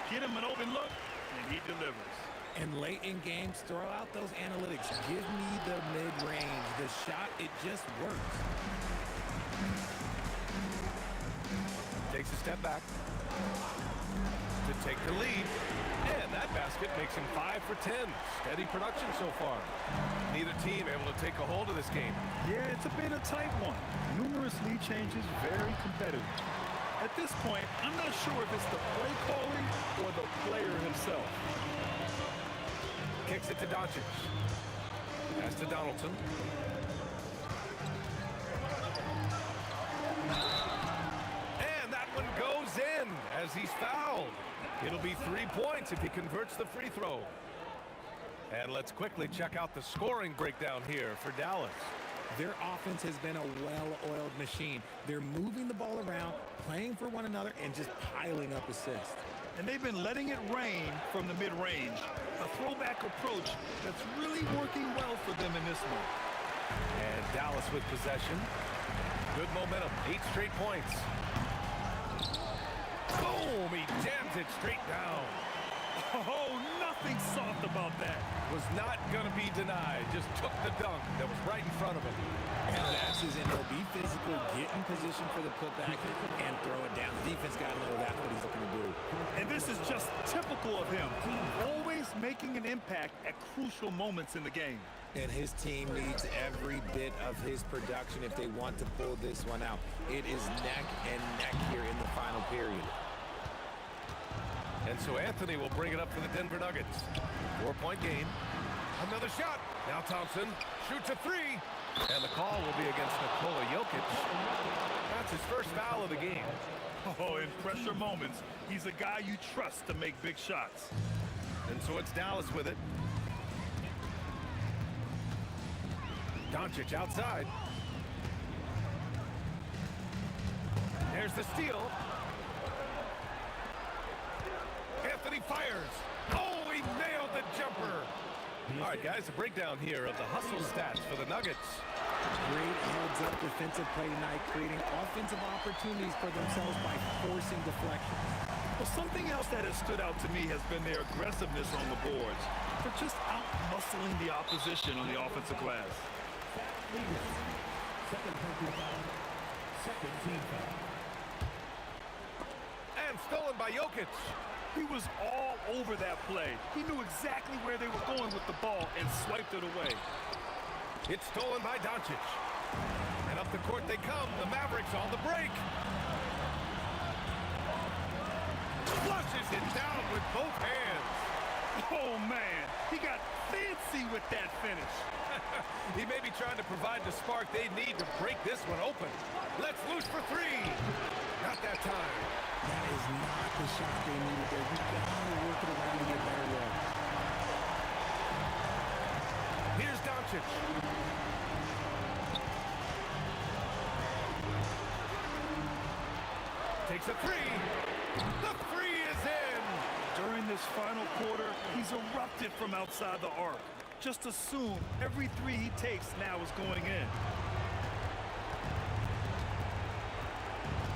get him an open look, and he delivers. And late in games, throw out those analytics. Give me the mid-range. The shot, it just works. Takes a step back to take the lead. And that basket makes him 5 for 10. Steady production so far. Neither team able to take a hold of this game. Yeah, it's a bit of a tight one. Numerous lead changes, very competitive. At this point, I'm not sure if it's the play calling or the player himself. Kicks it to Doncic. Pass to Donaldson. And that one goes in as he's fouled. It'll be 3 points if he converts the free throw. And let's quickly check out the scoring breakdown here for Dallas. Their offense has been a well-oiled machine. They're moving the ball around, playing for one another, and just piling up assists. And they've been letting it rain from the mid-range. A throwback approach that's really working well for them in this one. And Dallas with possession. Good momentum, 8 straight points. Boom, he jams it straight down. Oh, nothing soft about that. Was not going to be denied. Just took the dunk that was right in front of him. And that's his MO. Be physical, get in position for the putback, and throw it down. The defense got to know that's what he's looking to do. And this is just typical of him. Always making an impact at crucial moments in the game. And his team needs every bit of his production if they want to pull this one out. It is neck and neck here in the final period. And so Anthony will bring it up for the Denver Nuggets. 4-point game. Another shot. Now Thompson shoots a 3. And the call will be against Nikola Jokic. That's his first foul of the game. Oh, in pressure moments, he's a guy you trust to make big shots. And so it's Dallas with it. Doncic outside. There's the steal. Anthony fires. Oh, he nailed the jumper. All right, guys, a breakdown here of the hustle stats for the Nuggets. Great heads-up defensive play tonight, creating offensive opportunities for themselves by forcing deflections. Well, something else that has stood out to me has been their aggressiveness on the boards. They're just out-muscling the opposition on the offensive glass. And stolen by Jokic. He was all over that play. He knew exactly where they were going with the ball and swiped it away. It's stolen by Doncic. And up the court they come. The Mavericks on the break. Flushes it down with both hands. Oh, man. He got fancy with that finish. He may be trying to provide the spark they need to break this one open. Let's loose for three. Not that time. That is not the shot they needed there. You gotta work it around to get better looks. Here's Doncic. Takes a three. The three is in. During this final quarter, he's erupted from outside the arc. Just assume every three he takes now is going in.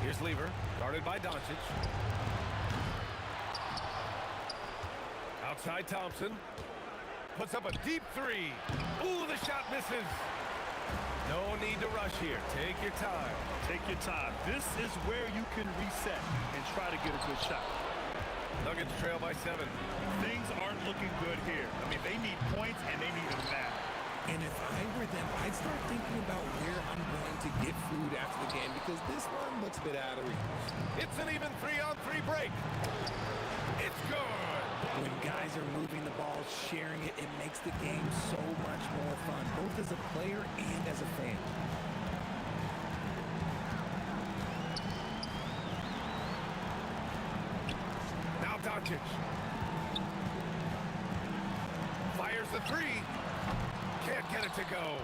Here's Lever, guarded by Doncic. Outside Thompson. Puts up a deep three. Ooh, the shot misses. No need to rush here. Take your time. Take your time. This is where you can reset and try to get a good shot. Nuggets trail by 7. Things aren't looking good here. I mean, they need points and they need them now. And if I were them, I'd start thinking about where I'm going to get food after the game because this one looks a bit out of reach. It's an even 3-on-3 break. It's good. When guys are moving the ball, sharing it, it makes the game so much more fun, both as a player and as a fan. Now Doncic. Fires the three. Can't get it to go.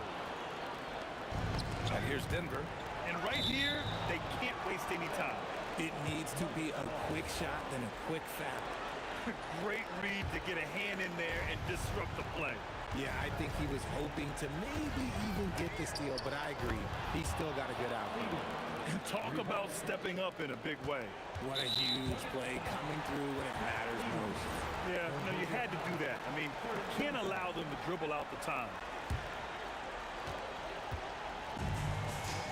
And here's Denver. And right here, they can't waste any time. It needs to be a quick shot then a quick foul. Great read to get a hand in there and disrupt the play. Yeah, I think he was hoping to maybe even get the steal, but I agree. He still got a good outlet. Talk about stepping up in a big way. What a huge play coming through when it matters most. Yeah, no, you had to do that. I mean, can't allow them to dribble out the time.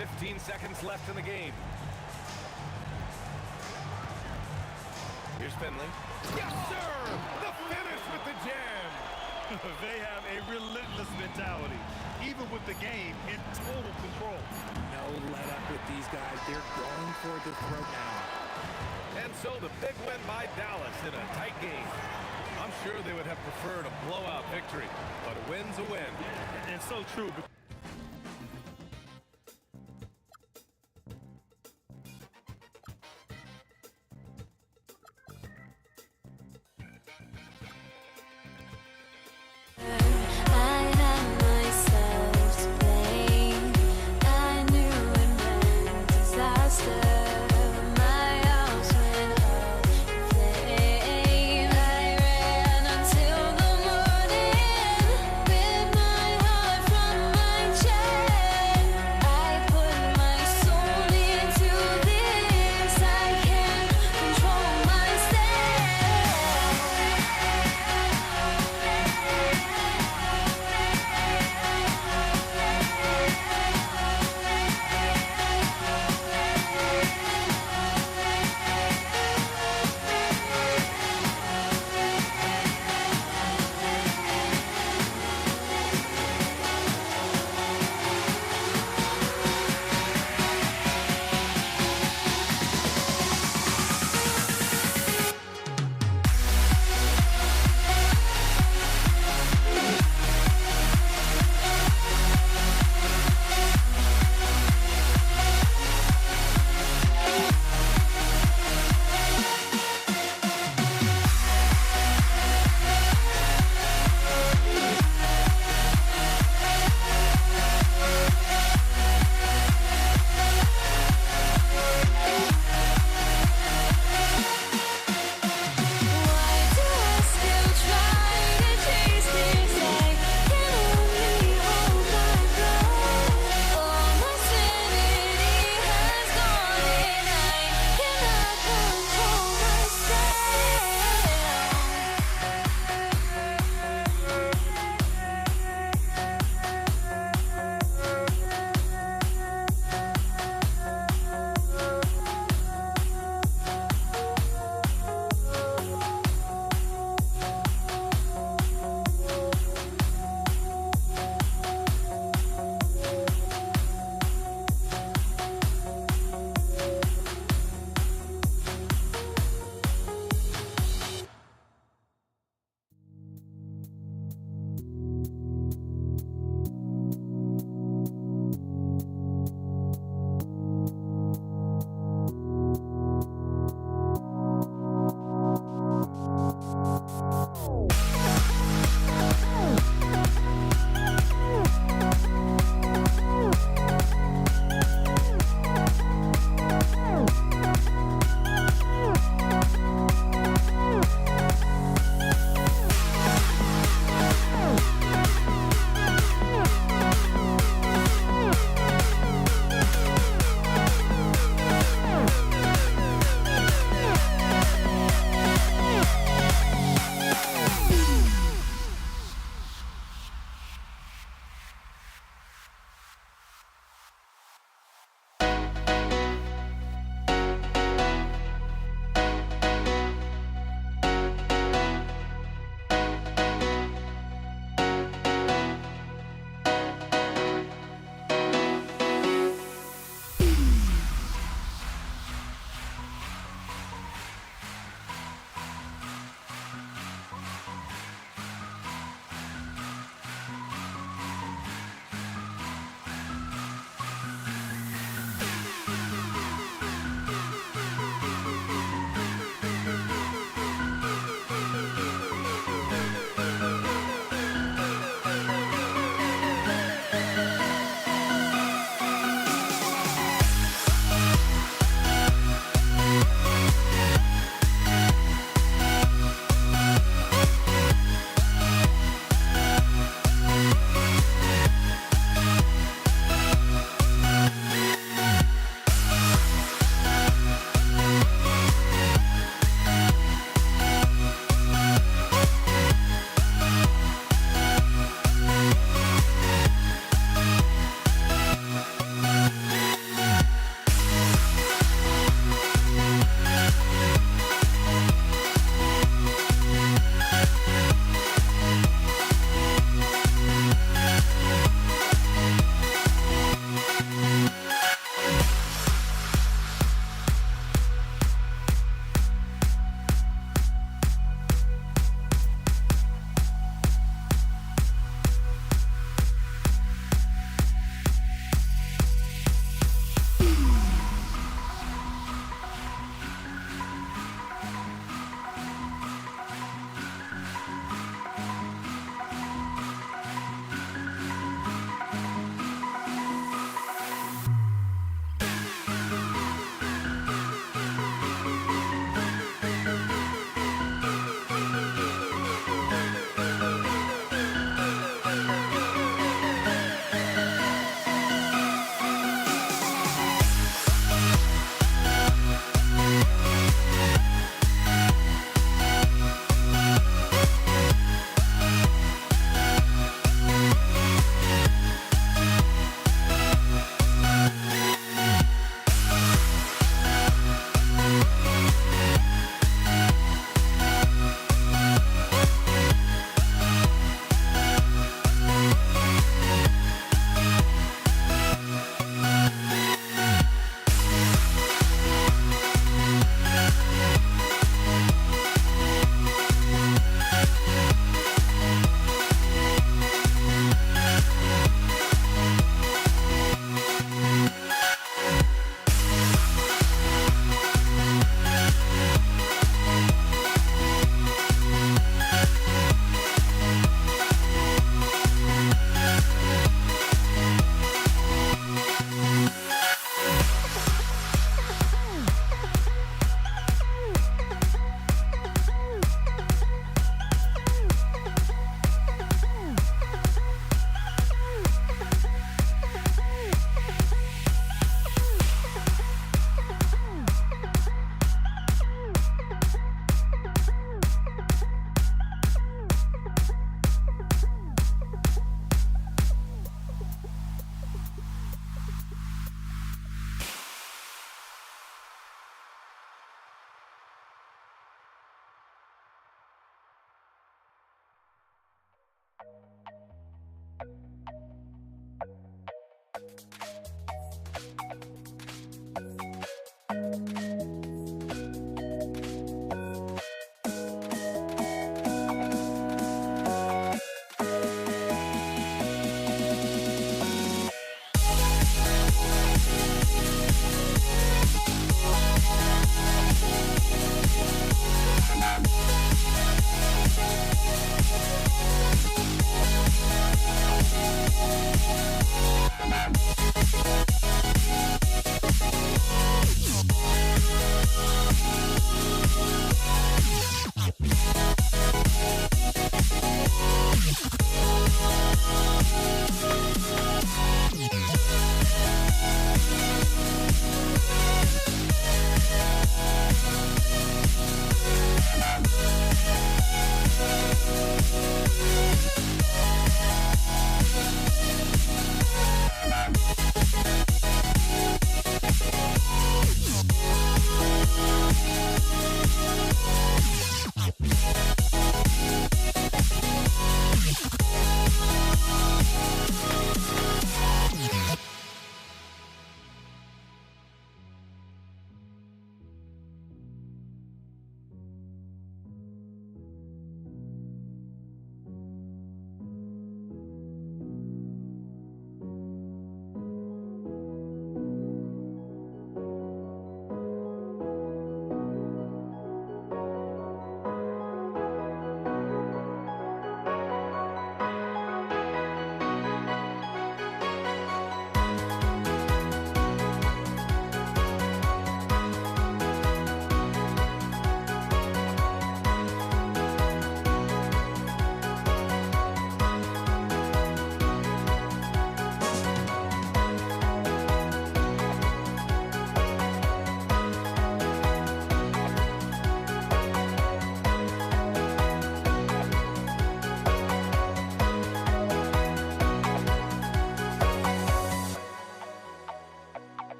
15 seconds left in the game. Here's Finley. Yes, sir! The finish with the jam! They have a relentless mentality, even with the game in total control. No let up with these guys. They're going for the throat now. And so the big win by Dallas in a tight game. I'm sure they would have preferred a blowout victory, but a win's a win. And so true.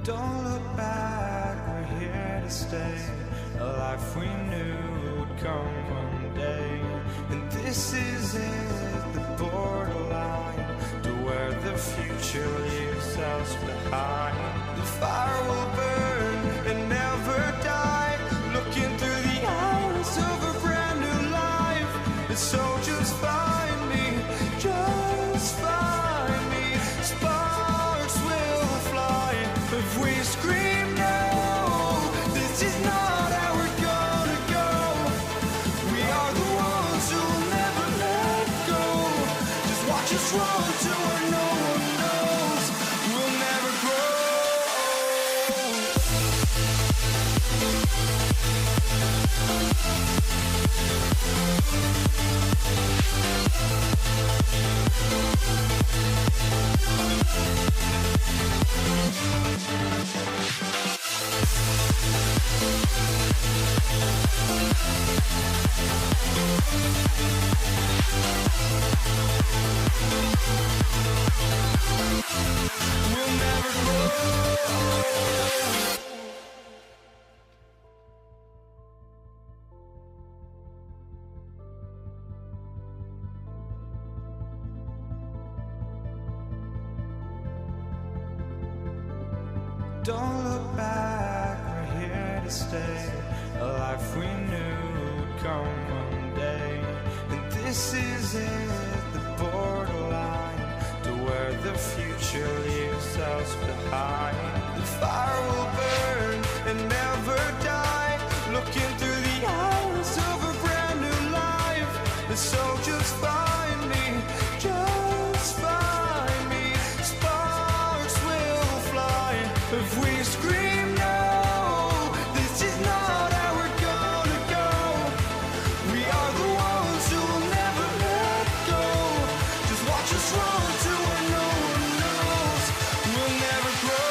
Don't look back, we're here to stay. A life we knew would come one day. And this is it, the borderline to where the future leaves us behind. The fire will burn and never die. Looking through the eyes of a brand new life. And so just find me, just find me. Sparks will fly if we scream no. This is not how we're gonna go. We are the ones who'll never let go. Just watch us run to where no one knows. We'll never grow. We'll never grow. Don't look back, we're here to stay. A life we knew would come one day. And this is it, the borderline to where the future leaves us behind. The fire will burn and never die. Looking through the eyes of a brand new life. And so just find me, just find me. Sparks will fly if we scream no. This is not how we're gonna go. We are the ones who will never let go. Just watch us run to where no one knows. We'll never grow.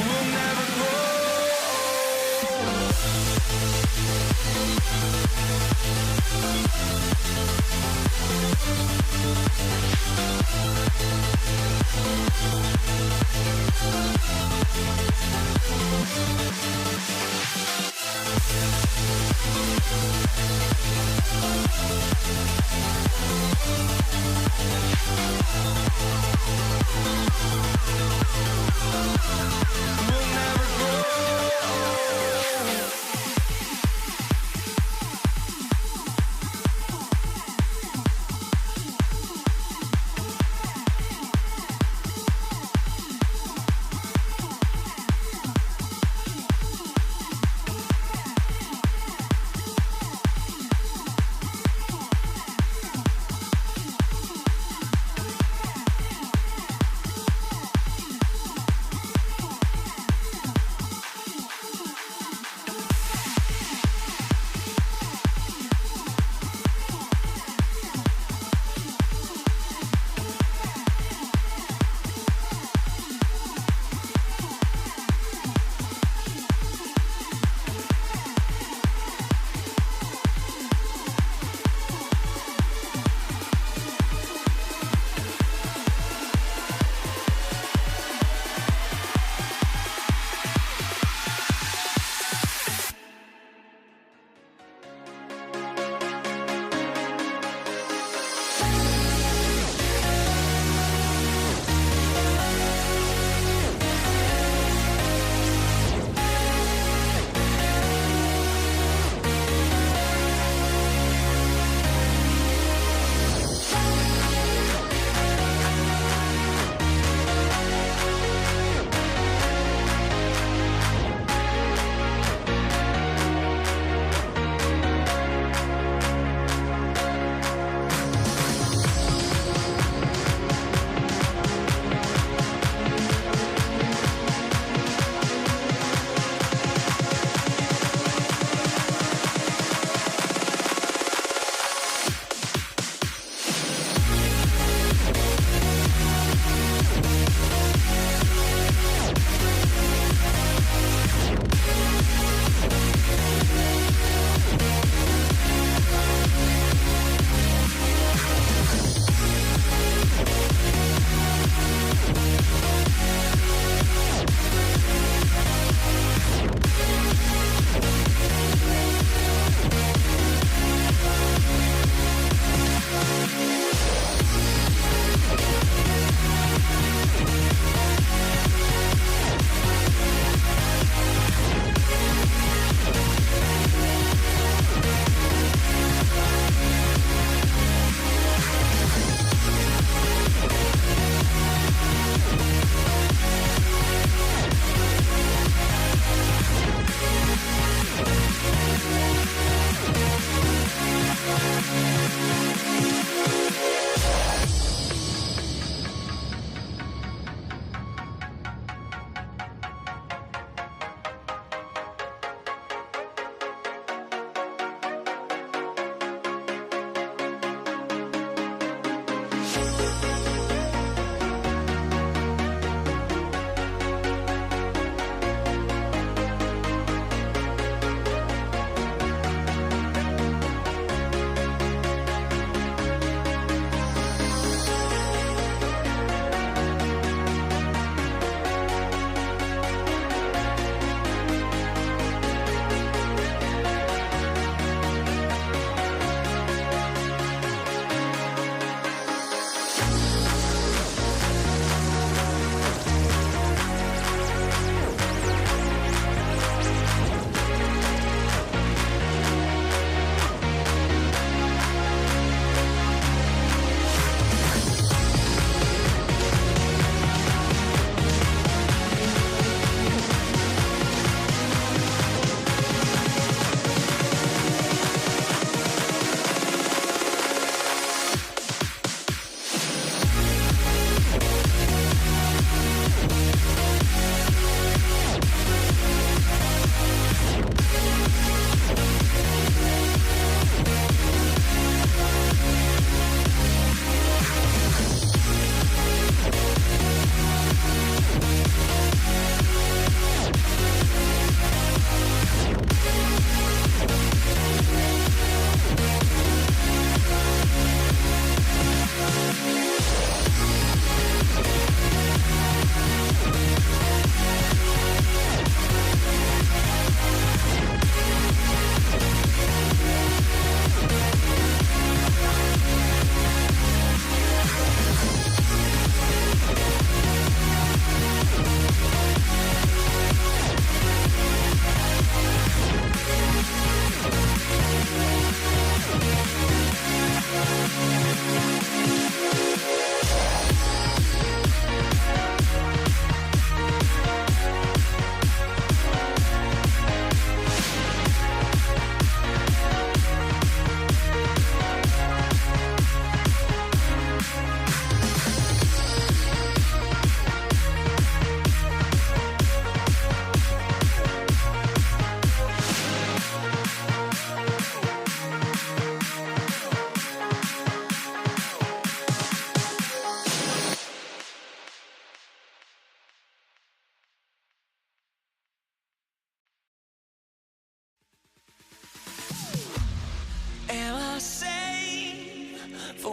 We'll never grow.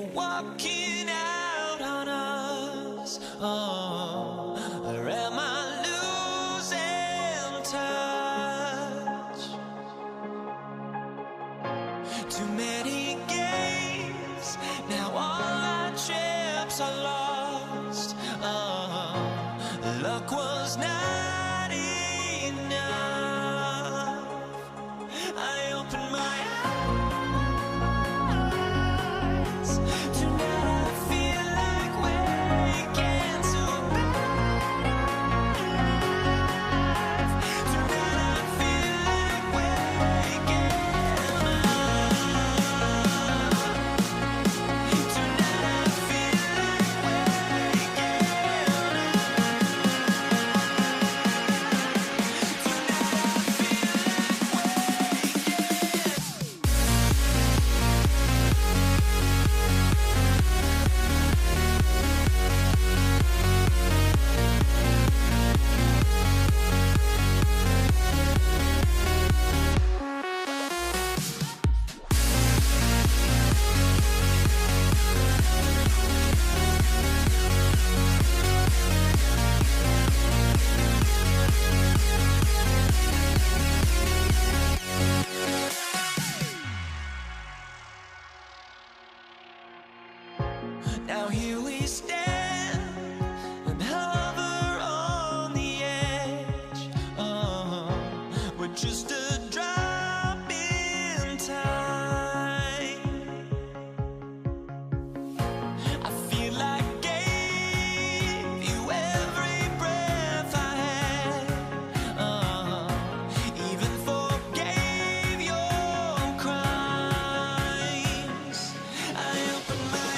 were walking out on us. Oh, or am I losing touch? Too many games, now all our chips are lost. Oh, luck was not enough. I opened my eyes. Tonight I feel like waking to a better life. Tonight I feel like waking up. Tonight I feel like waking Now here we stand and hover on the edge. Oh, we're just a drop in time. I feel like gave you every breath I had. Even forgave your crimes. I opened my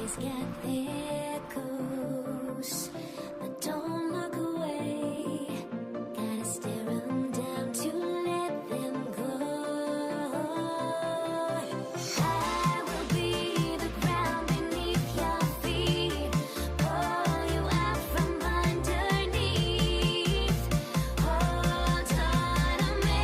Everybody's got their goals, but don't look away. Gotta stare them down to let them go. I will be the ground beneath your feet, pull you out from underneath. Hold on to me.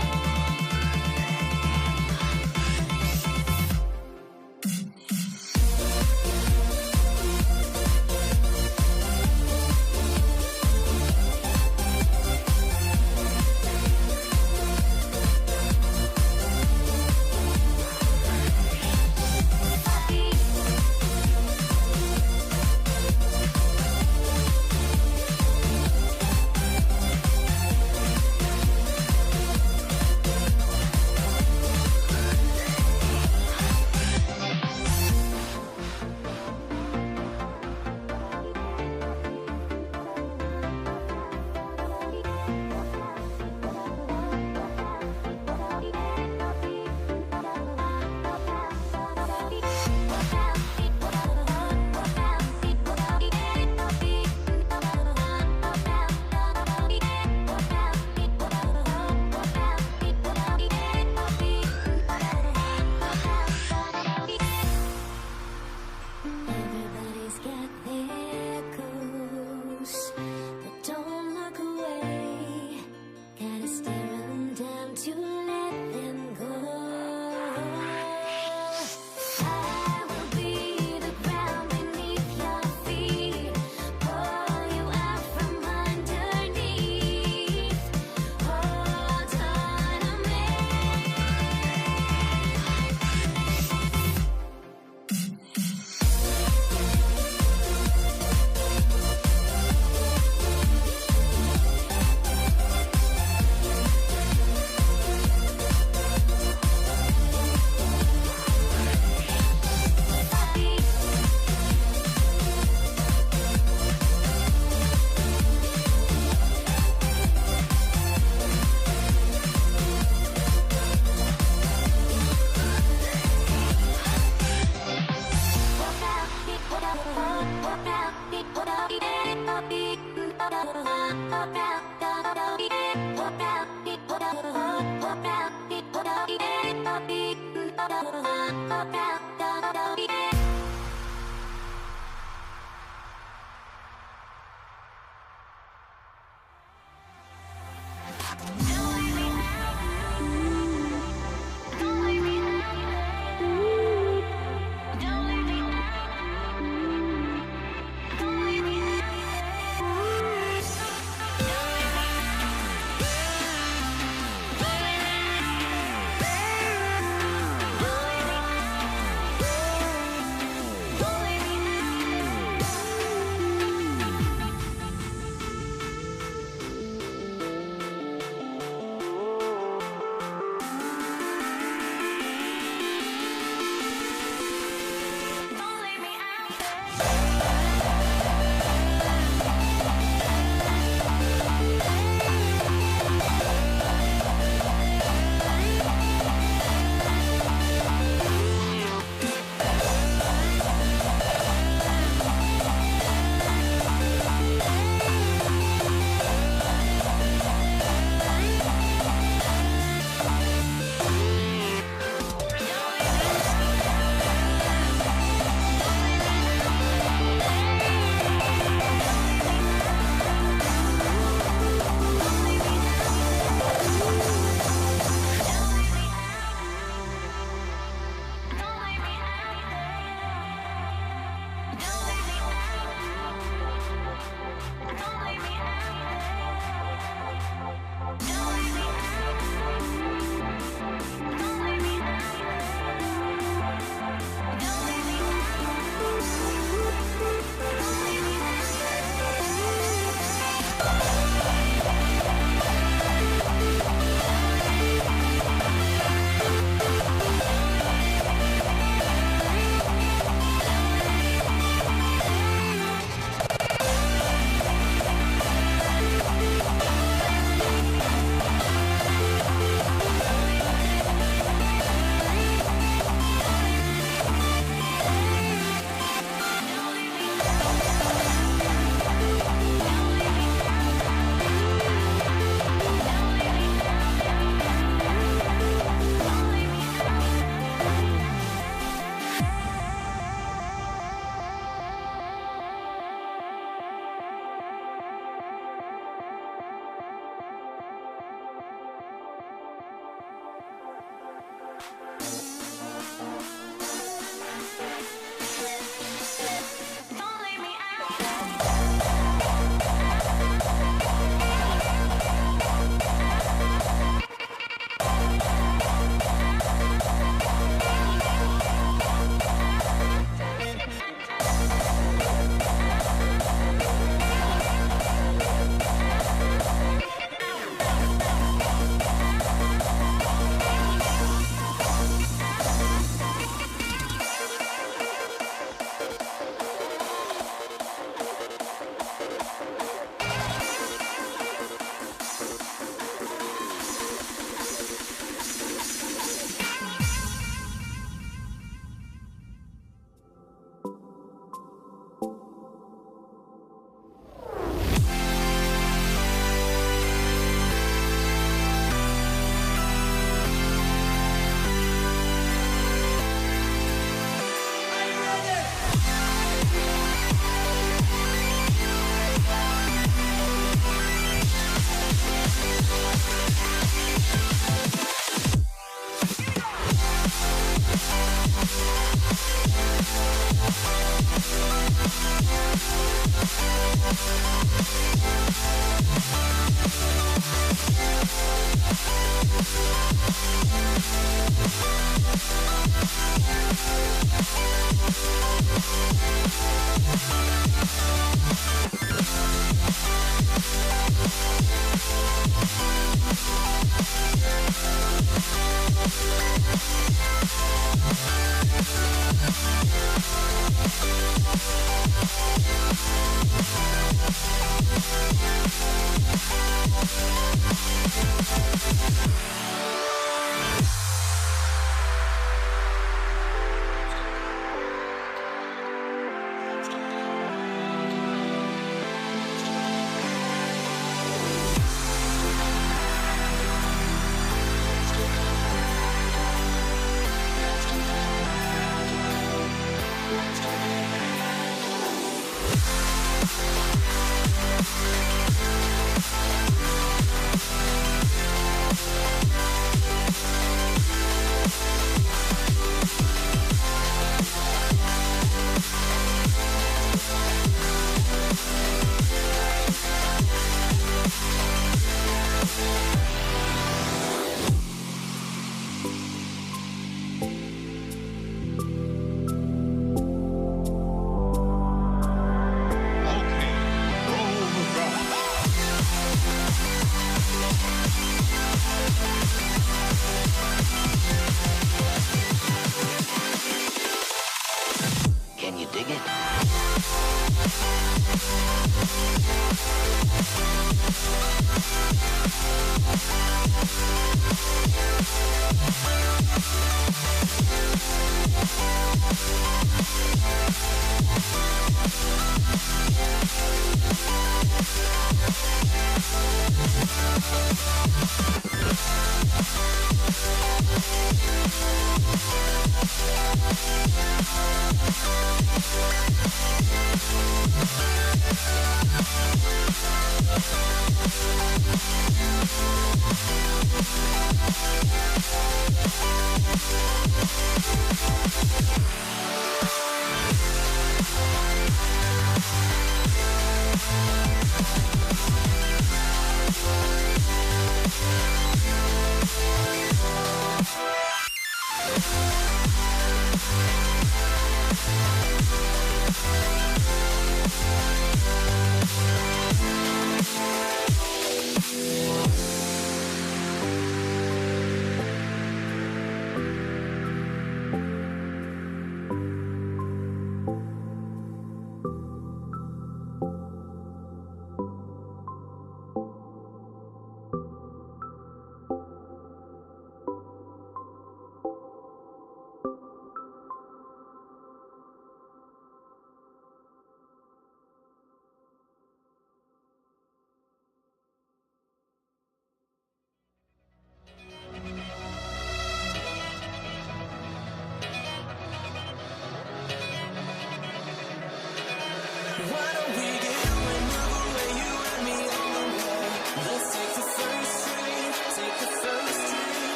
Everybody's got their goals, but don't look away. Gotta stare them down to let them go. I will be the ground beneath your feet, pull you out from underneath. Hold on to me.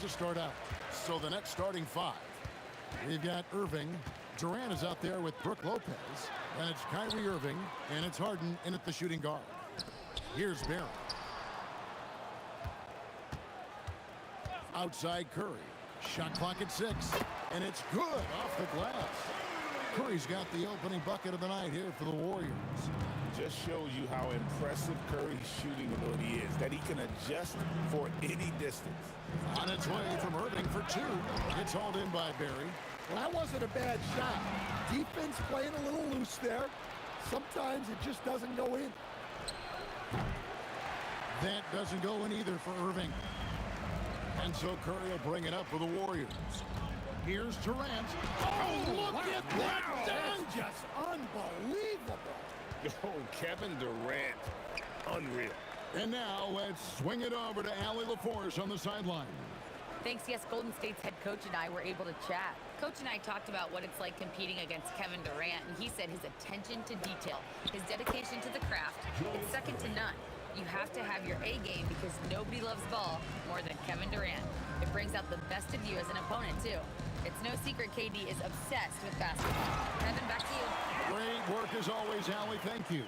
To start out. So the next starting five, we've got Irving. Durant is out there with Brook Lopez. And it's Kyrie Irving. And it's Harden in at the shooting guard. Here's Barry. Outside Curry. Shot clock at 6. And it's good off the glass. Curry's got the opening bucket of the night here for the Warriors. just shows you how impressive Curry's shooting ability is, that he can adjust for any distance. On its way from Irving for two. It's hauled in by Barry. Well, that wasn't a bad shot. Defense playing a little loose there. Sometimes it just doesn't go in. That doesn't go in either for Irving. And so Curry will bring it up for the Warriors. Here's Durant. Oh, look at that dunk. Just unbelievable. Oh, Kevin Durant, unreal. And now let's swing it over to Allie LaForce on the sideline. Thanks, yes, Golden State's head coach and I were able to chat. Coach and I talked about what it's like competing against Kevin Durant, and he said his attention to detail, his dedication to the craft, it's second to none. You have to have your A game because nobody loves ball more than Kevin Durant. It brings out the best of you as an opponent, too. It's no secret KD is obsessed with basketball. Kevin, back to you. Great work as always, Allie. Thank you.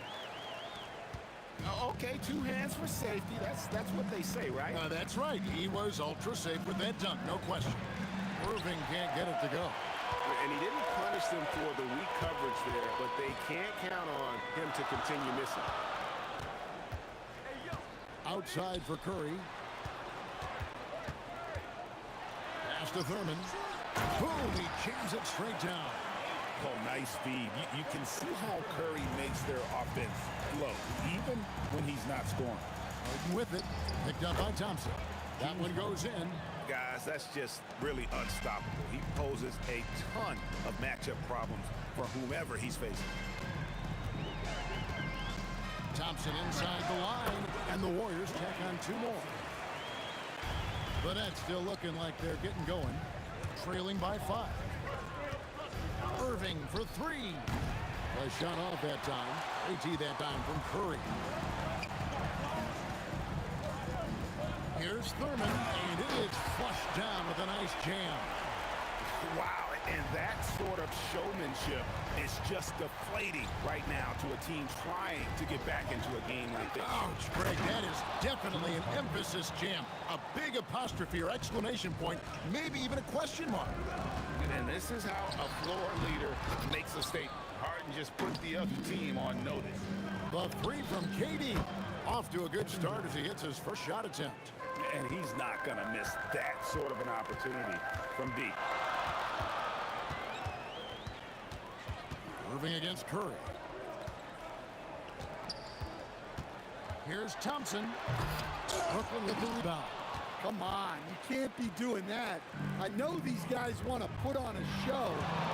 Okay, 2 hands for safety. That's what they say, right? That's right. He was ultra safe with that dunk, no question. Irving can't get it to go. And he didn't punish them for the weak coverage there, but they can't count on him to continue missing. Outside for Curry. Pass to Thurman. Boom, he jams it straight down. Oh, nice speed. You can see how Curry makes their offense flow, even when he's not scoring. Harden with it. Picked up by Thompson. That one goes in. Guys, that's just really unstoppable. He poses a ton of matchup problems for whomever he's facing. Thompson inside the line, and the Warriors tack on 2 more. But that's still looking like they're getting going, trailing by 5. Irving for 3. A shot off that time. AT that time from Curry. Here's Thurman, and it is flushed down with a nice jam. Wow, and that sort of showmanship is just deflating right now to a team trying to get back into a game like this. Ouch, Greg, that is definitely an emphasis jam. A big apostrophe or exclamation point, maybe even a question mark. And this is how a floor leader makes a statement. Harden just put the other team on notice. The 3 from KD. Off to a good start as he hits his first shot attempt. And he's not going to miss that sort of an opportunity from deep. Irving against Curry. Here's Thompson. Brooklyn with the rebound. Come on, you can't be doing that. I know these guys want to put on a show,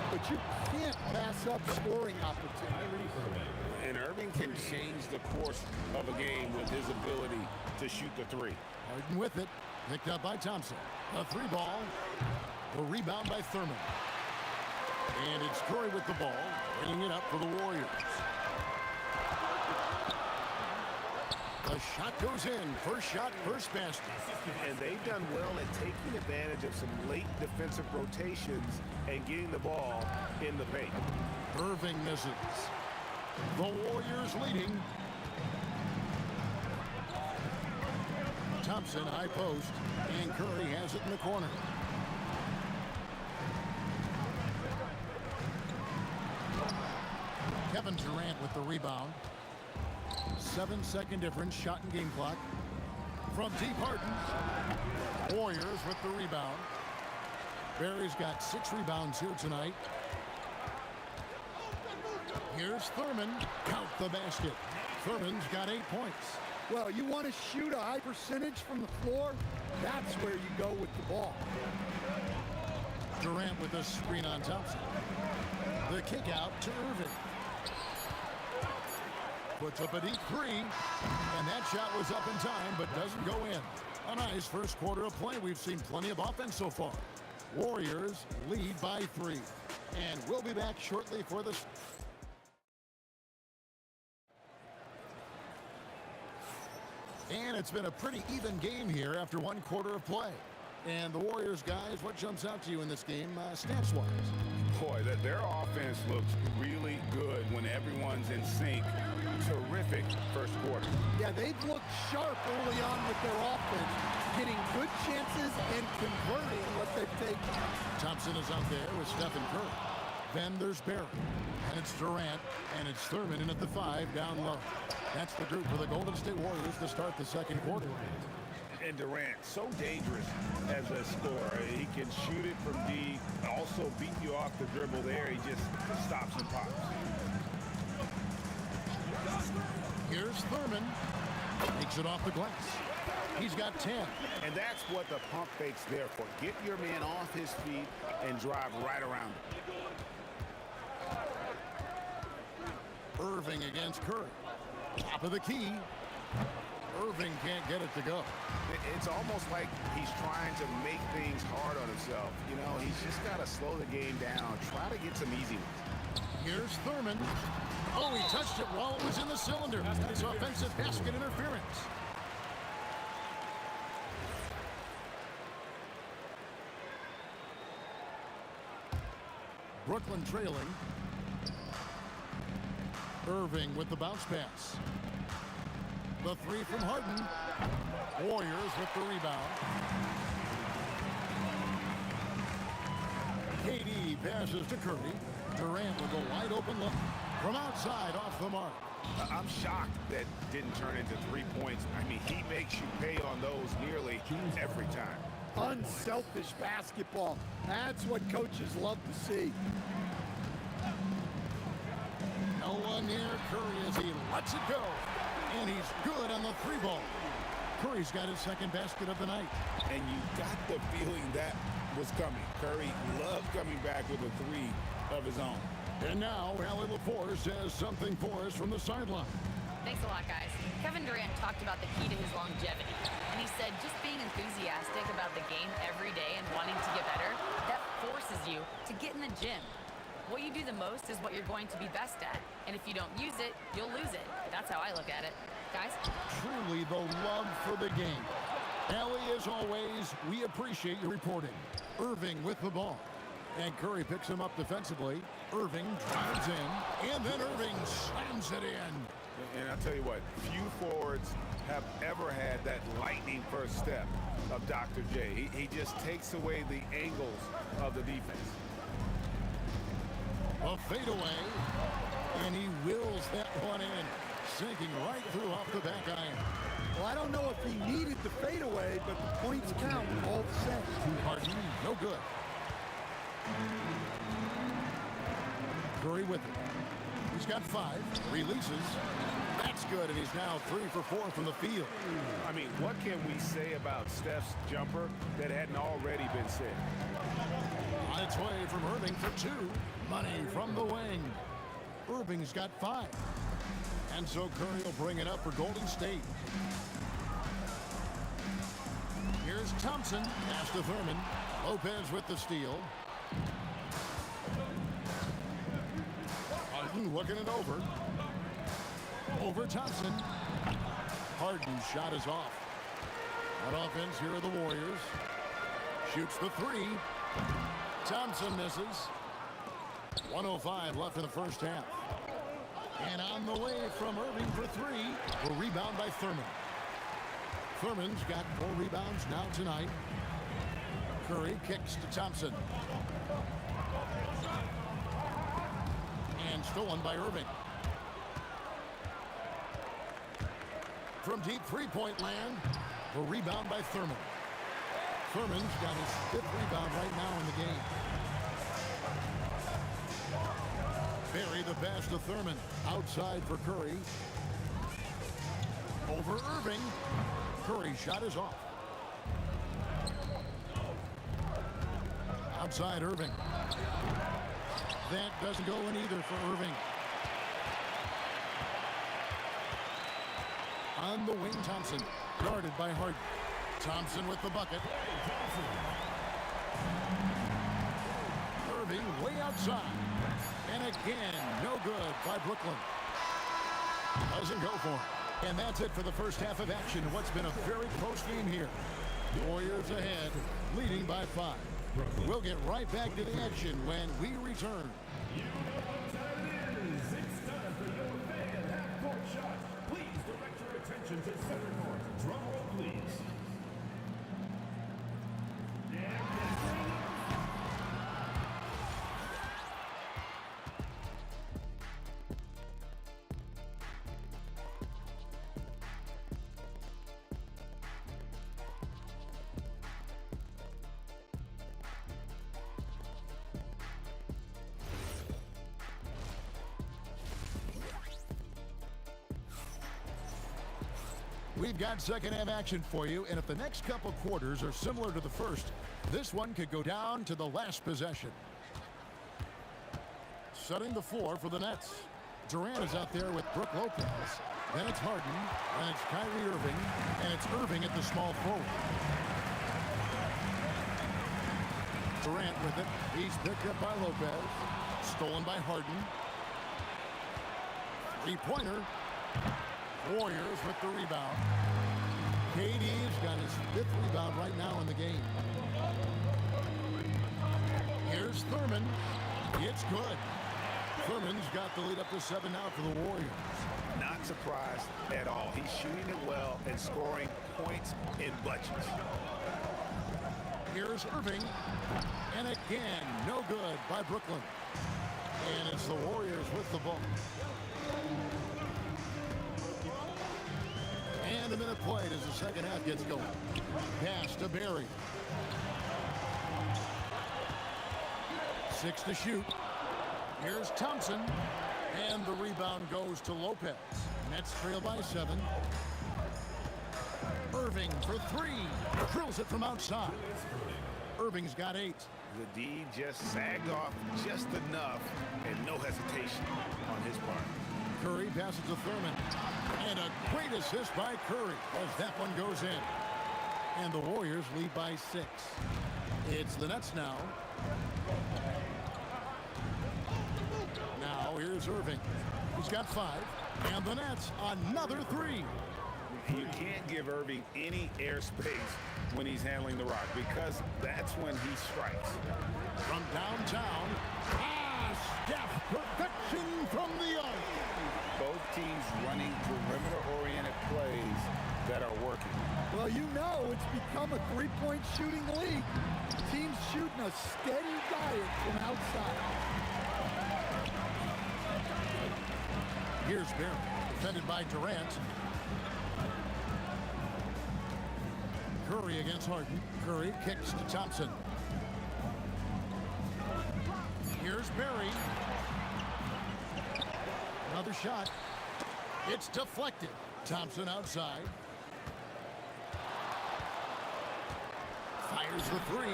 but you can't pass up scoring opportunities. And Irving can change the course of a game with his ability to shoot the 3. Harden with it. Picked up by Thompson. A 3 ball. The rebound by Thurman. And it's Curry with the ball, bringing it up for the Warriors. The shot goes in. First shot, first basket. And they've done well at taking advantage of some late defensive rotations and getting the ball in the paint. Irving misses. The Warriors leading. Thompson, high post, and Curry has it in the corner. Kevin Durant with the rebound. 7-second difference, shot and game clock. From deep, Harden. Warriors with the rebound. Barry's got 6 rebounds here tonight. Here's Thurman. Count the basket. Thurman's got 8 points. Well, you want to shoot a high percentage from the floor? That's where you go with the ball. Durant with a screen on Thompson. The kick out to Irving. Puts up a deep 3, and that shot was up in time, but doesn't go in. A nice first quarter of play. We've seen plenty of offense so far. Warriors lead by 3, and we'll be back shortly for the... And it's been a pretty even game here after 1 quarter of play. And the Warriors, guys, what jumps out to you in this game, stats-wise? Boy, their offense looks really good when everyone's in sync. Terrific first quarter. Yeah, they've looked sharp early on with their offense, getting good chances and converting what they've taken. Thompson is out there with Stephen Curry. Then there's Barry. And it's Durant. And it's Thurman in at the 5 down low. That's the group for the Golden State Warriors to start the second quarter. And Durant, so dangerous as a scorer. He can shoot it from deep, also beat you off the dribble there. He just stops and pops. Here's Thurman. Takes it off the glass. He's got 10. And that's what the pump fake's there for. Get your man off his feet and drive right around him. Irving against Curry. Top of the key. Irving can't get it to go. It's almost like he's trying to make things hard on himself. You know, he's just got to slow the game down. Try to get some easy ones. Here's Thurman. Oh, he touched it while it was in the cylinder. It's offensive basket interference. Brooklyn trailing. Irving with the bounce pass. The 3 from Harden. Warriors with the rebound. KD passes to Curry. Durant with a wide open look. From outside, off the mark. I'm shocked that didn't turn into 3 points. I mean, he makes you pay on those nearly every time. Unselfish basketball. That's what coaches love to see. No one near Curry as he lets it go. And he's good on the 3-ball. Curry's got his second basket of the night. And you got the feeling that was coming. Curry loved coming back with a 3 of his own. And now, Allie LaForce says something for us from the sideline. Thanks a lot, guys. Kevin Durant talked about the key to his longevity. And he said just being enthusiastic about the game every day and wanting to get better, that forces you to get in the gym. What you do the most is what you're going to be best at. And if you don't use it, you'll lose it. That's how I look at it. Guys? Truly the love for the game. Allie, as always, we appreciate your reporting. Irving with the ball. And Curry picks him up defensively. Irving drives in. And then Irving slams it in. And I'll tell you what, few forwards have ever had that lightning first step of Dr. J. He just takes away the angles of the defense. A fadeaway, and he wills that one in, sinking right through off the back iron. Well, I don't know if he needed the fadeaway, but the points count all the same. Harden, no good. Curry with it. He's got 5, releases. That's good, and he's now 3 for 4 from the field. I mean, what can we say about Steph's jumper that hadn't already been said? On its way from Irving for 2. Money from the wing. Irving's got 5. And so Curry will bring it up for Golden State. Here's Thompson. Pass to Thurman. Lopez with the steal. Harden looking it over. Over Thompson. Harden's shot is off. On offense, here are the Warriors. Shoots the 3. Thompson misses. 1:05 left in the first half. And on the way from Irving for 3. A rebound by Thurman. Thurman's got 4 rebounds now tonight. Curry kicks to Thompson. And stolen by Irving. From deep 3-point land, a rebound by Thurman. Thurman's got his 5th rebound right now in the game. Barry the pass to Thurman. Outside for Curry. Over Irving. Curry's shot is off. Outside Irving. That doesn't go in either for Irving. On the wing, Thompson. Guarded by Harden. Thompson with the bucket. Irving way outside. And again, no good by Brooklyn. Doesn't go for it. And that's it for the first half of action. What's been a very close game here. Warriors ahead, leading by 5. We'll get right back to the action when we return. You know what time it is. It's time for your fan half-court shot. Please direct your attention to center court. Drum roll, please. We've got second half action for you, and if the next couple quarters are similar to the first, this one could go down to the last possession. Setting the floor for the Nets. Durant is out there with Brook Lopez. Then it's Harden, then it's Kyrie Irving, and it's Irving at the small forward. Durant with it. He's picked up by Lopez. Stolen by Harden. Three-pointer. Warriors with the rebound. KD's got his 5th rebound right now in the game. Here's Thurman. It's good. Thurman's got the lead up to 7 now for the Warriors. Not surprised at all. He's shooting it well and scoring points in bunches. Here's Irving. And again, no good by Brooklyn. And it's the Warriors with the ball. And a minute played as the second half gets going. Pass to Barry. 6 to shoot. Here's Thompson. And the rebound goes to Lopez. Nets trail by 7. Irving for 3. Drills it from outside. Irving's got 8. The D just sagged off just enough and no hesitation on his part. Curry passes to Thurman. And a great assist by Curry as that one goes in. And the Warriors lead by 6. It's the Nets now. Now here's Irving. He's got 5. And the Nets, another 3. You can't give Irving any airspace when he's handling the rock because that's when he strikes. From downtown, Steph, perfection from the arc. Both teams running perimeter-oriented plays that are working. Well, you know it's become a three-point shooting league. Teams shooting a steady diet from outside. Here's Barry, defended by Durant. Curry against Harden. Curry kicks to Thompson. Here's Barry. Another shot. It's deflected. Thompson outside. Fires the 3.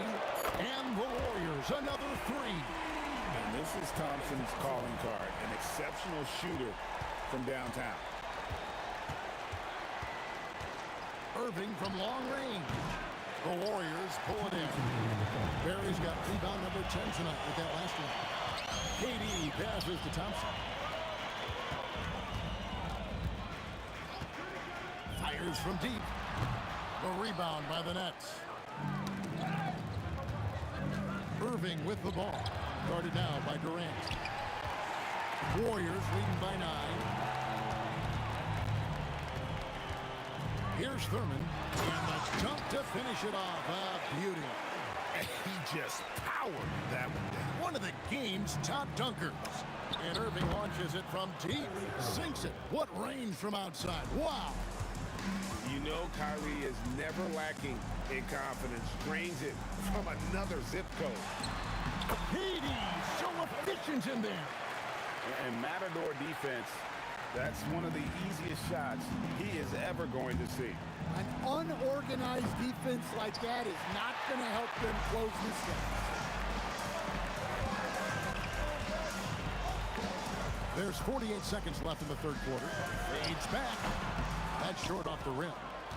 And the Warriors, another 3. And this is Thompson's calling card, an exceptional shooter from downtown. Irving from long range. The Warriors pull it in. Barry's got rebound number 10 tonight with that last one. KD passes to Thompson. Fires from deep. The rebound by the Nets. Irving with the ball. Guarded now by Durant. Warriors leading by 9. Here's Thurman, and the dunk to finish it off. A beauty. And he just powered that one down. One of the game's top dunkers. And Irving launches it from deep, sinks it. What range from outside. Wow. You know Kyrie is never lacking in confidence. Drains it from another zip code. Hades, so efficient in there. And Matador defense, that's one of the easiest shots he is ever going to see. An unorganized defense like that is not going to help them close this game. There's 48 seconds left in the third quarter. Fades back. That's short off the rim.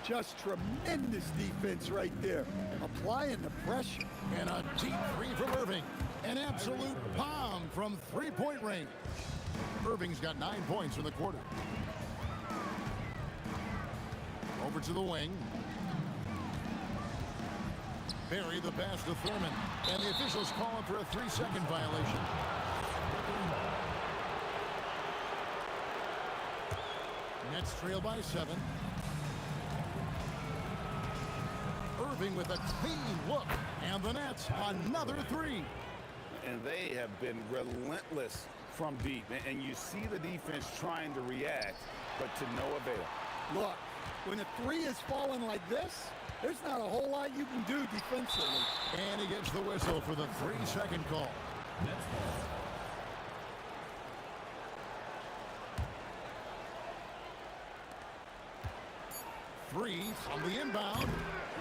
Just tremendous defense right there. Applying the pressure. And a deep 3 from Irving. An absolute bomb from three-point range. Irving's got 9 points in the quarter. Over to the wing. Barry the pass to Thurman. And the officials calling for a 3-second violation. Nets trail by 7. Irving with a clean look. And the Nets, another 3. And they have been relentless from deep. And you see the defense trying to react, but to no avail. Look, when a 3 is falling like this, there's not a whole lot you can do defensively. And he gets the whistle for the 3-second call. Three from the inbound.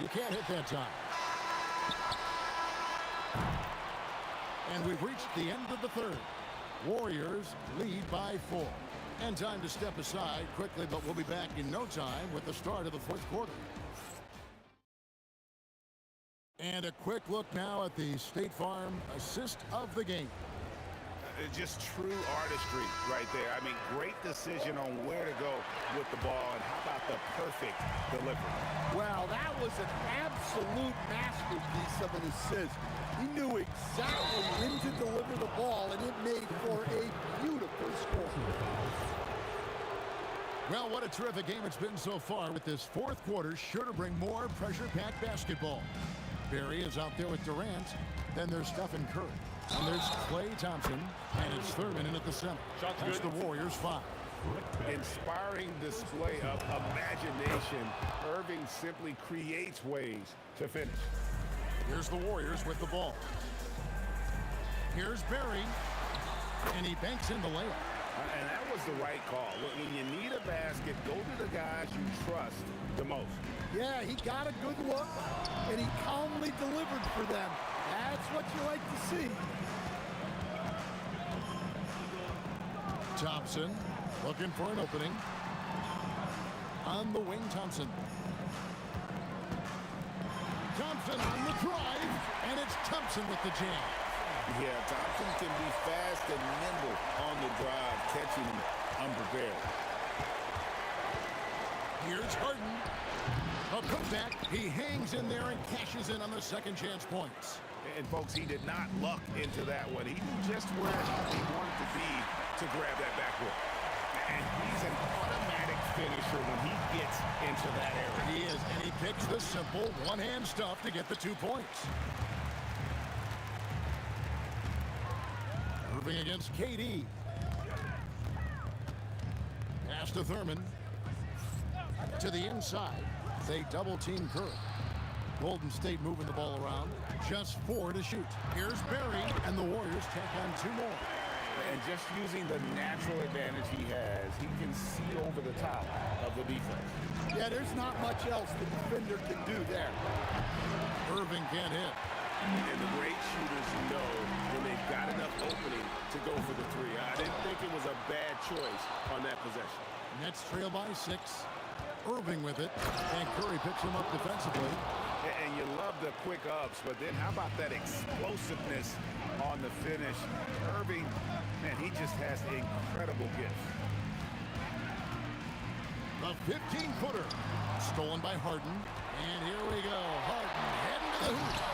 You can't hit that time. And we've reached the end of the third. Warriors lead by 4. And time to step aside quickly, but we'll be back in no time with the start of the fourth quarter. And a quick look now at the State Farm assist of the game. Just true artistry right there. I mean, great decision on where to go with the ball, and how about the perfect delivery? Well, that was an absolute masterpiece of an assist. He knew exactly when to deliver the ball, and it made for a beautiful score. Well, what a terrific game it's been so far, with this fourth quarter sure to bring more pressure-packed basketball. Barry is out there with Durant. Then there's Stephen Curry. And there's Klay Thompson. And it's Thurman in at the center. That's the Warriors 5. Inspiring display of imagination. Irving simply creates ways to finish. Here's the Warriors with the ball. Here's Barry. And he banks in the layup. And that was the right call. When you need a basket, go to the guys you trust the most. Yeah, he got a good look, and he calmly delivered for them. That's what you like to see. Thompson looking for an opening. On the wing, Thompson. Thompson on the drive, and it's Thompson with the jam. Yeah, Thompson can be fast and nimble on the drive, catching him unprepared. Here's Harden. A putback. He hangs in there and cashes in on the second chance points. And, folks, he did not luck into that one. He knew just where he wanted to be to grab that backwood. And he's an automatic finisher when he gets into that area. He is, and he picks the simple one-hand stuff to get the 2 points. Irving against KD. Pass to Thurman. To the inside. They double-team Curry. Golden State moving the ball around. Just 4 to shoot. Here's Barry, and the Warriors tack on 2 more. And just using the natural advantage he has, he can see over the top of the defense. Yeah, there's not much else the defender can do there. Irving can't hit. And the great shooters know when they've got enough opening to go for the 3. I didn't think it was a bad choice on that possession. Nets trail by 6. Irving with it, and Curry picks him up defensively. And you love the quick ups, but then how about that explosiveness on the finish? Irving, man, he just has incredible gifts. The 15-footer, stolen by Harden. And here we go, Harden heading to the hoop.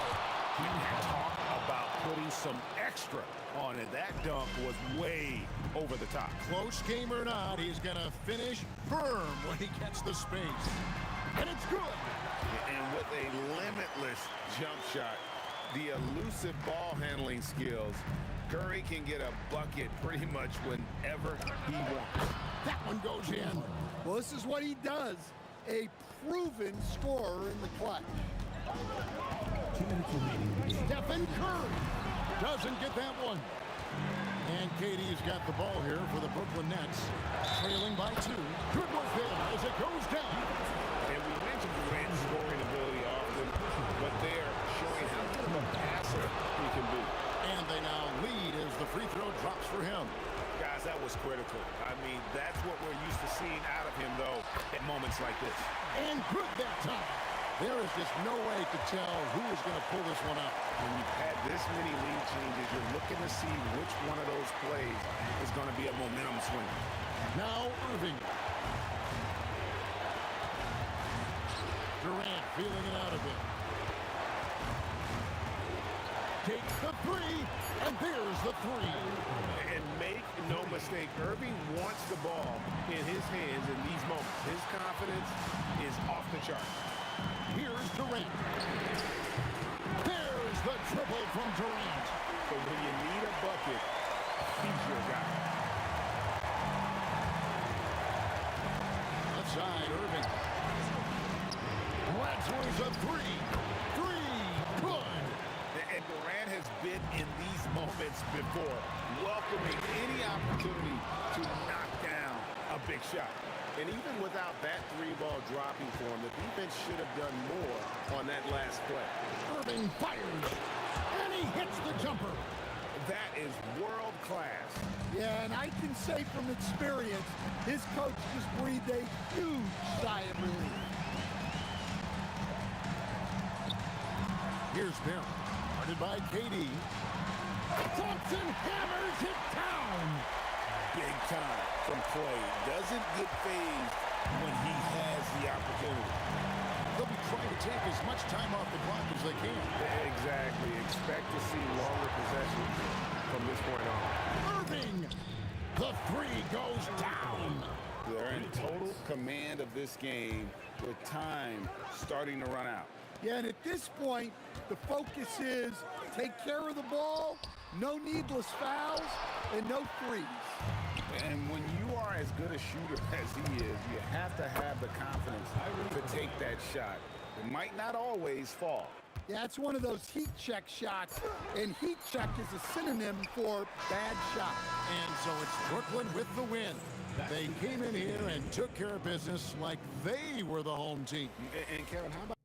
You talk about putting some extra on it. That dunk was way over the top. Close game or not, he's going to finish firm when he gets the space. And it's good. And with a limitless jump shot, the elusive ball handling skills, Curry can get a bucket pretty much whenever he wants. That one goes in. Well, this is what he does. A proven scorer in the clutch. Stephen Curry doesn't get that one. And KD's got the ball here for the Brooklyn Nets, trailing by 2. Good work there as it goes down. And we mentioned Durant's scoring ability often, but they're showing how good of a passer he can be. And they now lead as the free throw drops for him. Guys, that was critical. I mean, that's what we're used to seeing out of him, though, at moments like this. And good that time. There is just no way to tell who is going to pull this one out. When you've had this many lead changes, you're looking to see which one of those plays is going to be a momentum swing. Now Irving. Durant feeling it out a bit. Takes the 3, and there's the 3. And make no mistake, Irving wants the ball in his hands in these moments. His confidence is off the chart. Here's Durant. There's the triple from Durant. So when you need a bucket, he's your guy. Left side, Irving. Bradford's a 3. 3, good. And Durant has been in these moments before, welcoming any opportunity to knock down a big shot. And even without that three-ball dropping for him, the defense should have done more on that last play. Irving fires, and he hits the jumper. That is world class. Yeah, and I can say from experience, his coach just breathed a huge sigh of relief. Here's Barron, guarded by KD. Thompson hammers it down. Big time from Clay. Doesn't get phased when he has the opportunity. They'll be trying to take as much time off the clock as they can. Exactly. Expect to see longer possessions from this point on. Irving, the three goes down. They're in total command of this game with time starting to run out. Yeah, and at this point, the focus is take care of the ball, no needless fouls, and no threes. And when you are as good a shooter as he is, you have to have the confidence to take that shot. It might not always fall. Yeah, it's one of those heat check shots, and heat check is a synonym for bad shot. And so it's Brooklyn with the win. They came in here and took care of business like they were the home team. And Kevin, how about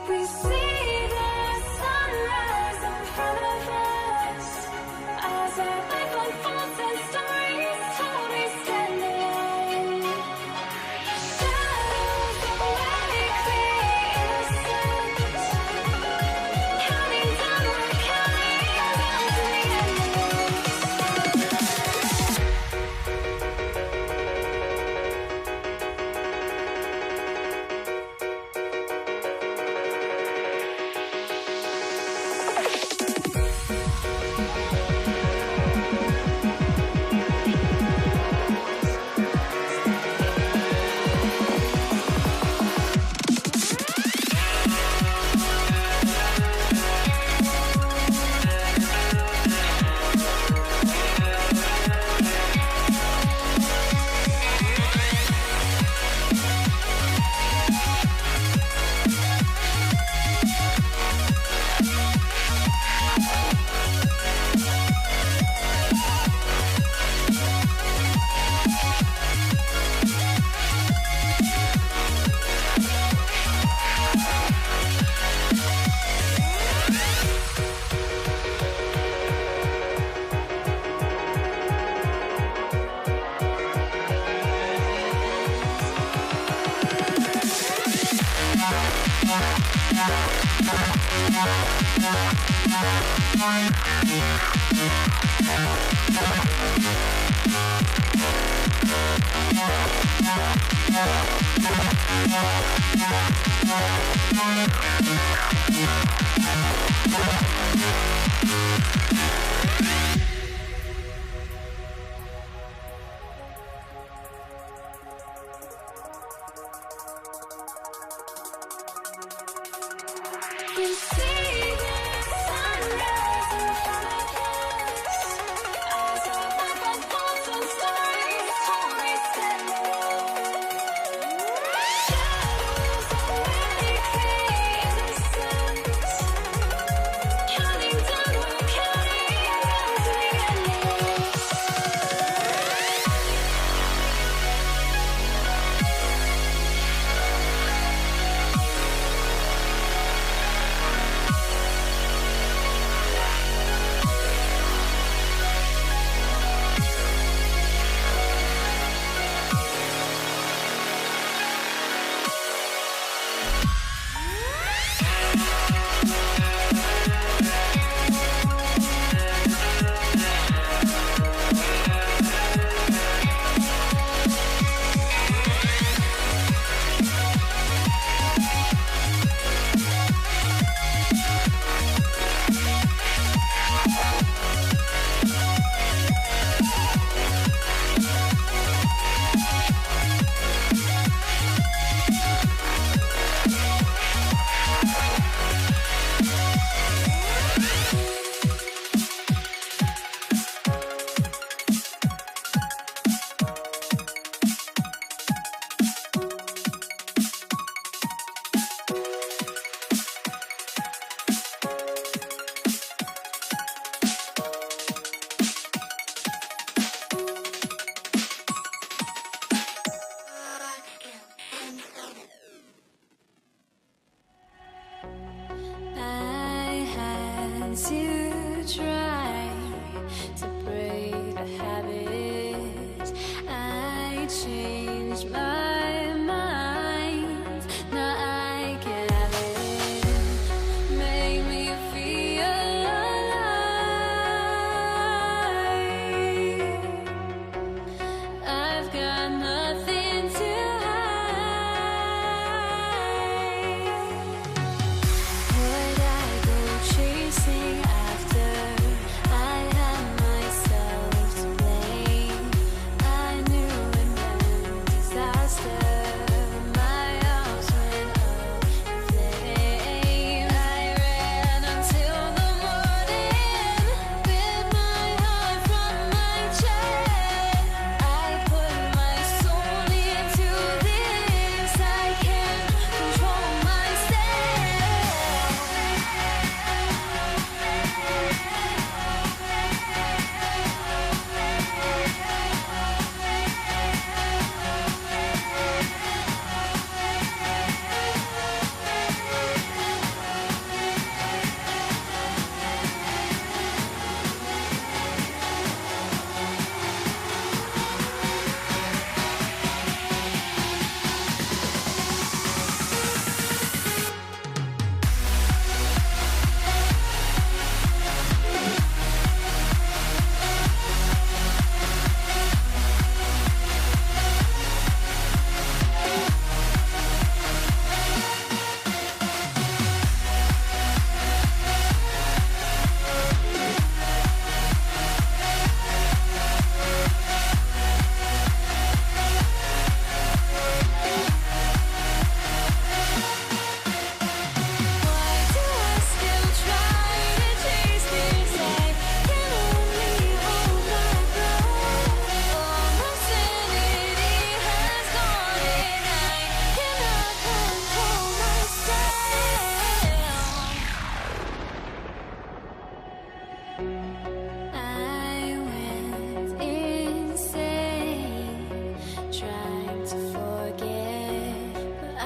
We see the sunrise in front of us as our life unfolds and stories told we stand alone. Shadows away, innocence. Counting down, we're counting down to the We see the sunrise in front of us as our life unfolds and stories told we stand alone. Shadows away, innocence. Counting down, we're counting down to the endless. to try to break the habit, I changed my mind. Now I can have it. Make me feel alive. I've got nothing to would I go chasing after? I had myself to blame. I knew it meant disaster. My arms went up in flame. I ran until the morning, bit my heart from my chest. I put my soul into this. I can't control myself. Why do I still try to chase this? I can only hold my breath. All my sanity has gone, and I cannot control myself. I went insane, trying to forget, but I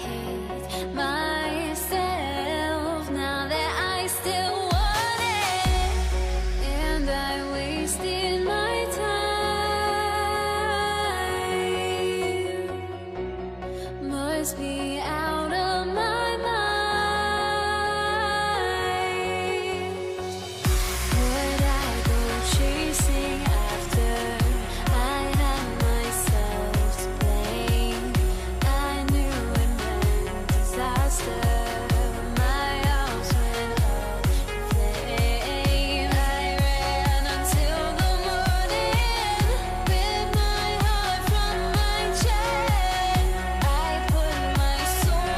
hate myself now that I still want it, and I wasted my time. Must be out of my mind. Would I go chasing after? I had myself to blame. I knew it meant disaster. My arms went up in flame. I ran until the morning, bit my heart from my chest. I put my soul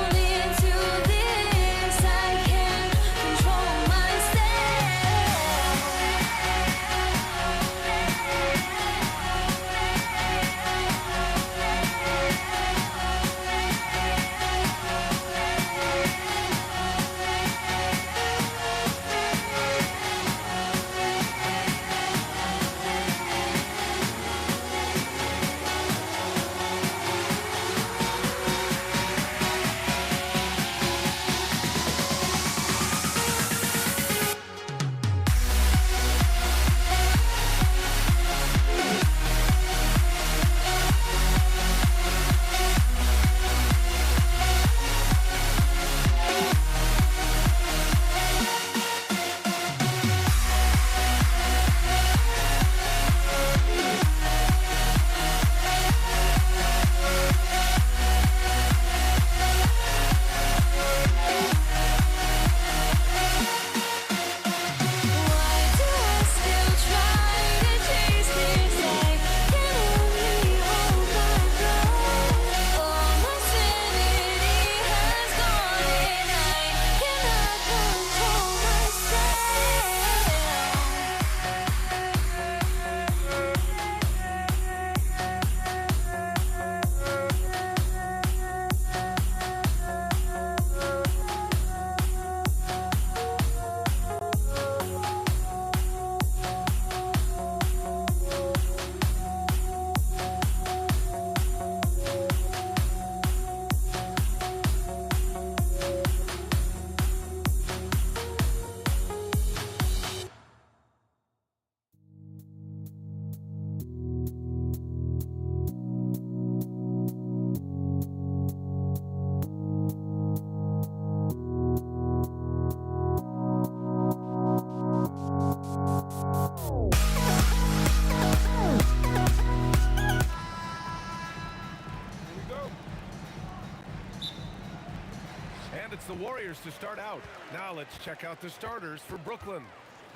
And it's the Warriors to start out. Now let's check out the starters for Brooklyn.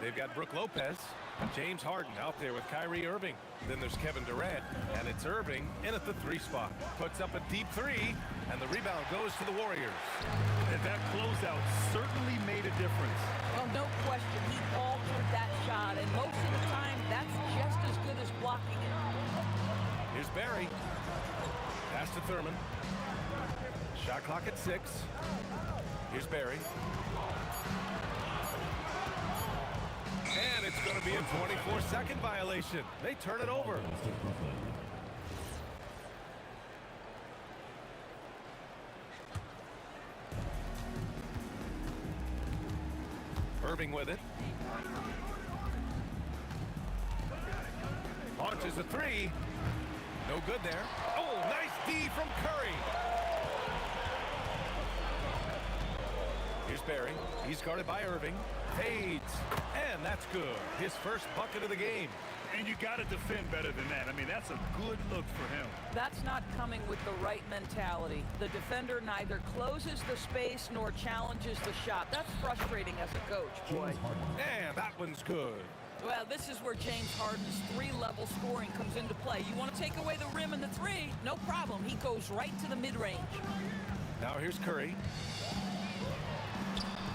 They've got Brook Lopez, James Harden out there with Kyrie Irving. Then there's Kevin Durant, and it's Irving in at the 3 spot. Puts up a deep 3, and the rebound goes to the Warriors. And that closeout certainly made a difference. Well, no question, he altered that shot, and most of the time, that's just as good as blocking it. Here's Barry. Pass to Thurman. Shot clock at 6. Here's Barry. And it's going to be a 24-second violation. They turn it over. Irving with it. Launches a 3. No good there. Oh, nice D from Curry. Here's Barry. He's guarded by Irving. Fades. And that's good. His first bucket of the game. And you got to defend better than that. I mean, that's a good look for him. That's not coming with the right mentality. The defender neither closes the space nor challenges the shot. That's frustrating as a coach, boy. And that one's good. Well, this is where James Harden's 3-level scoring comes into play. You want to take away the rim and the 3? No problem. He goes right to the mid-range. Now here's Curry.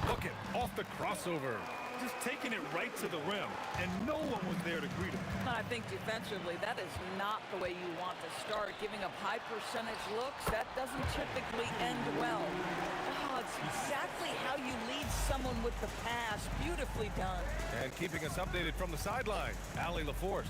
Look it, off the crossover. Just taking it right to the rim, and no one was there to greet him. I think defensively, that is not the way you want to start. Giving up high percentage looks, that doesn't typically end well. Oh, it's exactly how you lead someone with the pass. Beautifully done. And keeping us updated from the sideline, Allie LaForce.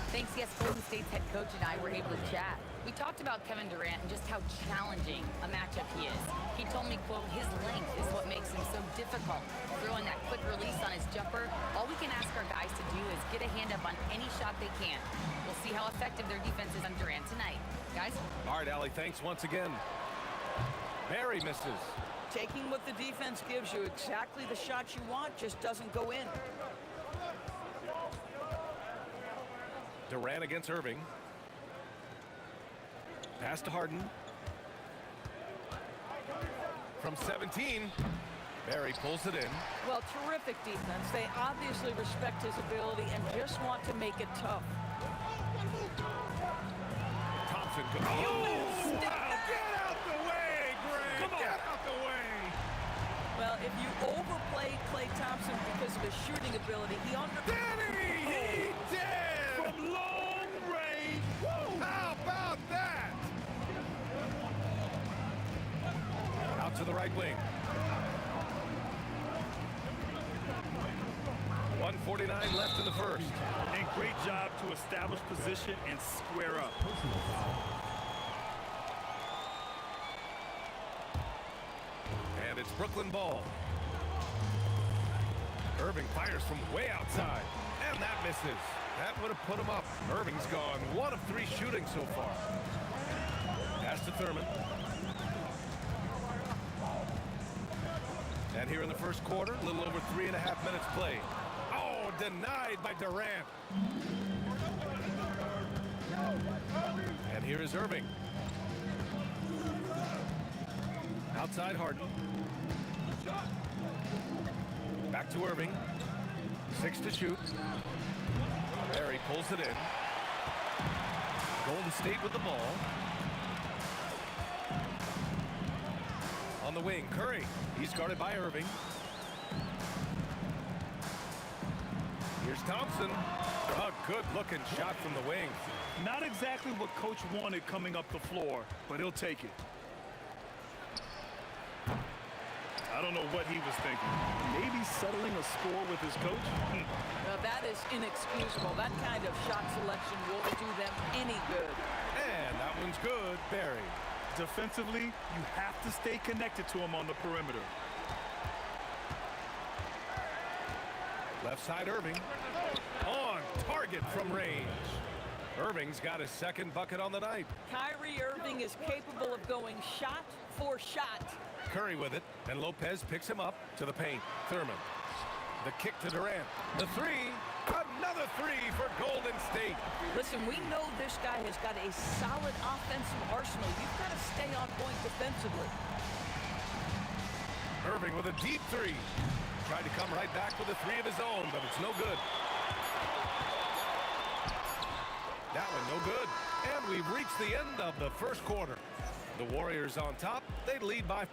Thanks, yes, Golden State's head coach and I were able to chat. We talked about Kevin Durant and just how challenging a matchup he is. He told me, quote, his length is what makes him so difficult. Throwing that quick release on his jumper, all we can ask our guys to do is get a hand up on any shot they can. We'll see how effective their defense is on Durant tonight. Guys? All right, Allie, thanks once again. Barry misses. Taking what the defense gives you, exactly the shot you want, just doesn't go in. Durant against Irving. Pass to Harden. From 17, Barry pulls it in. Well, terrific defense. They obviously respect his ability and just want to make it tough. Thompson goes. Oh, wow. Get out the way, Greg. Come on. Get out the way. Well, if you overplay Klay Thompson because of his shooting ability, he He did! From long range. Woo. How about that? Out to the right wing. 1:49 left in the first. And great job to establish position and square up. And it's Brooklyn ball. Irving fires from way outside. And that misses. That would have put him up. Irving's gone 1 of 3 shooting so far. Pass to Thurman. And here in the first quarter, a little over 3.5 minutes played. Oh, denied by Durant. And here is Irving. Outside Harden. Back to Irving. 6 to shoot. Barry pulls it in. Golden State with the ball. On the wing, Curry. He's guarded by Irving. Here's Thompson. A good-looking shot from the wing. Not exactly what Coach wanted coming up the floor, but he'll take it. I don't know what he was thinking. Maybe settling a score with his coach? Well, that is inexcusable. That kind of shot selection won't do them any good. And that one's good, Barry. Defensively, you have to stay connected to him on the perimeter. Left side, Irving. On target from range. Irving's got his second bucket on the night. Kyrie Irving is capable of going shot for shot. Curry with it, and Lopez picks him up to the paint. Thurman. The kick to Durant. The 3. Another 3 for Golden State. Listen, we know this guy has got a solid offensive arsenal. You've got to stay on point defensively. Irving with a deep three. Tried to come right back with a three of his own, but it's no good. That one no good. And we've reached the end of the first quarter. The Warriors on top. They lead by...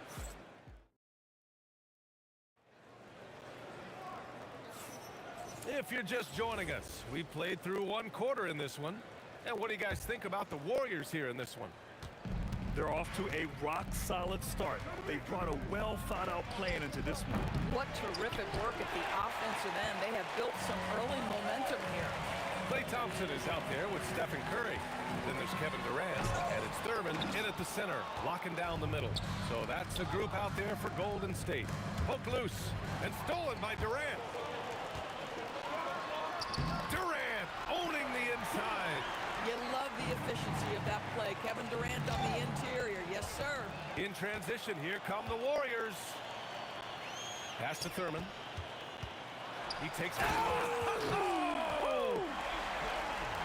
If you're just joining us, we played through one quarter in this one. And what do you guys think about the Warriors here in this one? They're off to a rock-solid start. They brought a well-thought-out plan into this one. What terrific work at the offensive end. They have built some early momentum here. Klay Thompson is out there with Stephen Curry. Then there's Kevin Durant, and it's Thurman in at the center, locking down the middle. So that's the group out there for Golden State. Hook loose, and stolen by Durant. Durant owning the inside. You love the efficiency of that play. Kevin Durant on the interior. Yes, sir. In transition, here come the Warriors. Pass to Thurman. He takes... Oh!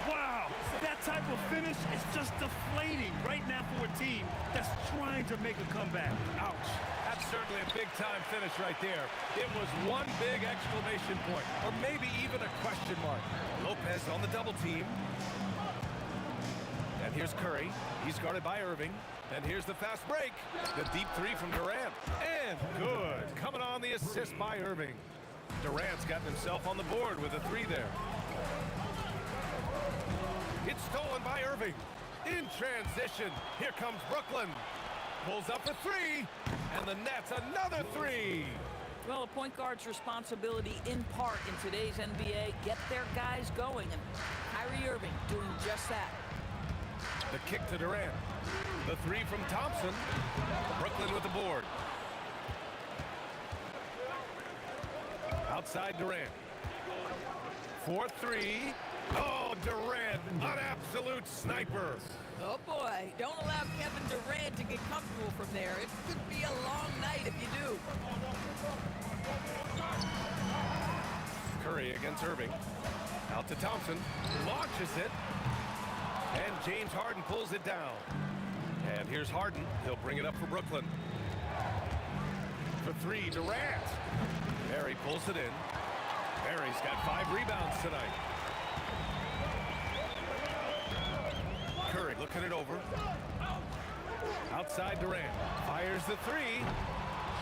Wow! That type of finish is just deflating right now for a team that's trying to make a comeback. Ouch. That's certainly a big-time finish right there. It was one big exclamation point, or maybe even a question mark. Lopez on the double team. And here's Curry. He's guarded by Irving. And here's the fast break. The deep three from Durant. And good. Coming on the assist by Irving. Durant's gotten himself on the board with a three there. It's stolen by Irving. In transition, here comes Brooklyn. Pulls up for three. And the net's another three. Well, a point guard's responsibility in part in today's NBA, get their guys going. And Kyrie Irving doing just that. The kick to Durant. The three from Thompson. Brooklyn with the board. Outside Durant. 4-3. Oh, Durant, an absolute sniper. Oh, boy. Don't allow Kevin Durant to get comfortable from there. It could be a long night if you do. Curry against Irving. Out to Thompson. Launches it. And James Harden pulls it down. And here's Harden. He'll bring it up for Brooklyn. For three, Durant. Barry pulls it in. Barry's got 5 rebounds tonight. Curry looking it over. Outside Durant. Fires the three.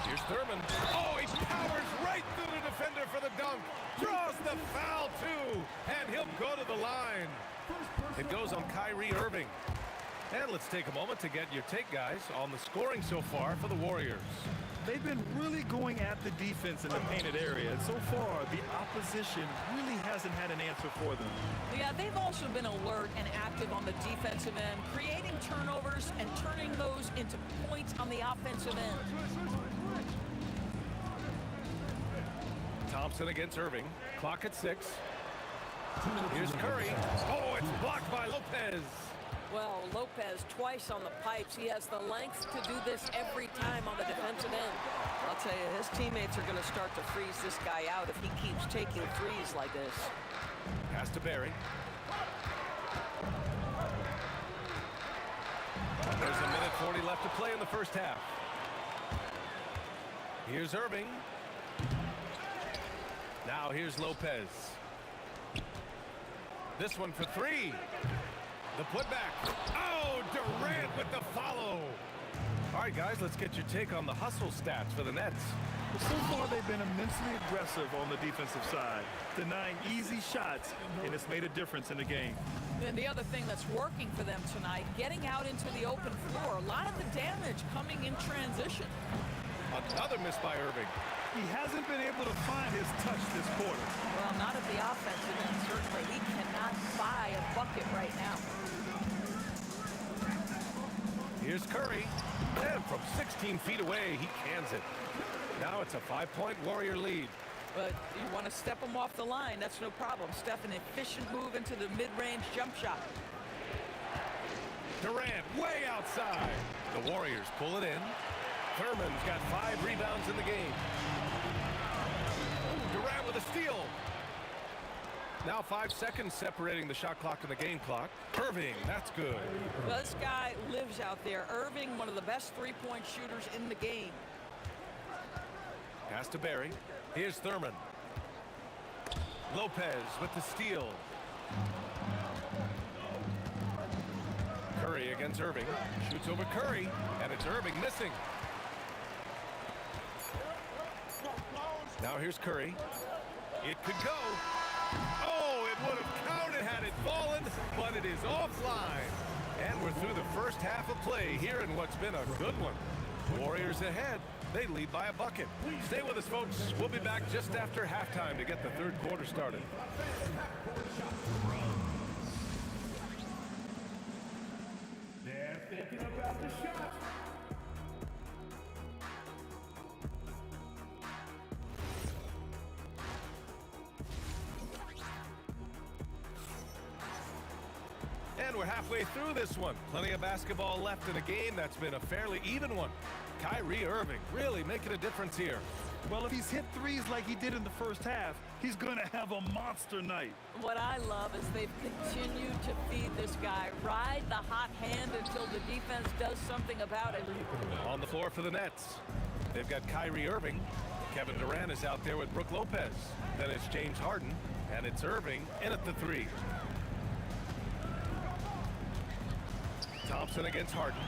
Here's Thurman. Oh, he powers right through the defender for the dunk. Draws the foul, too. And he'll go to the line. It goes on Kyrie Irving. And let's take a moment to get your take, guys, on the scoring so far for the Warriors. They've been really going at the defense in the painted area. And so far, the opposition really hasn't had an answer for them. Yeah, they've also been alert and active on the defensive end, creating turnovers and turning those into points on the offensive end. Thompson against Irving. Clock at 6. Here's Curry. Oh, it's blocked by Lopez. Well, Lopez twice on the pipes. He has the length to do this every time on the defensive end. I'll tell you, his teammates are going to start to freeze this guy out if he keeps taking threes like this. Pass to Barry. There's a minute 40 left to play in the first half. Here's Irving. Now here's Lopez. This one for three. The putback. Oh, Durant with the follow. All right, guys, let's get your take on the hustle stats for the Nets. Well, so far, they've been immensely aggressive on the defensive side, denying easy shots, and it's made a difference in the game. And the other thing that's working for them tonight, getting out into the open floor. A lot of the damage coming in transition. Another miss by Irving. He hasn't been able to find his touch this quarter. Well, not at the offensive end, certainly. He cannot buy a bucket right now. Here's Curry. And from 16 feet away, he cans it. Now it's a 5-point Warrior lead. But you want to step him off the line, that's no problem. Steph, an efficient move into the mid-range jump shot. Durant way outside. The Warriors pull it in. Thurman's got 5 rebounds in the game. Durant with a steal. Now 5 seconds separating the shot clock and the game clock. Irving, that's good. Well, this guy lives out there. Irving, one of the best three-point shooters in the game. Pass to Barry. Here's Thurman. Lopez with the steal. Curry against Irving. Shoots over Curry, and it's Irving missing. Now here's Curry. It could go. Oh, it would have counted had it fallen, but it is offline. And we're through the first half of play here in what's been a good one. Warriors ahead. They lead by a bucket. Stay with us, folks. We'll be back just after halftime to get the third quarter started. They're thinking about the shot. And we're halfway through this one. Plenty of basketball left in a game that's been a fairly even one. Kyrie Irving really making a difference here. Well, if he's hit threes like he did in the first half, he's going to have a monster night. What I love is they've continued to feed this guy. Ride the hot hand until the defense does something about it. On the floor for the Nets. They've got Kyrie Irving. Kevin Durant is out there with Brook Lopez. Then it's James Harden, and it's Irving in at the three. Thompson against Harden.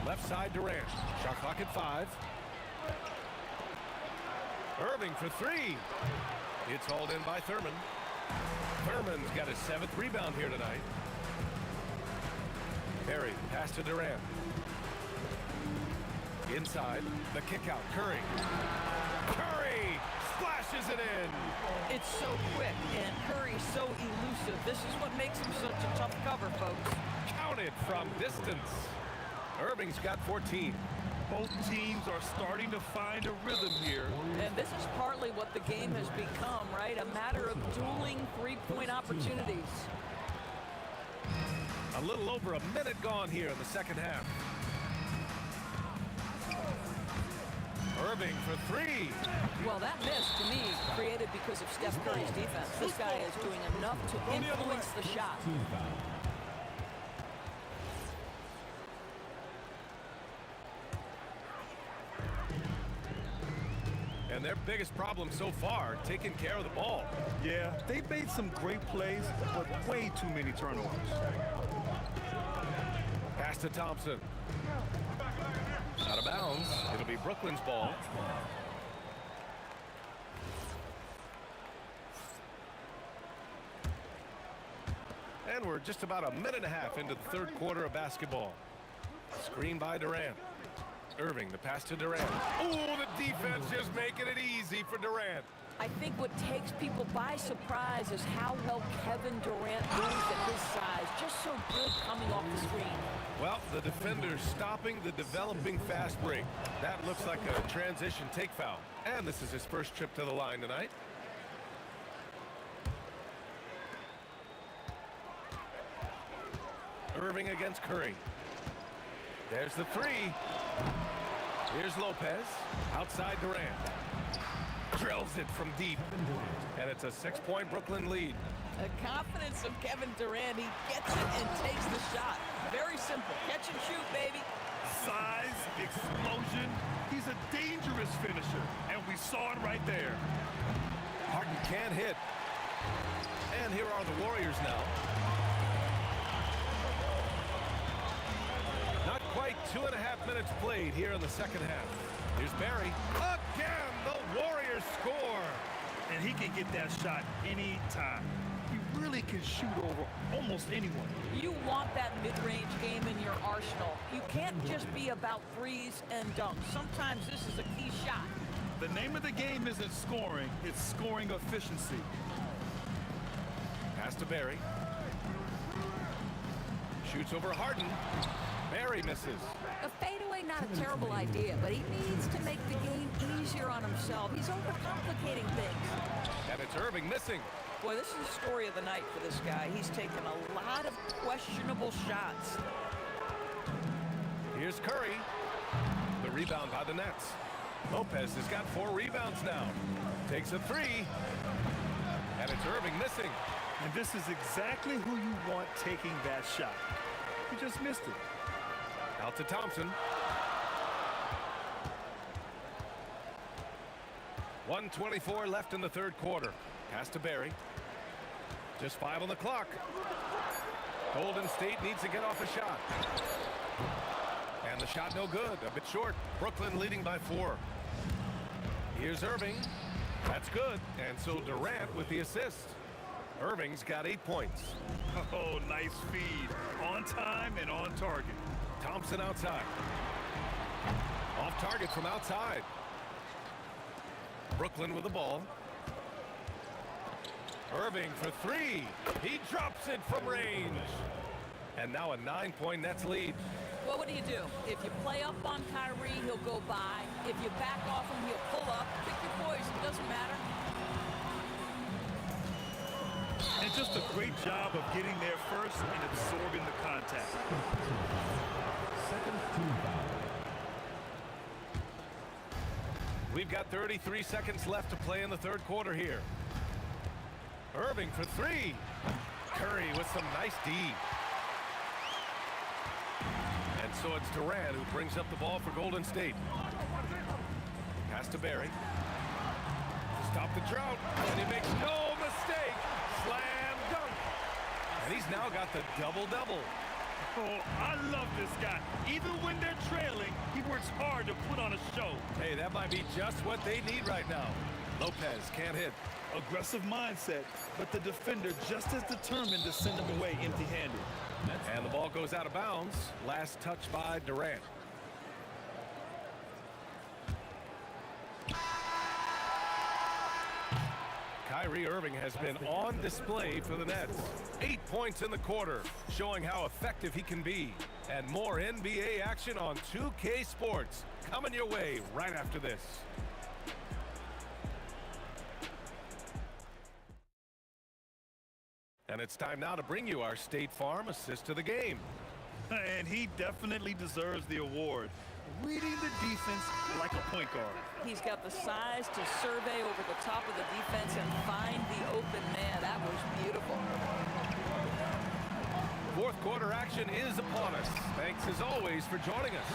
Left side Durant. Shot clock at 5. Irving for 3. It's hauled in by Thurman. Thurman's got his 7th rebound here tonight. Barry, pass to Durant. Inside, the kick out. Curry. Curry splashes it in. It's so quick, and Curry's so elusive. This is what makes him such a tough cover, folks. Counted from distance. Irving's got 14. Both teams are starting to find a rhythm here. And this is partly what the game has become, right? A matter of dueling three-point opportunities. A little over a minute gone here in the second half. Irving for 3. Well, that miss, to me, created because of Steph Curry's defense. This guy is doing enough to influence the shot. And their biggest problem so far, taking care of the ball. Yeah, they've made some great plays, but way too many turnovers. Pass to Thompson. Out of bounds. It'll be Brooklyn's ball. And we're just about a minute and a half into the third quarter of basketball. Screen by Durant. Irving, the pass to Durant. Oh, the defense just making it easy for Durant. I think what takes people by surprise is how well Kevin Durant moves at his size. Just so good coming off the screen. Well, the defender's stopping the developing fast break. That looks like a transition take foul. And this is his first trip to the line tonight. Irving against Curry. There's the 3. Here's Lopez. Outside Durant. Drills it from deep. And it's a 6-point Brooklyn lead. The confidence of Kevin Durant. He gets it and takes the shot. Very simple. Catch and shoot, baby. Size, explosion. He's a dangerous finisher. And we saw it right there. Harden can't hit. And here are the Warriors now. Not quite 2.5 minutes played here in the second half. Here's Barry. Again, the Warriors score. And he can get that shot anytime. He really can shoot over almost anyone. You want that mid-range game in your arsenal. You can't just be about threes and dunks. Sometimes this is a key shot. The name of the game isn't scoring, it's scoring efficiency. Pass to Barry. Shoots over Harden. Barry misses. A fadeaway, not a terrible idea, but he needs to make the game easier on himself. He's overcomplicating things. And it's Irving missing. Boy, this is the story of the night for this guy. He's taken a lot of questionable shots. Here's Curry. The rebound by the Nets. Lopez has got 4 rebounds now. Takes a 3. And it's Irving missing. And this is exactly who you want taking that shot. He just missed it. Out to Thompson. 1:24 left in the third quarter. Pass to Barry. Just 5 on the clock. Golden State needs to get off a shot. And the shot no good. A bit short. Brooklyn leading by 4. Here's Irving. That's good. And so Durant with the assist. Irving's got 8 points. Oh, nice feed. On time and on target. Thompson outside. Off target from outside. Brooklyn with the ball. Irving for 3. He drops it from range. And now a 9-point Nets lead. Well, what do? If you play up on Kyrie, he'll go by. If you back off him, he'll pull up. Pick your poison. Doesn't matter. And just a great job of getting there first and absorbing the contact. We've got 33 seconds left to play in the third quarter here. Irving for 3. Curry with some nice D. And so it's Durant who brings up the ball for Golden State. Pass to Barry. Stop the drought, and he makes no mistake. Slam dunk. And he's now got the double-double. Oh, I love this guy. Even when they're trailing, he works hard to put on a show. Hey, that might be just what they need right now. Lopez can't hit. Aggressive mindset, but the defender just as determined to send him away empty-handed. And the ball goes out of bounds. Last touch by Durant. Kyrie Irving has been on display for the Nets. 8 points in the quarter, showing how effective he can be. And more NBA action on 2K Sports coming your way right after this. And it's time now to bring you our State Farm assist of the game. And he definitely deserves the award. Reading the defense like a point guard. He's got the size to survey over the top of the defense and find the open man. That was beautiful. Fourth quarter action is upon us. Thanks as always for joining us.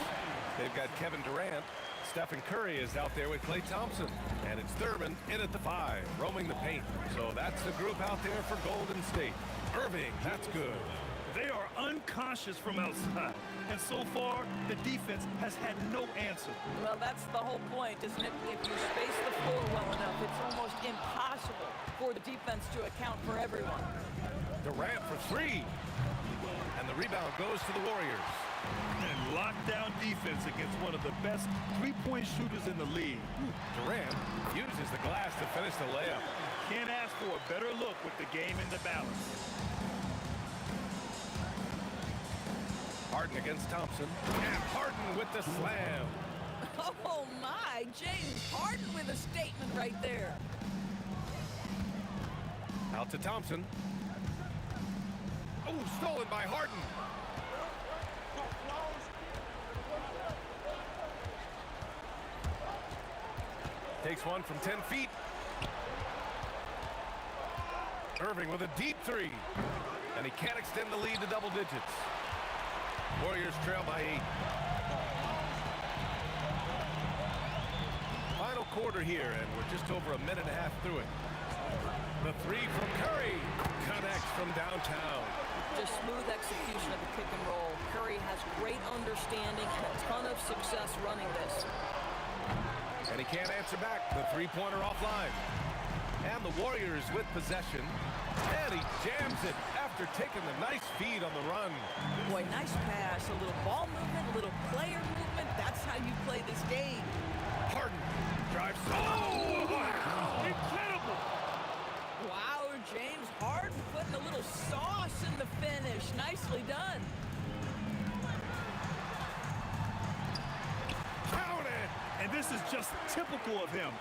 They've got Kevin Durant. Stephen Curry is out there with Klay Thompson. And it's Thurman in at the 5, roaming the paint. So that's the group out there for Golden State. Irving, that's good. They are unconscious from outside. And so far, the defense has had no answer. Well, that's the whole point, isn't it? If you space the floor well enough, it's almost impossible for the defense to account for everyone. Durant for 3. And the rebound goes to the Warriors. And lockdown defense against one of the best three-point shooters in the league. Durant uses the glass to finish the layup. Can't ask for a better look with the game in the balance. Harden against Thompson. And Harden with the slam. Oh, my. James Harden with a statement right there. Out to Thompson. Oh, stolen by Harden. Takes one from 10 feet. Irving with a deep 3. And he can't extend the lead to double digits. Warriors trail by 8. Final quarter here, and we're just over a minute and a half through it. The 3 from Curry connects from downtown. Just smooth execution of the pick and roll. Curry has great understanding and a ton of success running this. And he can't answer back. The 3-pointer offline. And the Warriors with possession. And he jams it after taking the nice feed on the run. Boy, nice pass. A little ball movement, a little player movement. That's how you play this game. Harden drives. Oh! Wow. Incredible! Wow, James Harden putting a little sauce in the finish. Nicely done. Count it! And this is just typical of him.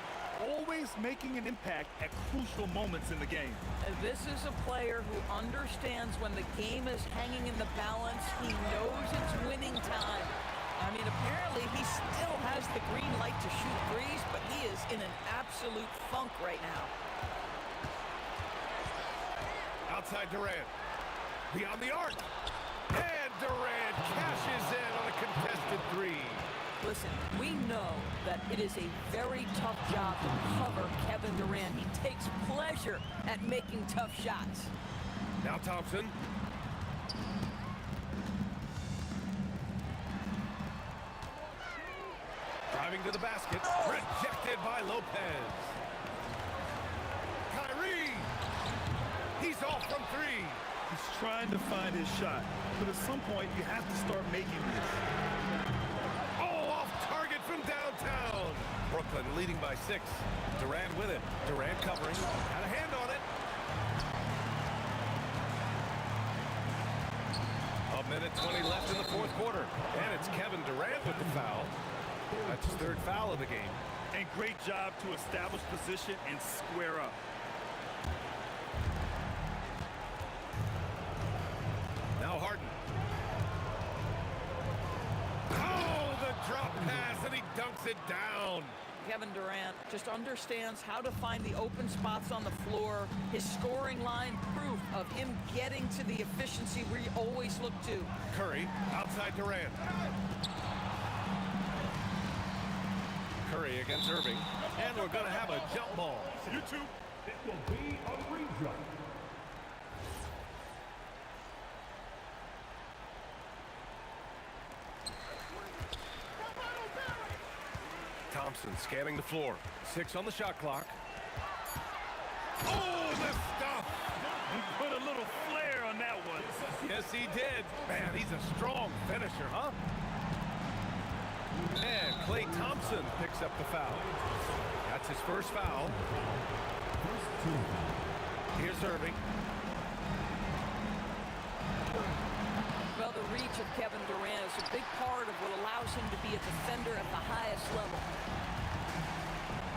Always making an impact at crucial moments in the game. And this is a player who understands when the game is hanging in the balance. He knows it's winning time. I mean, apparently he still has the green light to shoot threes, but he is in an absolute funk right now. Outside Durant. Beyond the arc. And Durant cashes in on a contested 3. Listen, we know that it is a very tough job to cover Kevin Durant. He takes pleasure at making tough shots. Now Thompson. Driving to the basket. Rejected by Lopez. Kyrie. He's off from three. He's trying to find his shot, but at some point you have to start making this. Oh, off target from downtown. Brooklyn leading by 6. Durant with it. Durant covering. Got a hand on it. A minute 20 left in the fourth quarter. And it's Kevin Durant with the foul. That's his 3rd foul of the game. And great job to establish position and square up. Now Harden. Oh, the drop pass, and he dunks it down. Kevin Durant just understands how to find the open spots on the floor. His scoring line, proof of him getting to the efficiency we always look to. Curry outside Durant. Curry against Irving. And we're going to have a jump ball. YouTube, it will be a rejump. Thompson scanning the floor. 6 on the shot clock. Oh, the stuff! He put a little flair on that one. Yes, he did. Man, he's a strong finisher, huh? And Klay Thompson picks up the foul. That's his first foul. Here's Irving. Well, the reach of Kevin Durant is a big part of what allows him to be a defender at the highest level.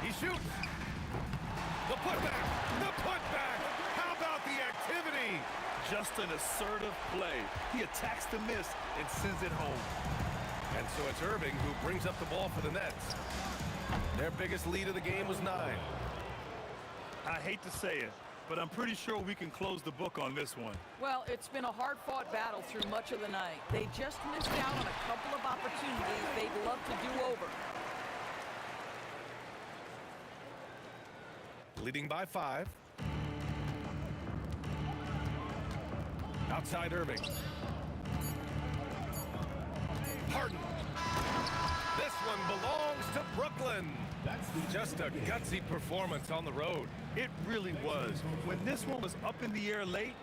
He shoots. The putback. The putback. How about the activity? Just an assertive play. He attacks the miss and sends it home. And so it's Irving who brings up the ball for the Nets. Their biggest lead of the game was 9. I hate to say it, but I'm pretty sure we can close the book on this one. Well, it's been a hard-fought battle through much of the night. They just missed out on a couple of opportunities they'd love to do over. Leading by 5. Outside Irving. Harden. This one belongs to Brooklyn. Just a gutsy performance on the road. It really was. When this one was up in the air late,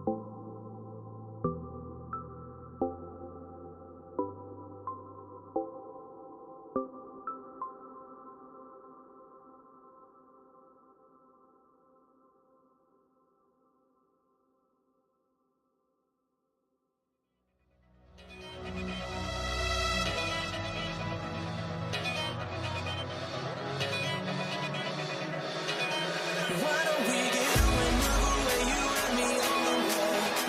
Why don't we get away, move away, you and me on the way?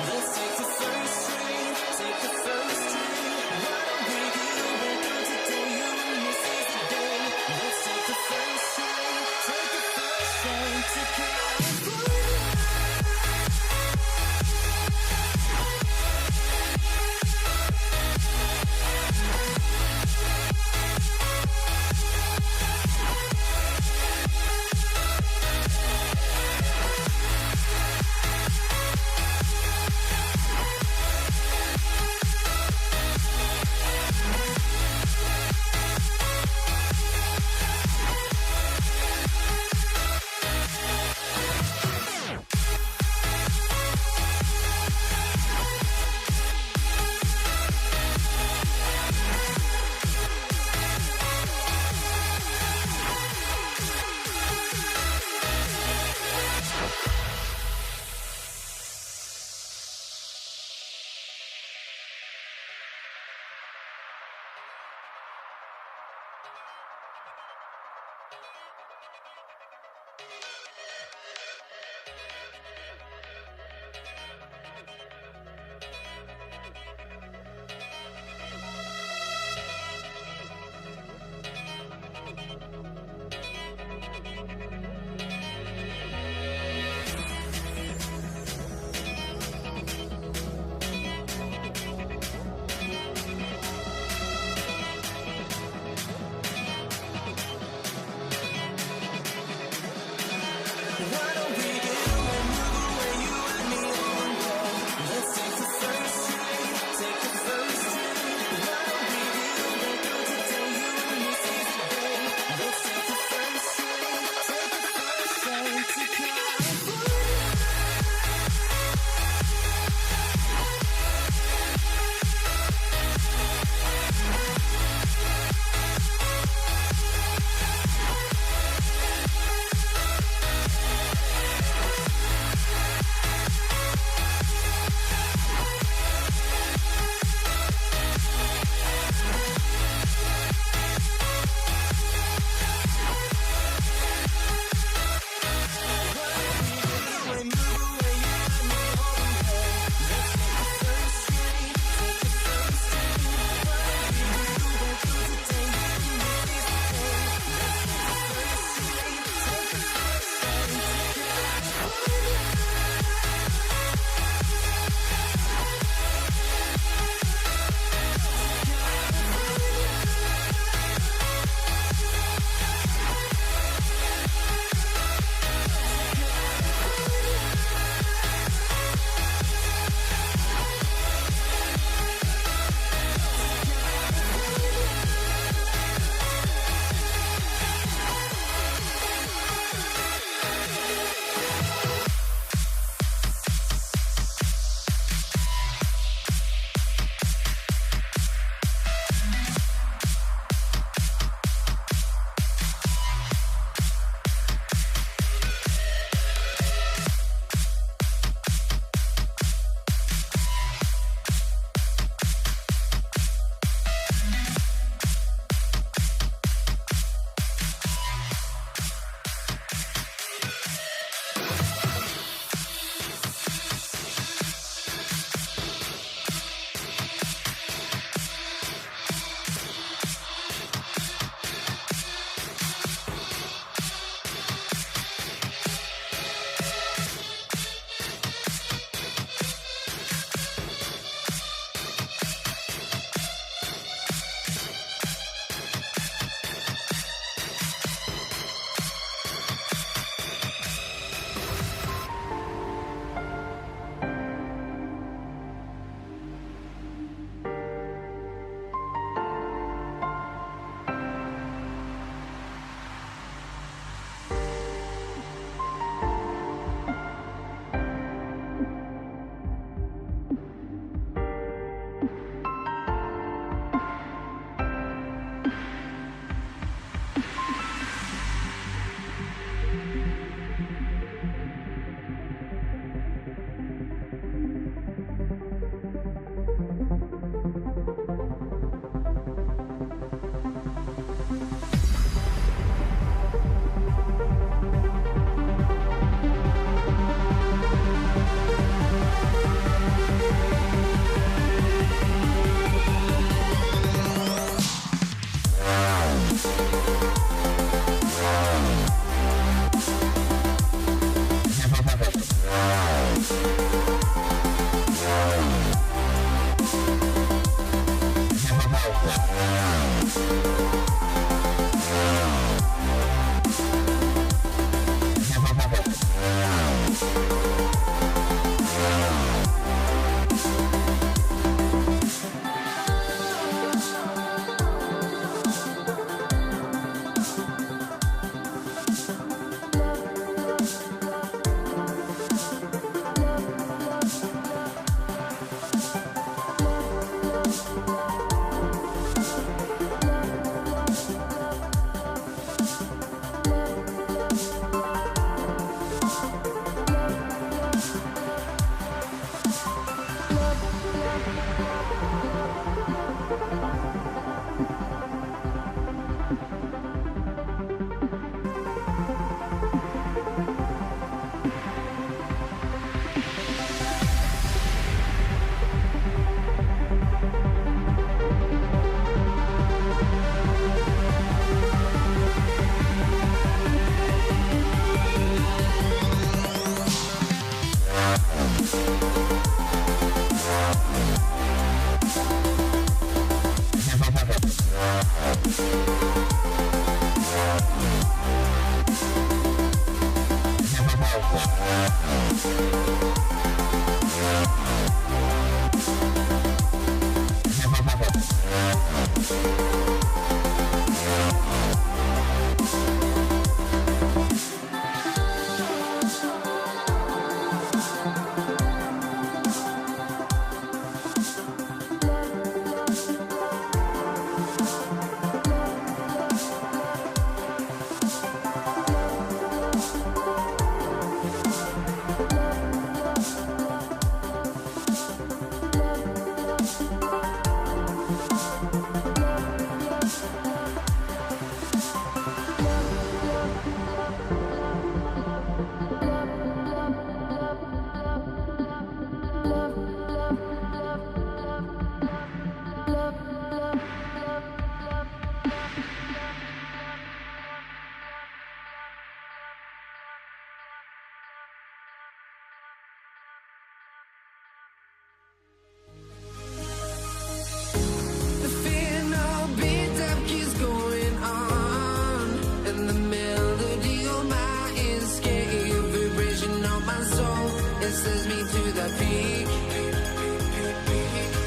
The fear no beat up keeps going on, and the melody on my escape, vibration on my soul, it sends me to the peak.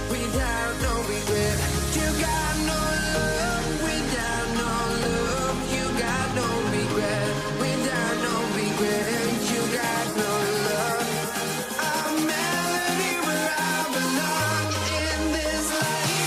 Without no regret, you got no love. Without no love, you got no regret. Without no regret, you got no love. A melody where I belong in this life.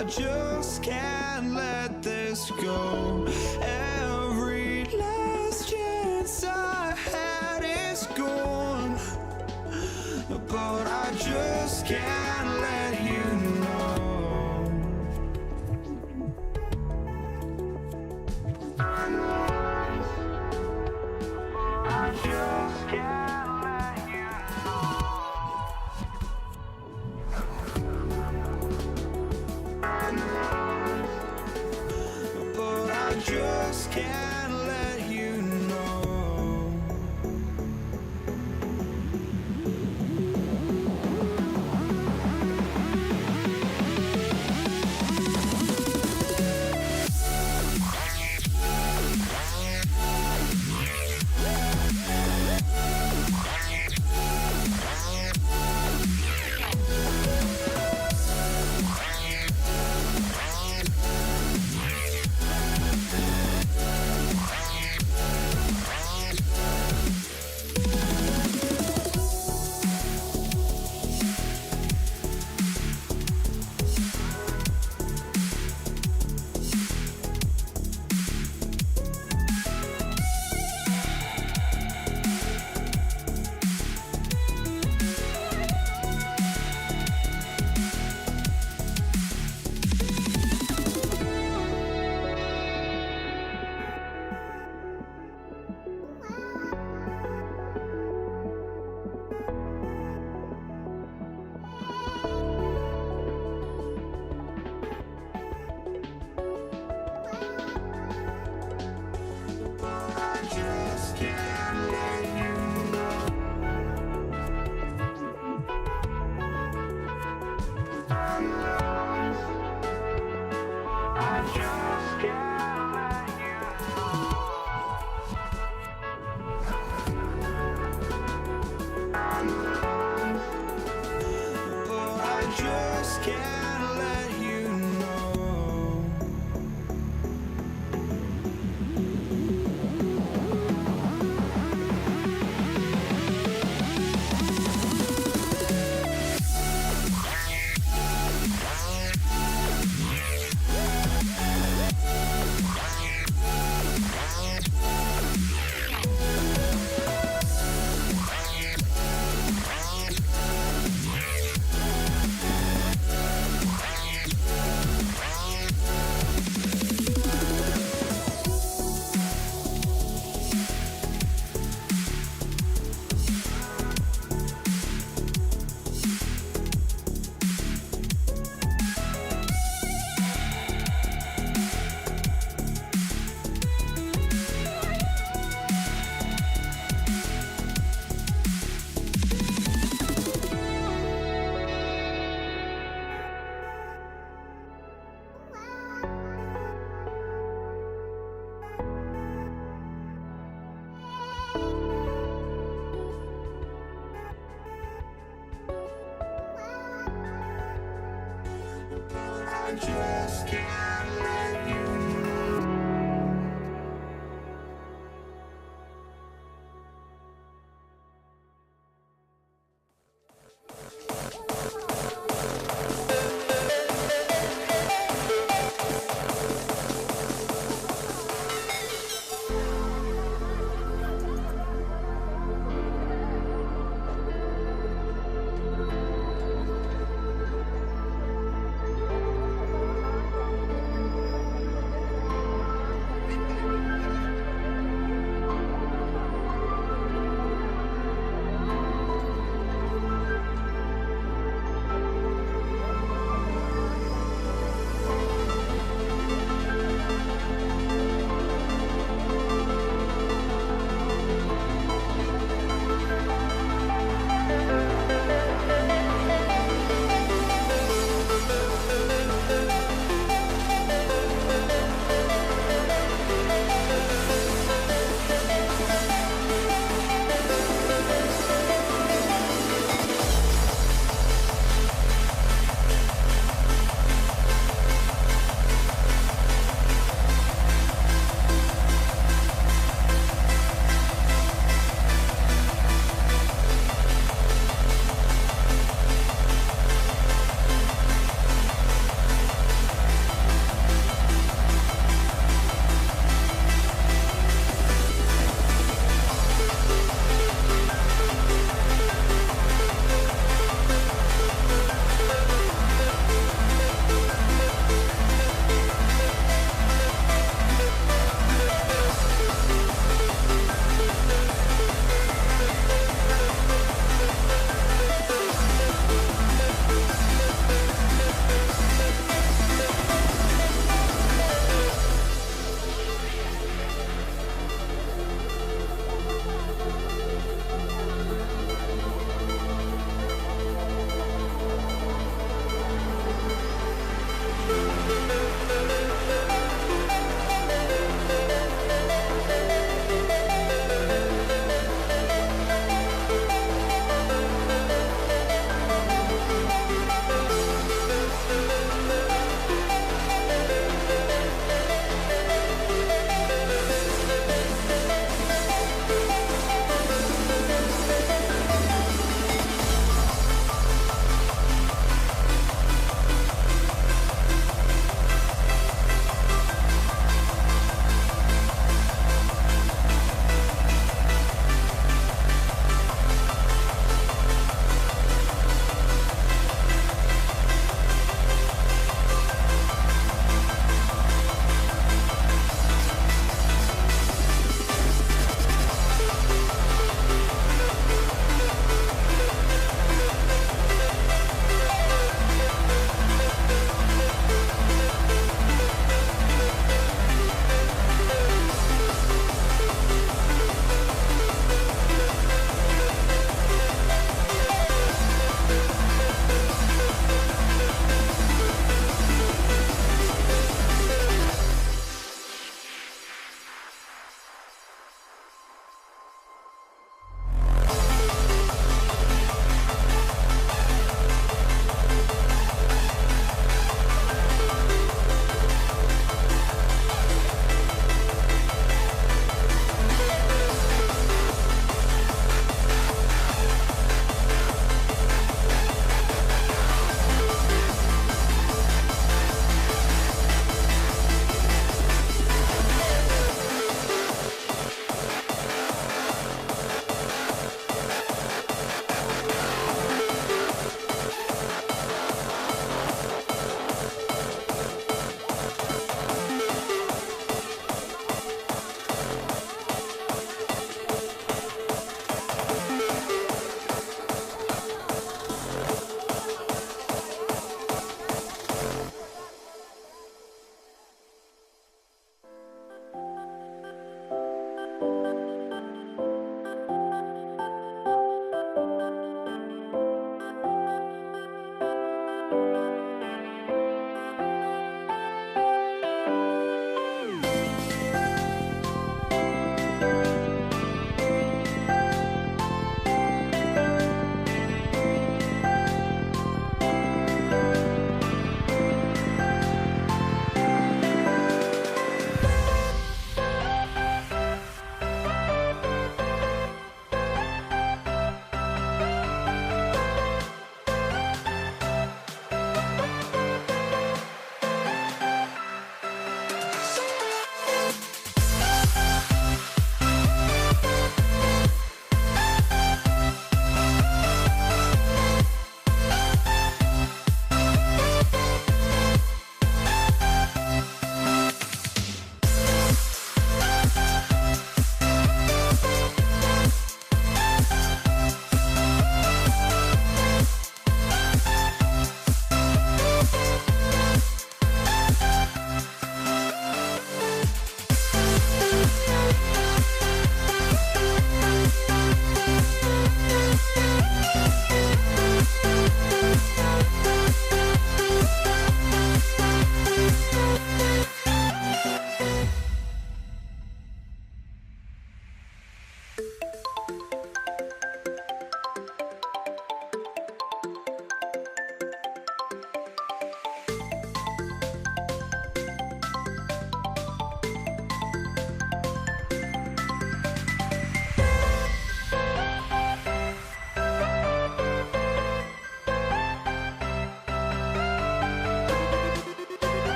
I just can't let this go. Every last chance I had is gone, but I just can't let you know. I just can't let you know. But I just can't let you know. I just can't let you know.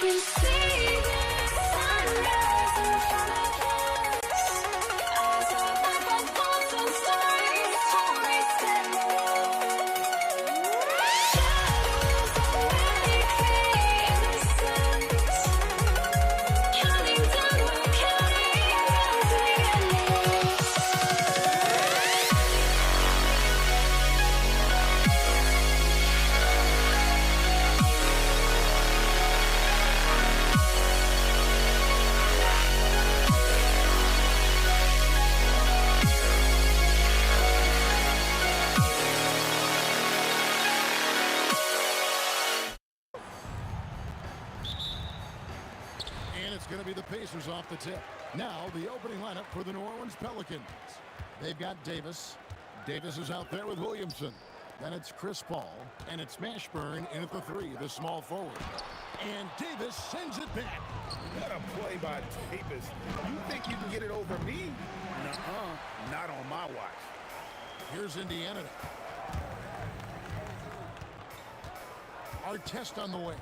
We see the sunrise in front of us. As our life unfolds and stories always stand alone. Shadows already create innocence. Counting down, we're counting down to the endless. And it's going to be the Pacers off the tip. Now the opening lineup for the New Orleans Pelicans. They've got Davis. Davis is out there with Williamson. Then it's Chris Paul. And it's Mashburn in at the 3, the small forward. And Davis sends it back. What a play by Davis. You think you can get it over me? Nuh-uh. Not on my watch. Here's Indiana. Artest on the way.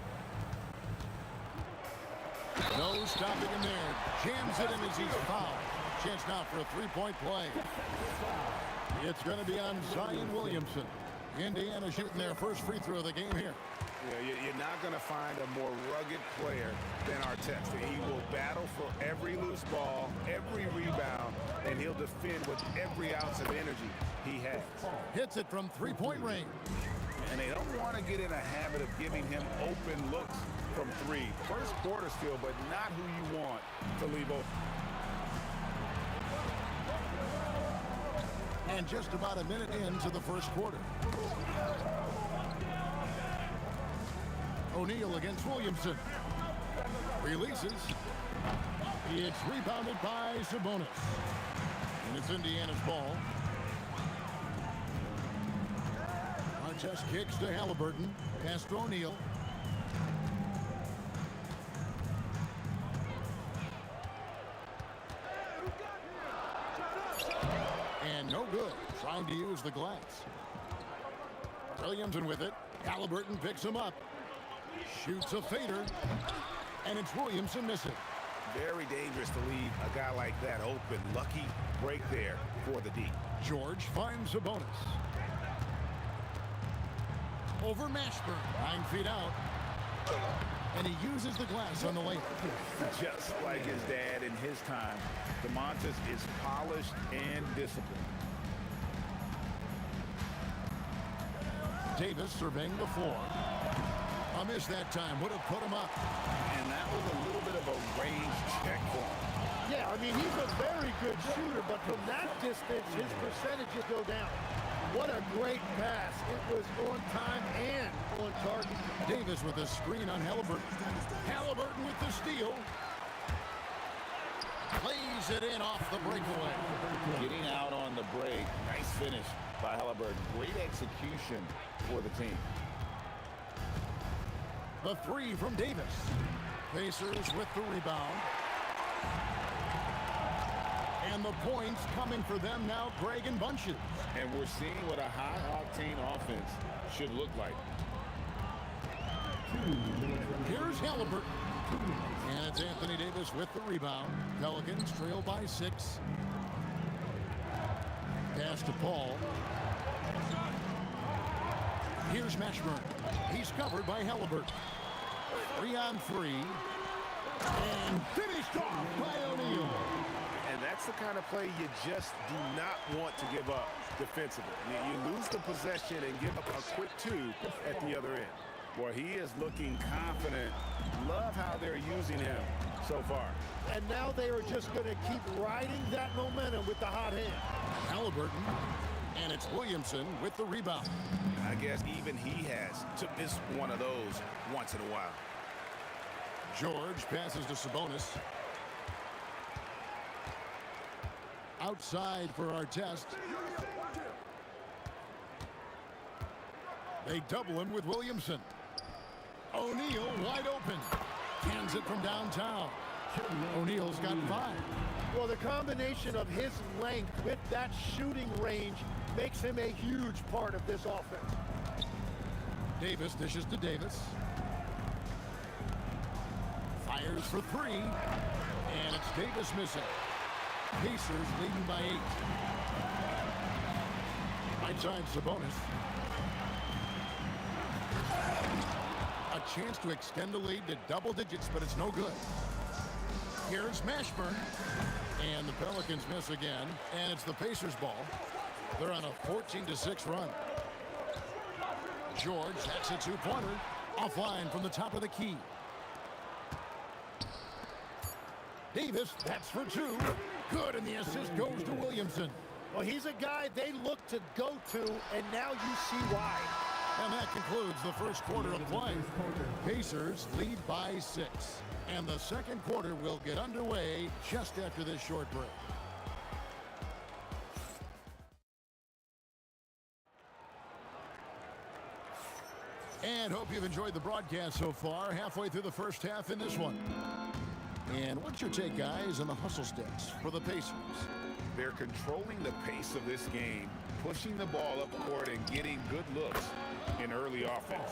No stopping him there. Jams it in as he's fouled. Chance now for a three-point play. It's going to be on Zion Williamson. Indiana shooting their first free throw of the game here. Yeah, you're not going to find a more rugged player than Artest. He will battle for every loose ball, every rebound, and he'll defend with every ounce of energy he has. Hits it from three-point range. And they don't want to get in a habit of giving him open looks from 3. First quarter still, but not who you want to leave open. And just about a minute into the first quarter. O'Neal against Williamson. Releases. It's rebounded by Sabonis. And it's Indiana's ball. Artest kicks to Halliburton. Pass to O'Neal. And no good. Trying to use the glass. Williamson with it. Halliburton picks him up. Shoots a fader. And it's Williamson missing. Very dangerous to leave a guy like that open. Lucky break there for the D. George finds a bonus. Over Mashburn. 9 feet out. And he uses the glass on the layup. Just like his dad in his time, DeMontis is polished and disciplined. Davis surveying the floor. A miss that time would have put him up. And that was a little bit of a range check for him. Yeah, I mean, he's a very good shooter, but from that distance, his percentages go down. What a great pass. It was on time and on target. Davis with a screen on Halliburton. Halliburton with the steal. Plays it in off the breakaway. Getting out on the break. Nice finish by Halliburton. Great execution for the team. The 3 from Davis. Pacers with the rebound. And the points coming for them now, Greg in bunches. And we're seeing what a high-octane offense should look like. Here's Halliburton. And it's Anthony Davis with the rebound. Pelicans trail by 6. Pass to Paul. Here's Mashburn. He's covered by Halliburton. 3 on 3. And finished off by O'Neal. And that's the kind of play you just do not want to give up defensively. You lose the possession and give up a quick 2 at the other end. Boy, he is looking confident. Love how they're using him so far. And now they are just going to keep riding that momentum with the hot hand. Halliburton. And it's Williamson with the rebound. I guess even he has to miss one of those once in a while. George passes to Sabonis. Outside for Artest. They double him with Williamson. O'Neal wide open. Cans it from downtown. O'Neal's got 5. Well, the combination of his length with that shooting range makes him a huge part of this offense. Davis dishes to Davis. Fires for 3. And it's Davis missing. Pacers leading by 8. Right side Sabonis. A chance to extend the lead to double digits, but it's no good. Here's Mashburn. And the Pelicans miss again. And it's the Pacers ball. They're on a 14-6 run. George, that's a 2-pointer. Offline from the top of the key. Davis, that's for 2. Good, and the assist goes to Williamson. Well, he's a guy they look to go to, and now you see why. And that concludes the first quarter of play. Pacers lead by 6. And the second quarter will get underway just after this short break. And hope you've enjoyed the broadcast so far. Halfway through the first half in this one. And what's your take, guys, on the hustle sticks for the Pacers? They're controlling the pace of this game, pushing the ball up court and getting good looks in early offense.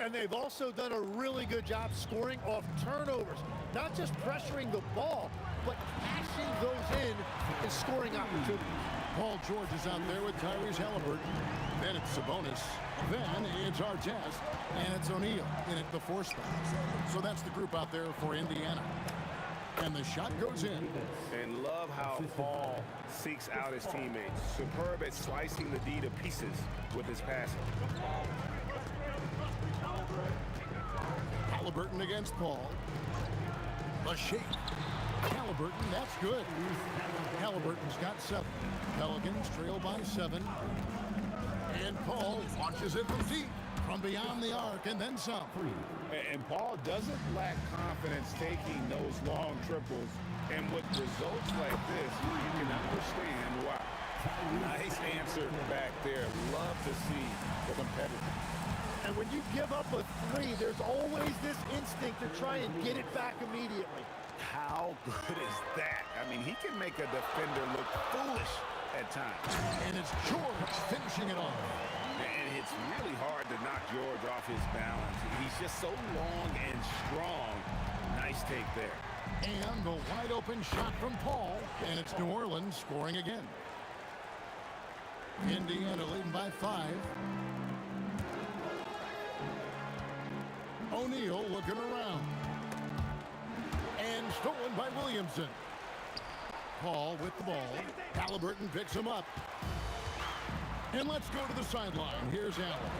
And they've also done a really good job scoring off turnovers. Not just pressuring the ball, but cashing those in and scoring opportunities. Paul George is out there with Tyrese Halliburton. Then it's Sabonis. Then it's Artest. And it's O'Neal in at the 4 spot. So that's the group out there for Indiana. And the shot goes in. And love how Paul seeks out his teammates. Superb at slicing the D to pieces with his passing. Halliburton against Paul. A shake. Halliburton, that's good. Halliburton's got 7. Pelicans trail by 7. And Paul launches it from deep, from beyond the arc, and then some. And Paul doesn't lack confidence taking those long triples. And with results like this, you can understand why. Nice answer back there. Love to see the competitor. And when you give up a 3, there's always this instinct to try and get it back immediately. How good is that? I mean, he can make a defender look foolish at times. And it's George finishing it off. And it's really hard to knock George off his balance. He's just so long and strong. Nice take there. And the wide open shot from Paul. And it's New Orleans scoring again. Indiana leading by 5. O'Neal looking around. And stolen by Williamson. Paul with the ball. Halliburton picks him up. And let's go to the sideline. Here's Allen.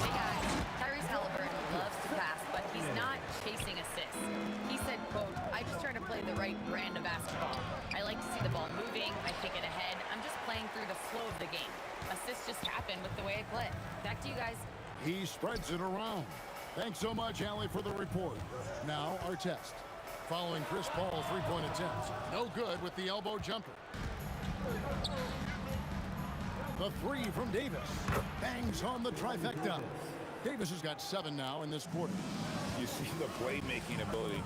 Hey guys, Tyrese Halliburton loves to pass, but he's not chasing assists. He said, quote, I just try to play the right brand of basketball. I like to see the ball moving, I kick it ahead. I'm just playing through the flow of the game. Assists just happen with the way I play. Back to you guys. He spreads it around. Thanks so much, Allie, for the report. Now, Artest. Following Chris Paul's 3-point attempts. No good with the elbow jumper. The 3 from Davis. Bangs on the trifecta. Davis has got 7 now in this quarter. You see the playmaking ability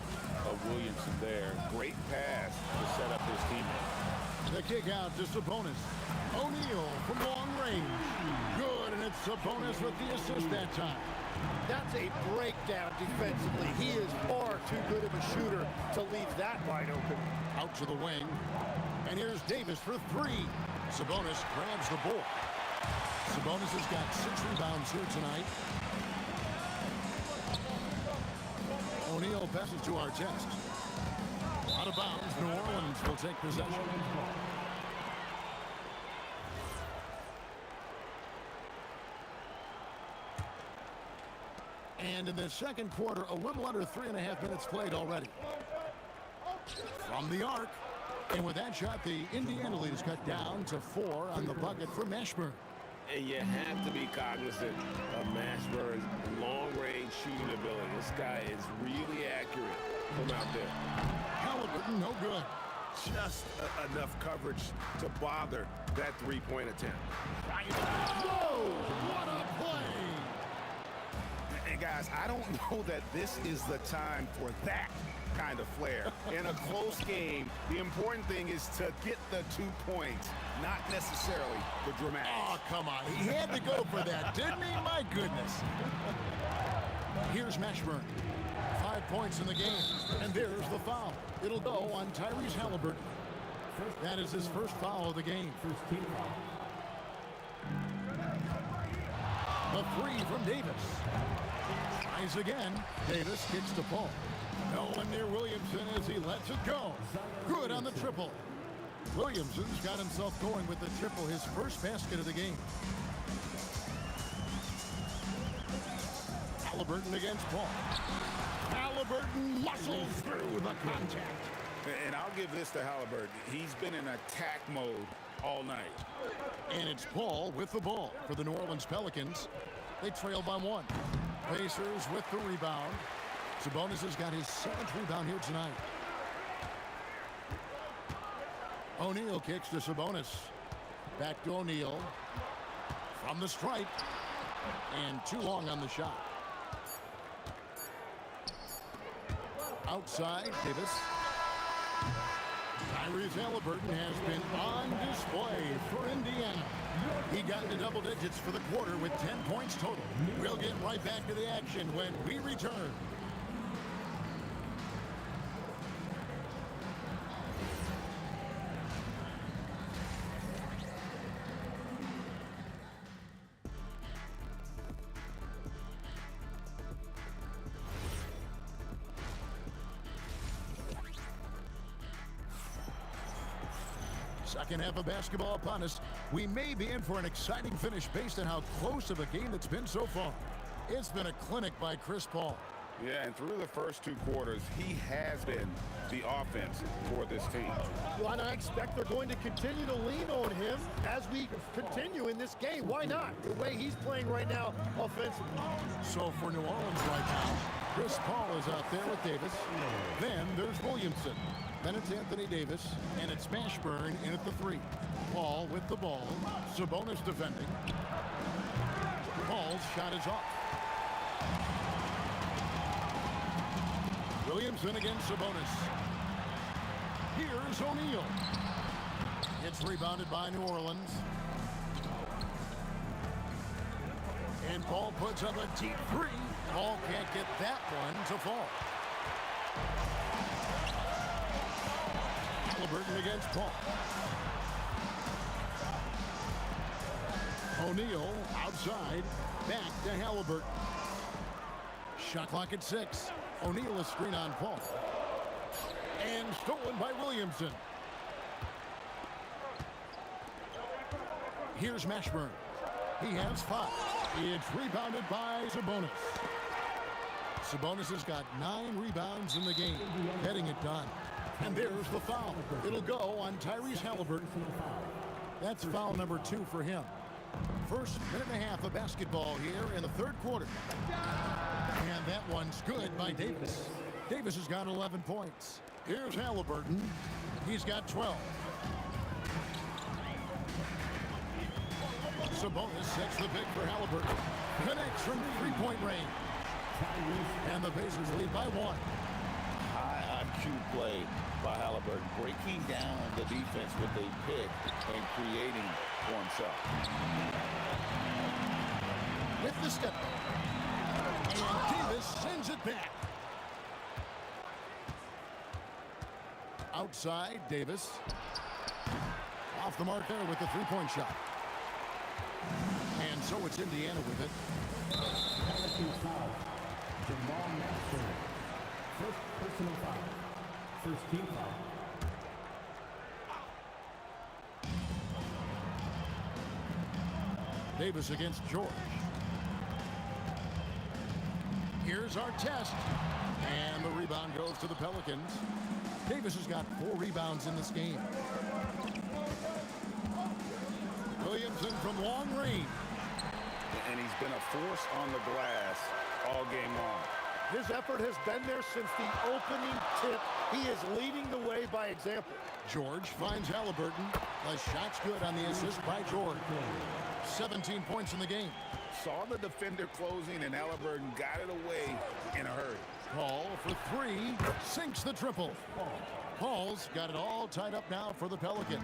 of Williamson there. Great pass to set up his teammate. The kick out to Sabonis. O'Neal from long range. Good, and it's Sabonis with the assist that time. That's a breakdown defensively. He is far too good of a shooter to leave that wide open. Out to the wing. And here's Davis for 3. Sabonis grabs the ball. Sabonis has got 6 rebounds here tonight. O'Neal passes to Artest. Out of bounds, New Orleans will take possession. And in the second quarter, a little under 3.5 minutes played already. From the arc. And with that shot, the Indiana lead is cut down to 4 on the bucket for Mashburn. And you have to be cognizant of Mashburn's long-range shooting ability. This guy is really accurate from out there. Halliburton, no good. Just enough coverage to bother that three-point attempt. Whoa! What a play! And guys, I don't know that this is the time for that kind of flair. In a close game, the important thing is to get the 2 points, not necessarily the dramatics. Oh, come on. He had to go for that, didn't he? My goodness. Here's Mashburn. 5 points in the game. And there's the foul. It'll go on Tyrese Halliburton. That is his first foul of the game. The three from Davis. Tries again. Davis kicks to Paul. No one near Williamson as he lets it go. Good on the triple. Williamson's got himself going with the triple, his first basket of the game. Halliburton against Paul. Halliburton muscles through the contact. And I'll give this to Halliburton. He's been in attack mode all night. And it's Paul with the ball for the New Orleans Pelicans. They trail by one. Pacers with the rebound. Sabonis has got his 7th rebound here tonight. O'Neal kicks to Sabonis. Back to O'Neal. From the stripe. And too long on the shot. Outside, Davis. Tyrese Halliburton has been on display for Indiana. He got into double digits for the quarter with 10 points total. We'll get right back to the action when we return. Second half of basketball upon us. We may be in for an exciting finish based on how close of a game it's been so far. It's been a clinic by Chris Paul. Yeah, and through the first 2 quarters, he has been the offense for this team. Well, and I expect they're going to continue to lean on him as we continue in this game. Why not? The way he's playing right now offensively. So for New Orleans right now, Chris Paul is out there with Davis. Then there's Williamson. Then it's Anthony Davis, and it's Mashburn in at the 3. Paul with the ball. Sabonis defending. Paul's shot is off. Williamson against Sabonis. Here's O'Neal. It's rebounded by New Orleans. And Paul puts up a deep 3. Paul can't get that one to fall. Halliburton against Paul. O'Neal outside. Back to Halliburton. Shot clock at 6. O'Neal a screen on Paul. And stolen by Williamson. Here's Mashburn. He has 5. It's rebounded by Sabonis. Sabonis has got 9 rebounds in the game, getting it done. And there's the foul. It'll go on Tyrese Halliburton. That's foul number 2 for him. First minute and a half of basketball here in the 3rd quarter. And that one's good by Davis. Davis has got 11 points. Here's Halliburton. He's got 12. Sabonis sets the pick for Halliburton. Connects from 3-point range. And the Pacers lead by 1. High IQ play by Halliburton, breaking down the defense with a pick and creating for himself. With the step. And Davis sends it back. Outside, Davis. Off the mark there with the 3-point shot. And so it's Indiana with it. First personal foul. First team foul. Davis against George. Here's our test. And the rebound goes to the Pelicans. Davis has got 4 rebounds in this game. Williamson from long range. And he's been a force on the glass all game long. His effort has been there since the opening tip. He is leading the way by example. George finds Halliburton. The shot's good on the assist by George. 17 points in the game. Saw the defender closing, and Halliburton got it away in a hurry. Paul for three, sinks the triple. Paul's got it all tied up now for the Pelicans.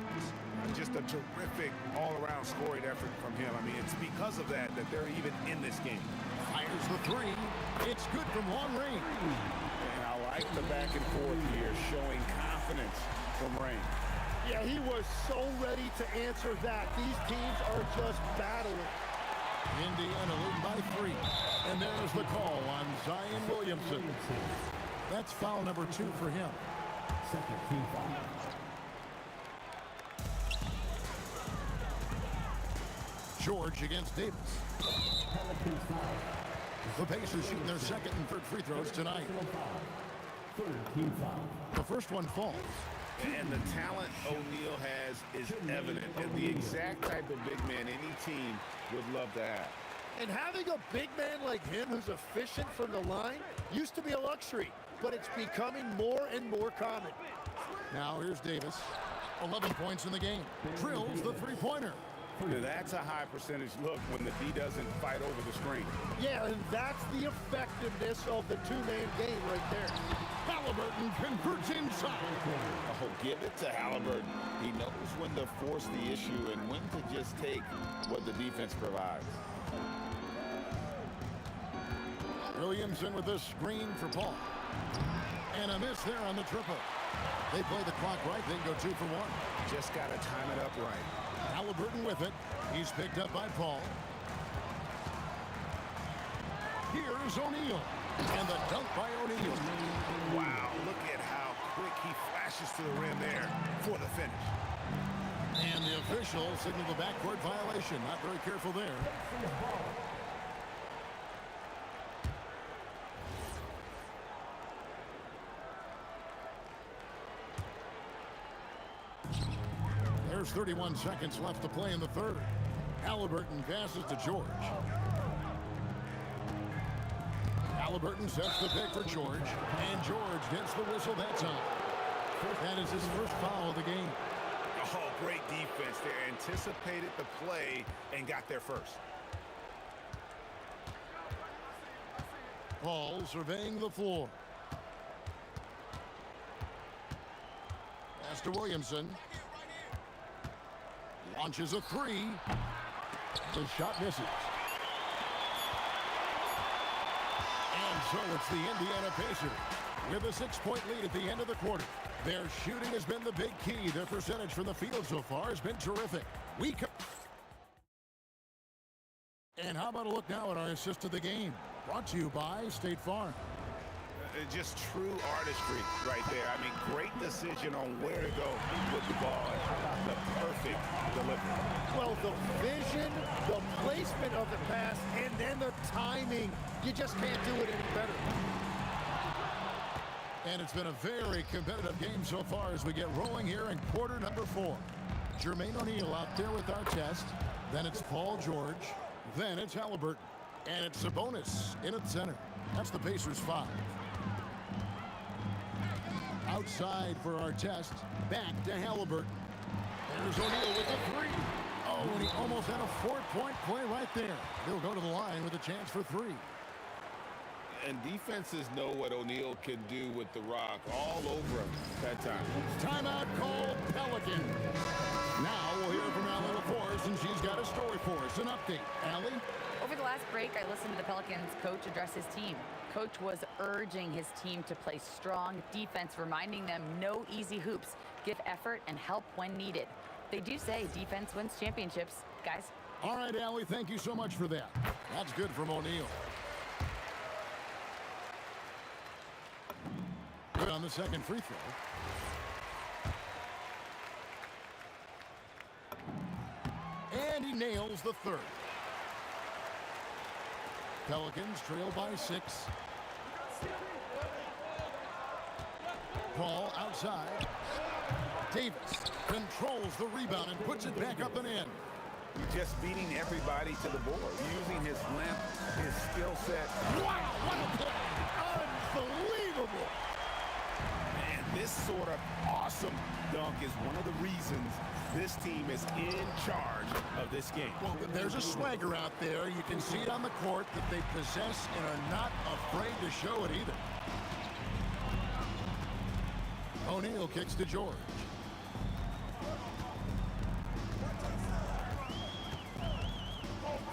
Just a terrific all-around scoring effort from him. I mean, it's because of that they're even in this game. Fires the three. It's good from long range. And I like the back and forth here, showing confidence from Rain. Yeah, he was so ready to answer that. These teams are just battling. Indiana lead by three. And there's the call on Zion Williamson. That's foul number 2 for him. Second team foul. George against Davis. Pelicans foul. The Pacers shooting their second and third free throws tonight. Third team foul. The first one falls. And the talent O'Neal has is evident, and the exact type of big man any team would love to have. And having a big man like him who's efficient from the line used to be a luxury, but it's becoming more and more common. Now here's Davis. 11 points in the game. Drills the three-pointer. Now, that's a high percentage look when the D doesn't fight over the screen. Yeah, and that's the effectiveness of the two-man game right there. Halliburton converts inside. Oh, give it to Halliburton. He knows when to force the issue and when to just take what the defense provides. Williamson with the screen for Paul. And a miss there on the triple. They play the clock right, then go 2 for 1. Just got to time it up right. Halliburton with it. He's picked up by Paul. Here's O'Neal. And the dunk by O'Neal. Wow, look at how quick he flashes to the rim there for the finish. And the official signaled the backcourt violation. Not very careful there. There's 31 seconds left to play in the third. Halliburton passes to George. Halliburton sets the pick for George. And George gets the whistle that time. That is his first foul of the game. Oh, great defense there. Anticipated the play and got there first. Paul surveying the floor. Pass to Williamson. Launches a three. The shot misses. And so it's the Indiana Pacers with a 6-point lead at the end of the quarter. Their shooting has been the big key. Their percentage from the field so far has been terrific. And how about a look now at our assist of the game? Brought to you by State Farm. Just true artistry right there. I mean, great decision on where to go with the ball. And how about the perfect delivery? Well, the vision, the placement of the pass, and then the timing. You just can't do it any better. And it's been a very competitive game so far as we get rolling here in quarter number 4. Jermaine O'Neal out there with our test. Then it's Paul George. Then it's Halliburton. And it's Sabonis in at center. That's the Pacers 5. Outside for our test. Back to Halliburton. There's O'Neal with the three. Oh, and he almost had a 4-point play right there. He'll go to the line with a chance for 3. And defenses know what O'Neal can do with the rock all over him that time. Timeout called Pelican. Now we'll hear from Allie LaForce, and she's got a story for us. An update. Allie? Over the last break, I listened to the Pelicans coach address his team. Coach was urging his team to play strong defense, reminding them no easy hoops, give effort, and help when needed. They do say defense wins championships, guys. All right, Allie, thank you so much for that. That's good from O'Neal. Good on the second free throw. And he nails the third. Pelicans trail by 6. Paul outside. Davis controls the rebound and puts it back up and in. just beating everybody to the board, using his length, his skill set. Wow, what a play! Unbelievable! And this sort of awesome dunk is one of the reasons this team is in charge of this game. Well, there's a swagger out there. You can see it on the court that they possess and are not afraid to show it either. O'Neal kicks to George.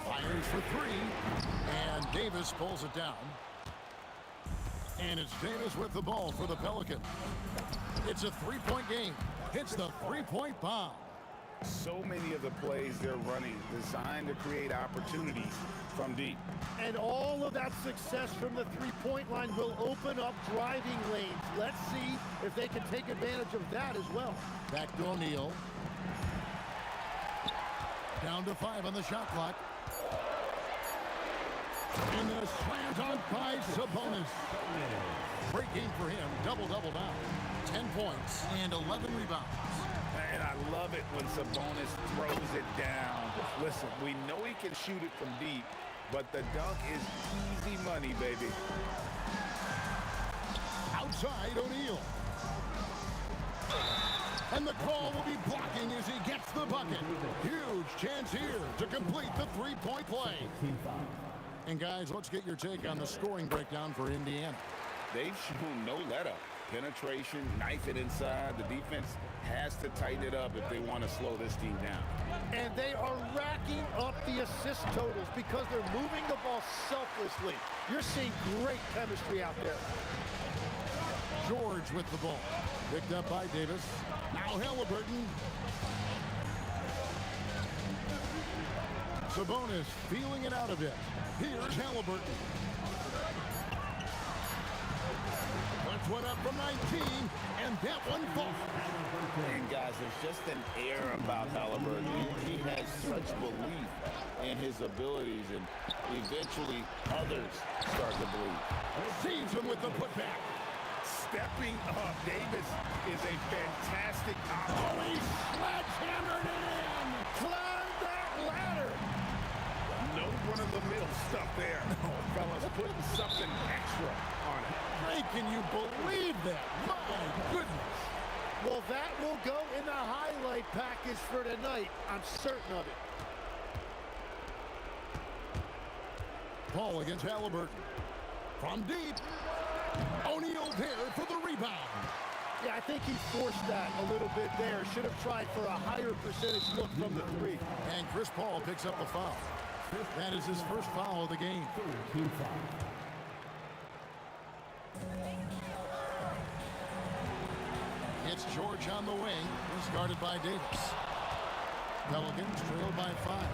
Fires for three, and Davis pulls it down. And it's Davis with the ball for the Pelicans. It's a three-point game. It's the three-point bomb. So many of the plays they're running designed to create opportunities from deep. And all of that success from the three-point line will open up driving lanes. Let's see if they can take advantage of that as well. Back to O'Neal. Down to 5 on the shot clock. And the slam dunk by Sabonis. Great game for him. Double-double now. 10 points and 11 rebounds. And I love it when Sabonis throws it down. Listen, we know he can shoot it from deep, but the dunk is easy money, baby. Outside, O'Neal. And the call will be blocking as he gets the bucket. Huge chance here to complete the three-point play. And guys, let's get your take on the scoring breakdown for Indiana. They've shown no let-up. Penetration, knife it inside. The defense has to tighten it up if they want to slow this team down. And they are racking up the assist totals because they're moving the ball selflessly. You're seeing great chemistry out there. George with the ball. Picked up by Davis. Now Halliburton. Sabonis feeling it out a bit. Here's Halliburton. Puts one up from 19, and that one falls. And guys, there's just an air about Halliburton. He has such belief in his abilities, and eventually others start to believe. Sees him with the putback. Stepping up, Davis is a fantastic option. Oh, he sledgehammered it in. Climb that ladder. No run-of-the-mill stuff there. Fellas putting something extra on it. Hey, can you believe that? My goodness. Well, that will go in the highlight package for tonight. I'm certain of it. Paul against Halliburton. From deep. O'Neal there for the rebound. Yeah, I think he forced that a little bit there. Should have tried for a higher percentage look from the three. And Chris Paul picks up the foul. That is his first foul of the game. It's George on the wing. He's guarded by Davis. Pelicans trailed by 5.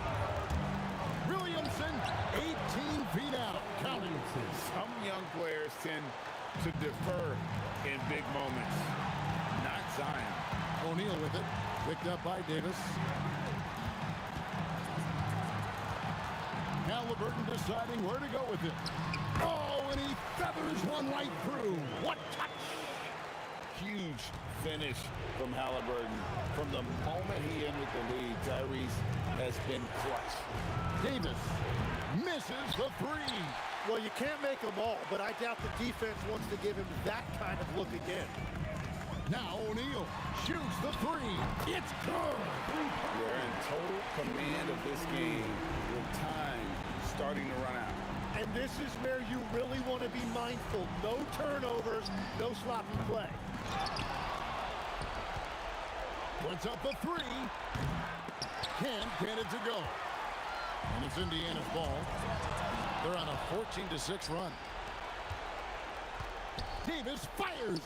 Williamson, 18 feet out, counting. Some young players tend to defer in big moments. Not Zion. O'Neal with it. Picked up by Davis. Halliburton deciding where to go with it. Oh, and he feathers one right through. What touch! Huge finish from Halliburton. From the moment he entered the league, Tyrese has been clutch. Davis misses the three. Well, you can't make them all, but I doubt the defense wants to give him that kind of look again. Now O'Neal shoots the three. It's good. They're in total command of this game with time starting to run out. And this is where you really want to be mindful. No turnovers, no sloppy play. Puts up the three. Can't get it to go. And it's Indiana's ball. They're on a 14-6 run. Davis fires.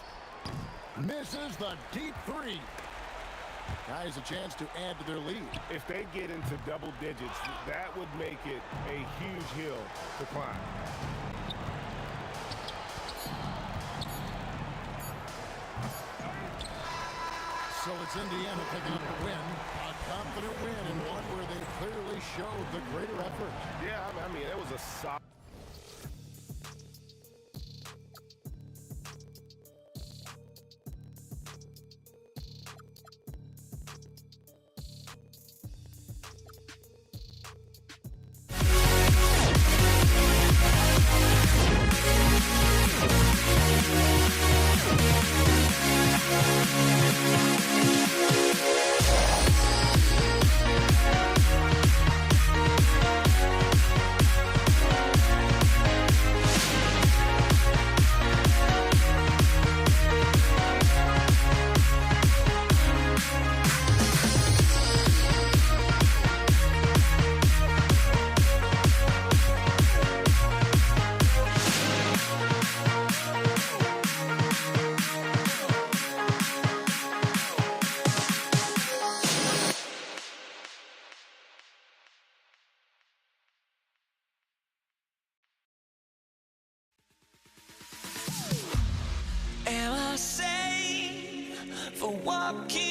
Misses the deep three. Guys, a chance to add to their lead. If they get into double digits, that would make it a huge hill to climb. So it's Indiana picking up the win. A confident win and one where they clearly showed the greater effort. Yeah, I mean, it was a solid. walking